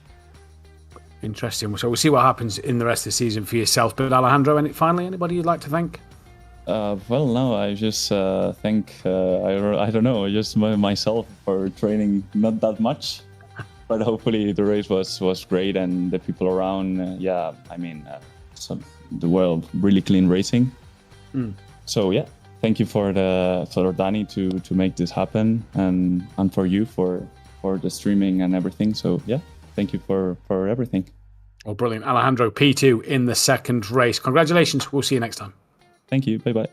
Interesting. So we'll see what happens in the rest of the season for yourself. But Alejandro, finally, anybody you'd like to thank? Well, no, I just think I don't know, just myself for training not that much, but hopefully the race was great and the people around. Yeah, I mean, the world really clean racing. So yeah, thank you for Danny to make this happen and for you for the streaming and everything. So yeah, thank you for everything. Oh, brilliant, Alejandro, P2 in the second race. Congratulations. We'll see you next time. Thank you. Bye-bye.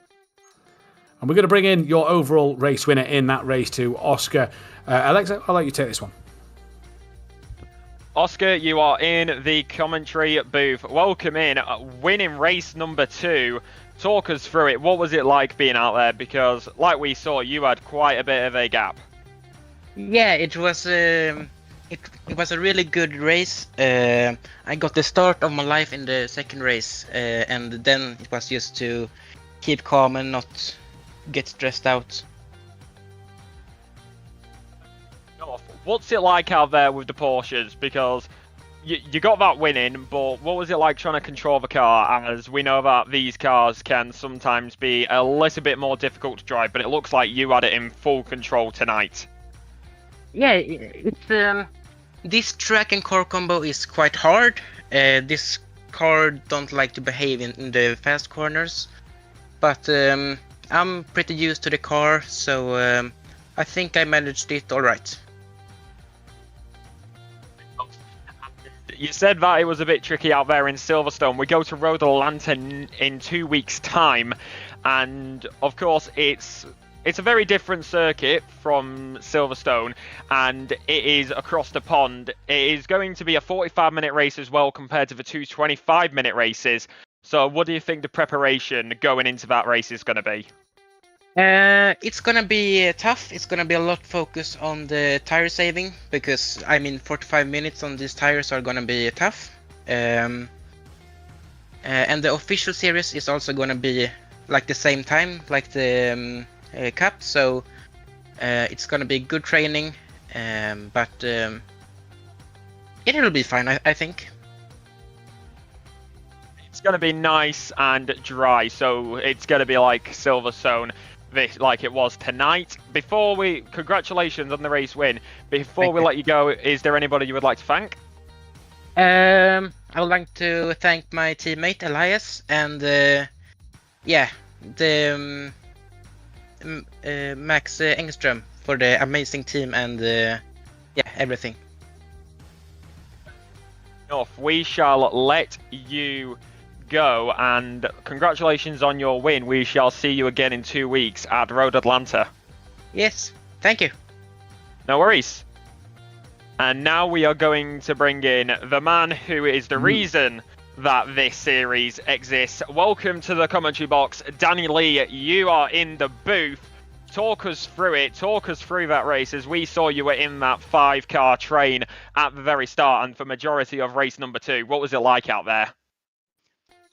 And we're going to bring in your overall race winner in that race to Oscar. Alexa, I'll let you take this one. Oscar, you are in the commentary booth. Welcome in, winning race number 2. Talk us through it. What was it like being out there? Because, like we saw, you had quite a bit of a gap. Yeah, it was it was a really good race. I got the start of my life in the second race, and then it was just to keep calm and not get stressed out. What's it like out there with the Porsches? Because you got that winning, but what was it like trying to control the car? As we know that these cars can sometimes be a little bit more difficult to drive, but it looks like you had it in full control tonight. Yeah, it's this track and car combo is quite hard. This car don't like to behave in the fast corners, but I'm pretty used to the car, so I think I managed it all right. You said that it was a bit tricky out there in Silverstone. We go to Road Atlanta in 2 weeks' time, and of course it's a very different circuit from Silverstone, and it is across the pond. It is going to be a 45-minute race as well compared to the 2 25-minute races. So what do you think the preparation going into that race is going to be? It's gonna be tough. It's gonna be a lot focus on the tire saving, because 45 minutes on these tires are gonna be tough. And the official series is also gonna be like the same time, like the cup. So it's gonna be good training, but it'll be fine, I think. It's gonna be nice and dry, so it's gonna be like Silverstone. Like it was tonight. Congratulations on the race win. Before we let you go, is there anybody you would like to thank? I would like to thank my teammate Elias and Max Engström for the amazing team and everything. We shall let you go, and congratulations on your win. We shall see you again in 2 weeks at Road Atlanta. Yes, thank you. No worries. And now we are going to bring in the man who is the reason that this series exists. Welcome to the commentary box, Danny Lee. You are in the booth. Talk us through it. Talk us through that race, as we saw you were in that 5-car train at the very start and for majority of race number 2. What was it like out there?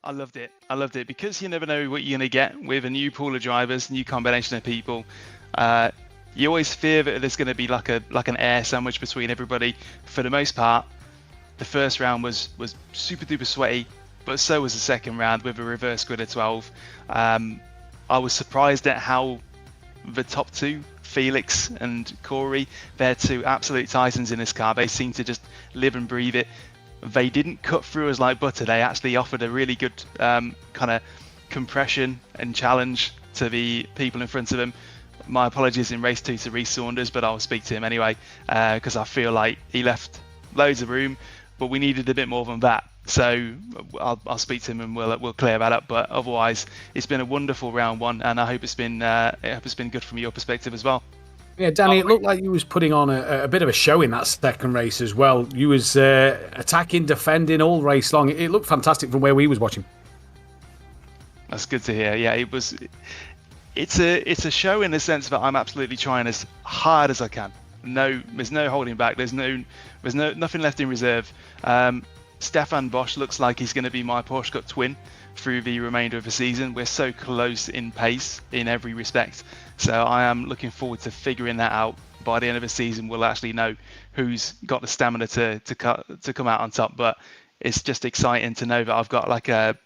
I loved it because you never know what you're going to get with a new pool of drivers, new combination of people. You always fear that there's going to be like an air sandwich between everybody. For the most part, the first round was super duper sweaty, but so was the second round with a reverse grid of 12. I was surprised at how the top two, Felix and Corey, they're two absolute titans in this car. They seem to just live and breathe it. They didn't cut through us like butter. They actually offered a really good kind of compression and challenge to the people in front of them. My apologies in race 2 to Reece Saunders, but I'll speak to him anyway because I feel like he left loads of room, but we needed a bit more than that. So I'll speak to him and we'll clear that up. But otherwise, it's been a wonderful round 1, and I hope it's been good from your perspective as well. Yeah, Danny, it looked like you was putting on a bit of a show in that second race as well. You was attacking, defending all race long. It looked fantastic from where we was watching. That's good to hear. Yeah, it's a show in the sense that I'm absolutely trying as hard as I can. There's no holding back. There's nothing left in reserve. Stefan Bosch looks like he's going to be my Porsche Cup twin through the remainder of the season. We're so close in pace in every respect. So I am looking forward to figuring that out. By the end of the season, we'll actually know who's got the stamina to come out on top. But it's just exciting to know that I've got like a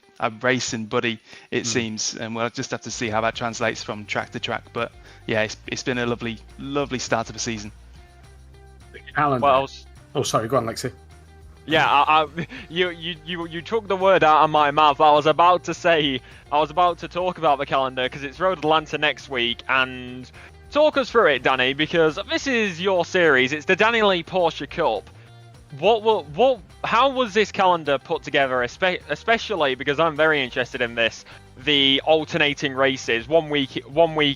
racing buddy, it seems, and we'll just have to see how that translates from track to track. But yeah, it's been a lovely start to the season. Calendar. Oh, sorry, go on, Lexi. Yeah, you took the word out of my mouth. I was about to talk about the calendar because it's Road Atlanta next week, and talk us through it, Danny, because this is your series. It's the Danny Lee Porsche Cup. How was this calendar put together, especially because I'm very interested in this, the alternating races. One week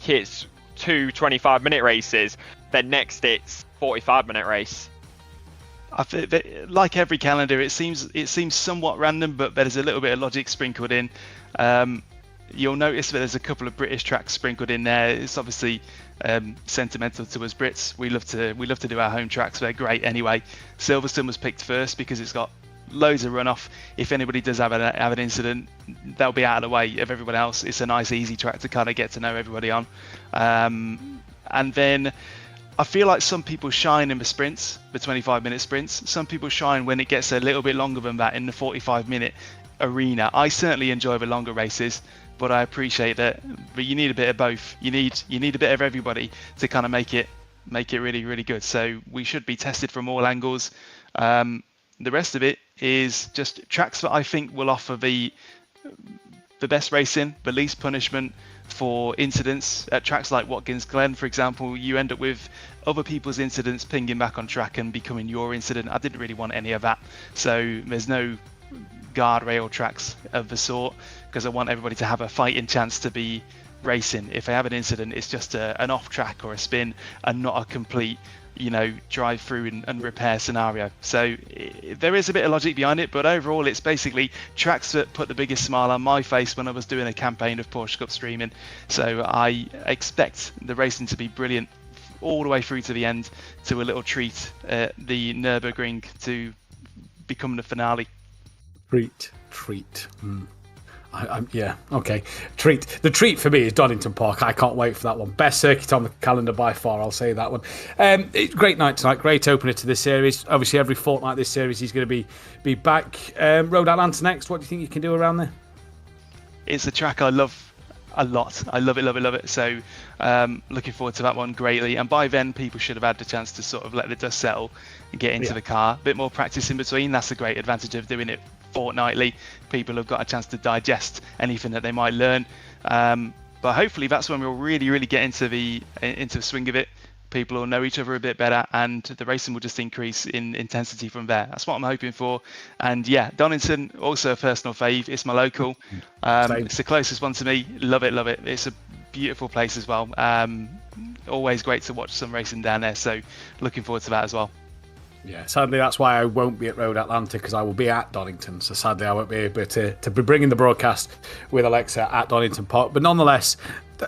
it's two 25-minute races, then next it's 45-minute race. I feel that, like every calendar, it seems somewhat random, but there's a little bit of logic sprinkled in. You'll notice that there's a couple of British tracks sprinkled in there. It's obviously sentimental to us Brits. We love to do our home tracks. They're great anyway. Silverstone was picked first because it's got loads of runoff. If anybody does have an incident, they'll be out of the way of everyone else. It's a nice, easy track to kind of get to know everybody on. And then I feel like some people shine in the sprints, the 25-minute sprints. Some people shine when it gets a little bit longer than that in the 45-minute arena. I certainly enjoy the longer races, but I appreciate that. But you need a bit of both. You need a bit of everybody to kind of make it really, really good. So we should be tested from all angles. The rest of it is just tracks that I think will offer the best racing, the least punishment for incidents. At tracks like Watkins Glen, for example, you end up with other people's incidents pinging back on track and becoming your incident. I didn't really want any of that. So there's no guardrail tracks of the sort, because I want everybody to have a fighting chance to be racing. If they have an incident, it's just an off track or a spin and not a complete drive through and repair scenario. So there is a bit of logic behind it, but overall it's basically tracks that put the biggest smile on my face when I was doing a campaign of Porsche Cup streaming. So I expect the racing to be brilliant all the way through to the end, to a little treat at the Nürburgring to become the finale. Treat. Yeah, okay. Treat. The treat for me is Donington Park. I can't wait for that one. Best circuit on the calendar by far, I'll say that one. Great night tonight. Great opener to this series. Obviously, every fortnight this series he's going to be back. Road Atlanta next. What do you think you can do around there? It's a track I love a lot. I love it. So looking forward to that one greatly. And by then, people should have had the chance to sort of let the dust settle and get into the car. A bit more practice in between. That's a great advantage of doing it fortnightly. People have got a chance to digest anything that they might learn, but hopefully that's when we'll really get into the swing of it. People will know each other a bit better, and the racing will just increase in intensity from there. That's what I'm hoping for. And yeah, Donington, also a personal fave. It's my local. It's the closest one to me. Love it. It's a beautiful place as well. Always great to watch some racing down there, so looking forward to that as well. Yeah, sadly that's why I won't be at Road Atlanta, because I will be at Donington. So sadly I won't be able to be bringing the broadcast with Alexa at Donington Park. But nonetheless,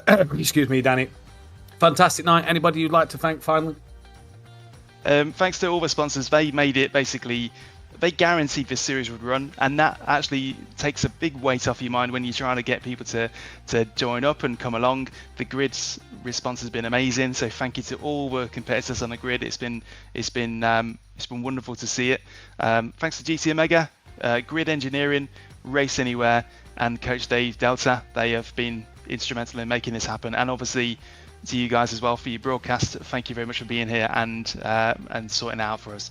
excuse me, Danny, fantastic night. Anybody you'd like to thank finally? Thanks to all the sponsors. They made it basically. They guaranteed this series would run, and that actually takes a big weight off your mind when you're trying to get people to join up and come along. The grid's response has been amazing, so thank you to all the competitors on the grid. It's been wonderful to see it. Thanks to GT Omega, Grid Engineering, Race Anywhere, and Coach Dave Delta. They have been instrumental in making this happen, and obviously to you guys as well for your broadcast. Thank you very much for being here and sorting it out for us.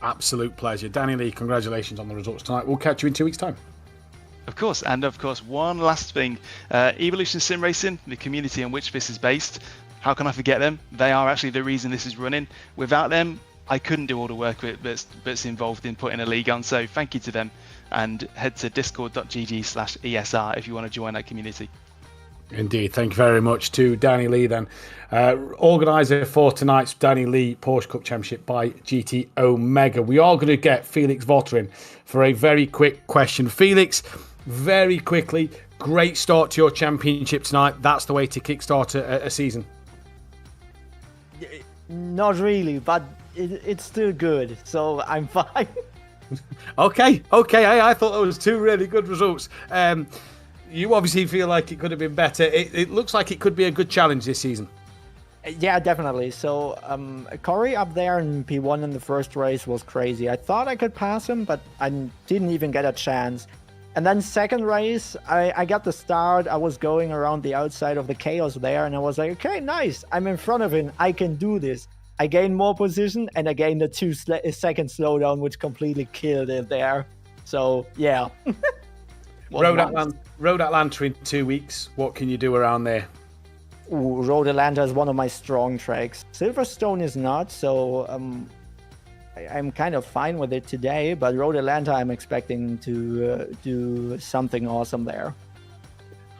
Absolute pleasure. Danny Lee, congratulations on the results tonight. We'll catch you in 2 weeks' time. Of course, one last thing. Evolution Sim Racing, the community on which this is based, how can I forget them? They are actually the reason this is running. Without them, I couldn't do all the work that's involved in putting a league on, so thank you to them. And head to discord.gg/ESR if you want to join that community. Indeed. Thank you very much to Danny Lee then. Organiser for tonight's Danny Lee Porsche Cup Championship by GT Omega. We are going to get Felix Votter in for a very quick question. Felix, very quickly, great start to your championship tonight. That's the way to kickstart a season. Not really, but it's still good, so I'm fine. Okay. I thought that was two really good results. You obviously feel like it could have been better. It looks like it could be a good challenge this season. Yeah, definitely. So, Corey up there in P1 in the first race was crazy. I thought I could pass him, but I didn't even get a chance. And then second race, I got the start. I was going around the outside of the chaos there, and I was like, okay, nice. I'm in front of him. I can do this. I gained more position, and I gained a 2-second slowdown, which completely killed it there. So, yeah. Road Atlanta in 2 weeks. What can you do around there? Ooh, Road Atlanta is one of my strong tracks. Silverstone is not, so I'm kind of fine with it today, but Road Atlanta, I'm expecting to do something awesome there.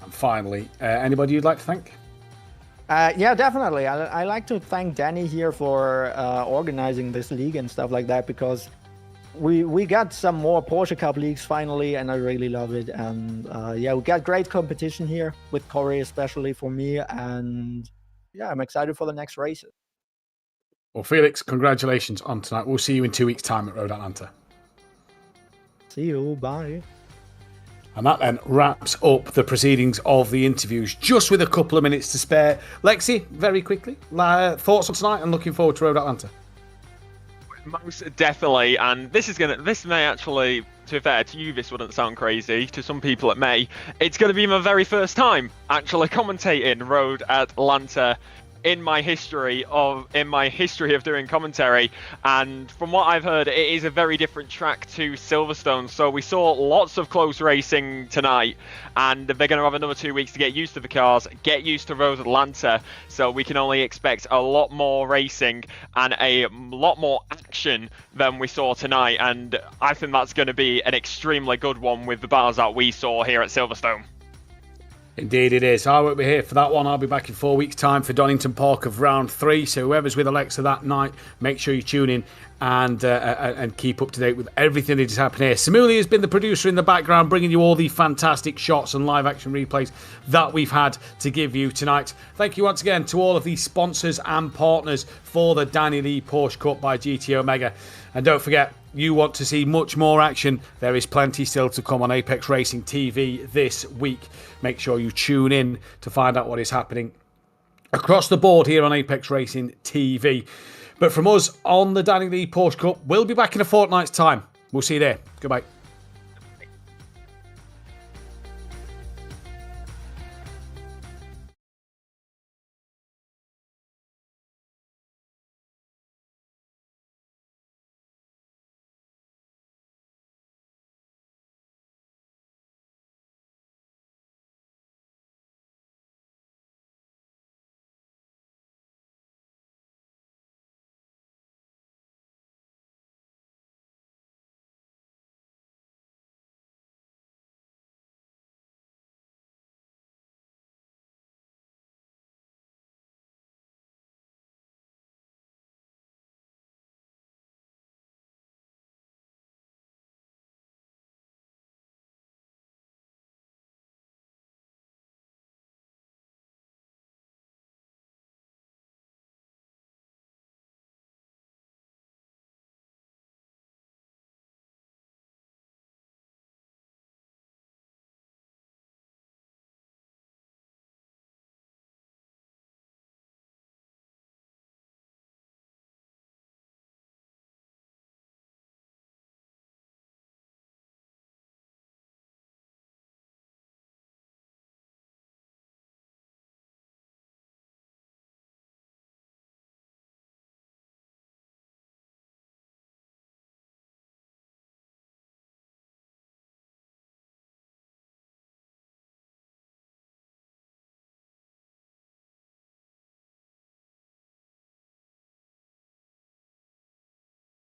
And finally, anybody you'd like to thank? Yeah, definitely. I like to thank Danny here for organizing this league and stuff like that, because we got some more Porsche Cup leagues finally, and I really love it. And yeah, we got great competition here with Corey, especially for me. And yeah, I'm excited for the next races. Well, Felix, congratulations on tonight. We'll see you in 2 weeks' time at Road Atlanta. See you. Bye. And that then wraps up the proceedings of the interviews, just with a couple of minutes to spare. Lexi, very quickly, thoughts on tonight and looking forward to Road Atlanta? Most definitely, and this may actually, to be fair to you, this wouldn't sound crazy. To some people, it may. It's going to be my very first time actually commentating Road Atlanta in my history of doing commentary, and from what I've heard, it is a very different track to Silverstone. So we saw lots of close racing tonight, and they're going to have another 2 weeks to get used to the cars, get used to Road Atlanta. So we can only expect a lot more racing and a lot more action than we saw tonight, and I think that's going to be an extremely good one with the battles that we saw here at Silverstone. Indeed it is. I won't be here for that one. I'll be back in 4 weeks' time for Donington Park of round 3. So whoever's with Alexa that night, make sure you tune in and keep up to date with everything that is happening here. Samuli has been the producer in the background, bringing you all the fantastic shots and live action replays that we've had to give you tonight. Thank you once again to all of the sponsors and partners for the Danny Lee Porsche Cup by GT Omega. And don't forget, you want to see much more action, there is plenty still to come on Apex Racing TV this week. Make sure you tune in to find out what is happening across the board here on Apex Racing TV. But from us on the Danny Lee Porsche Cup, we'll be back in a fortnight's time. We'll see you there. Goodbye.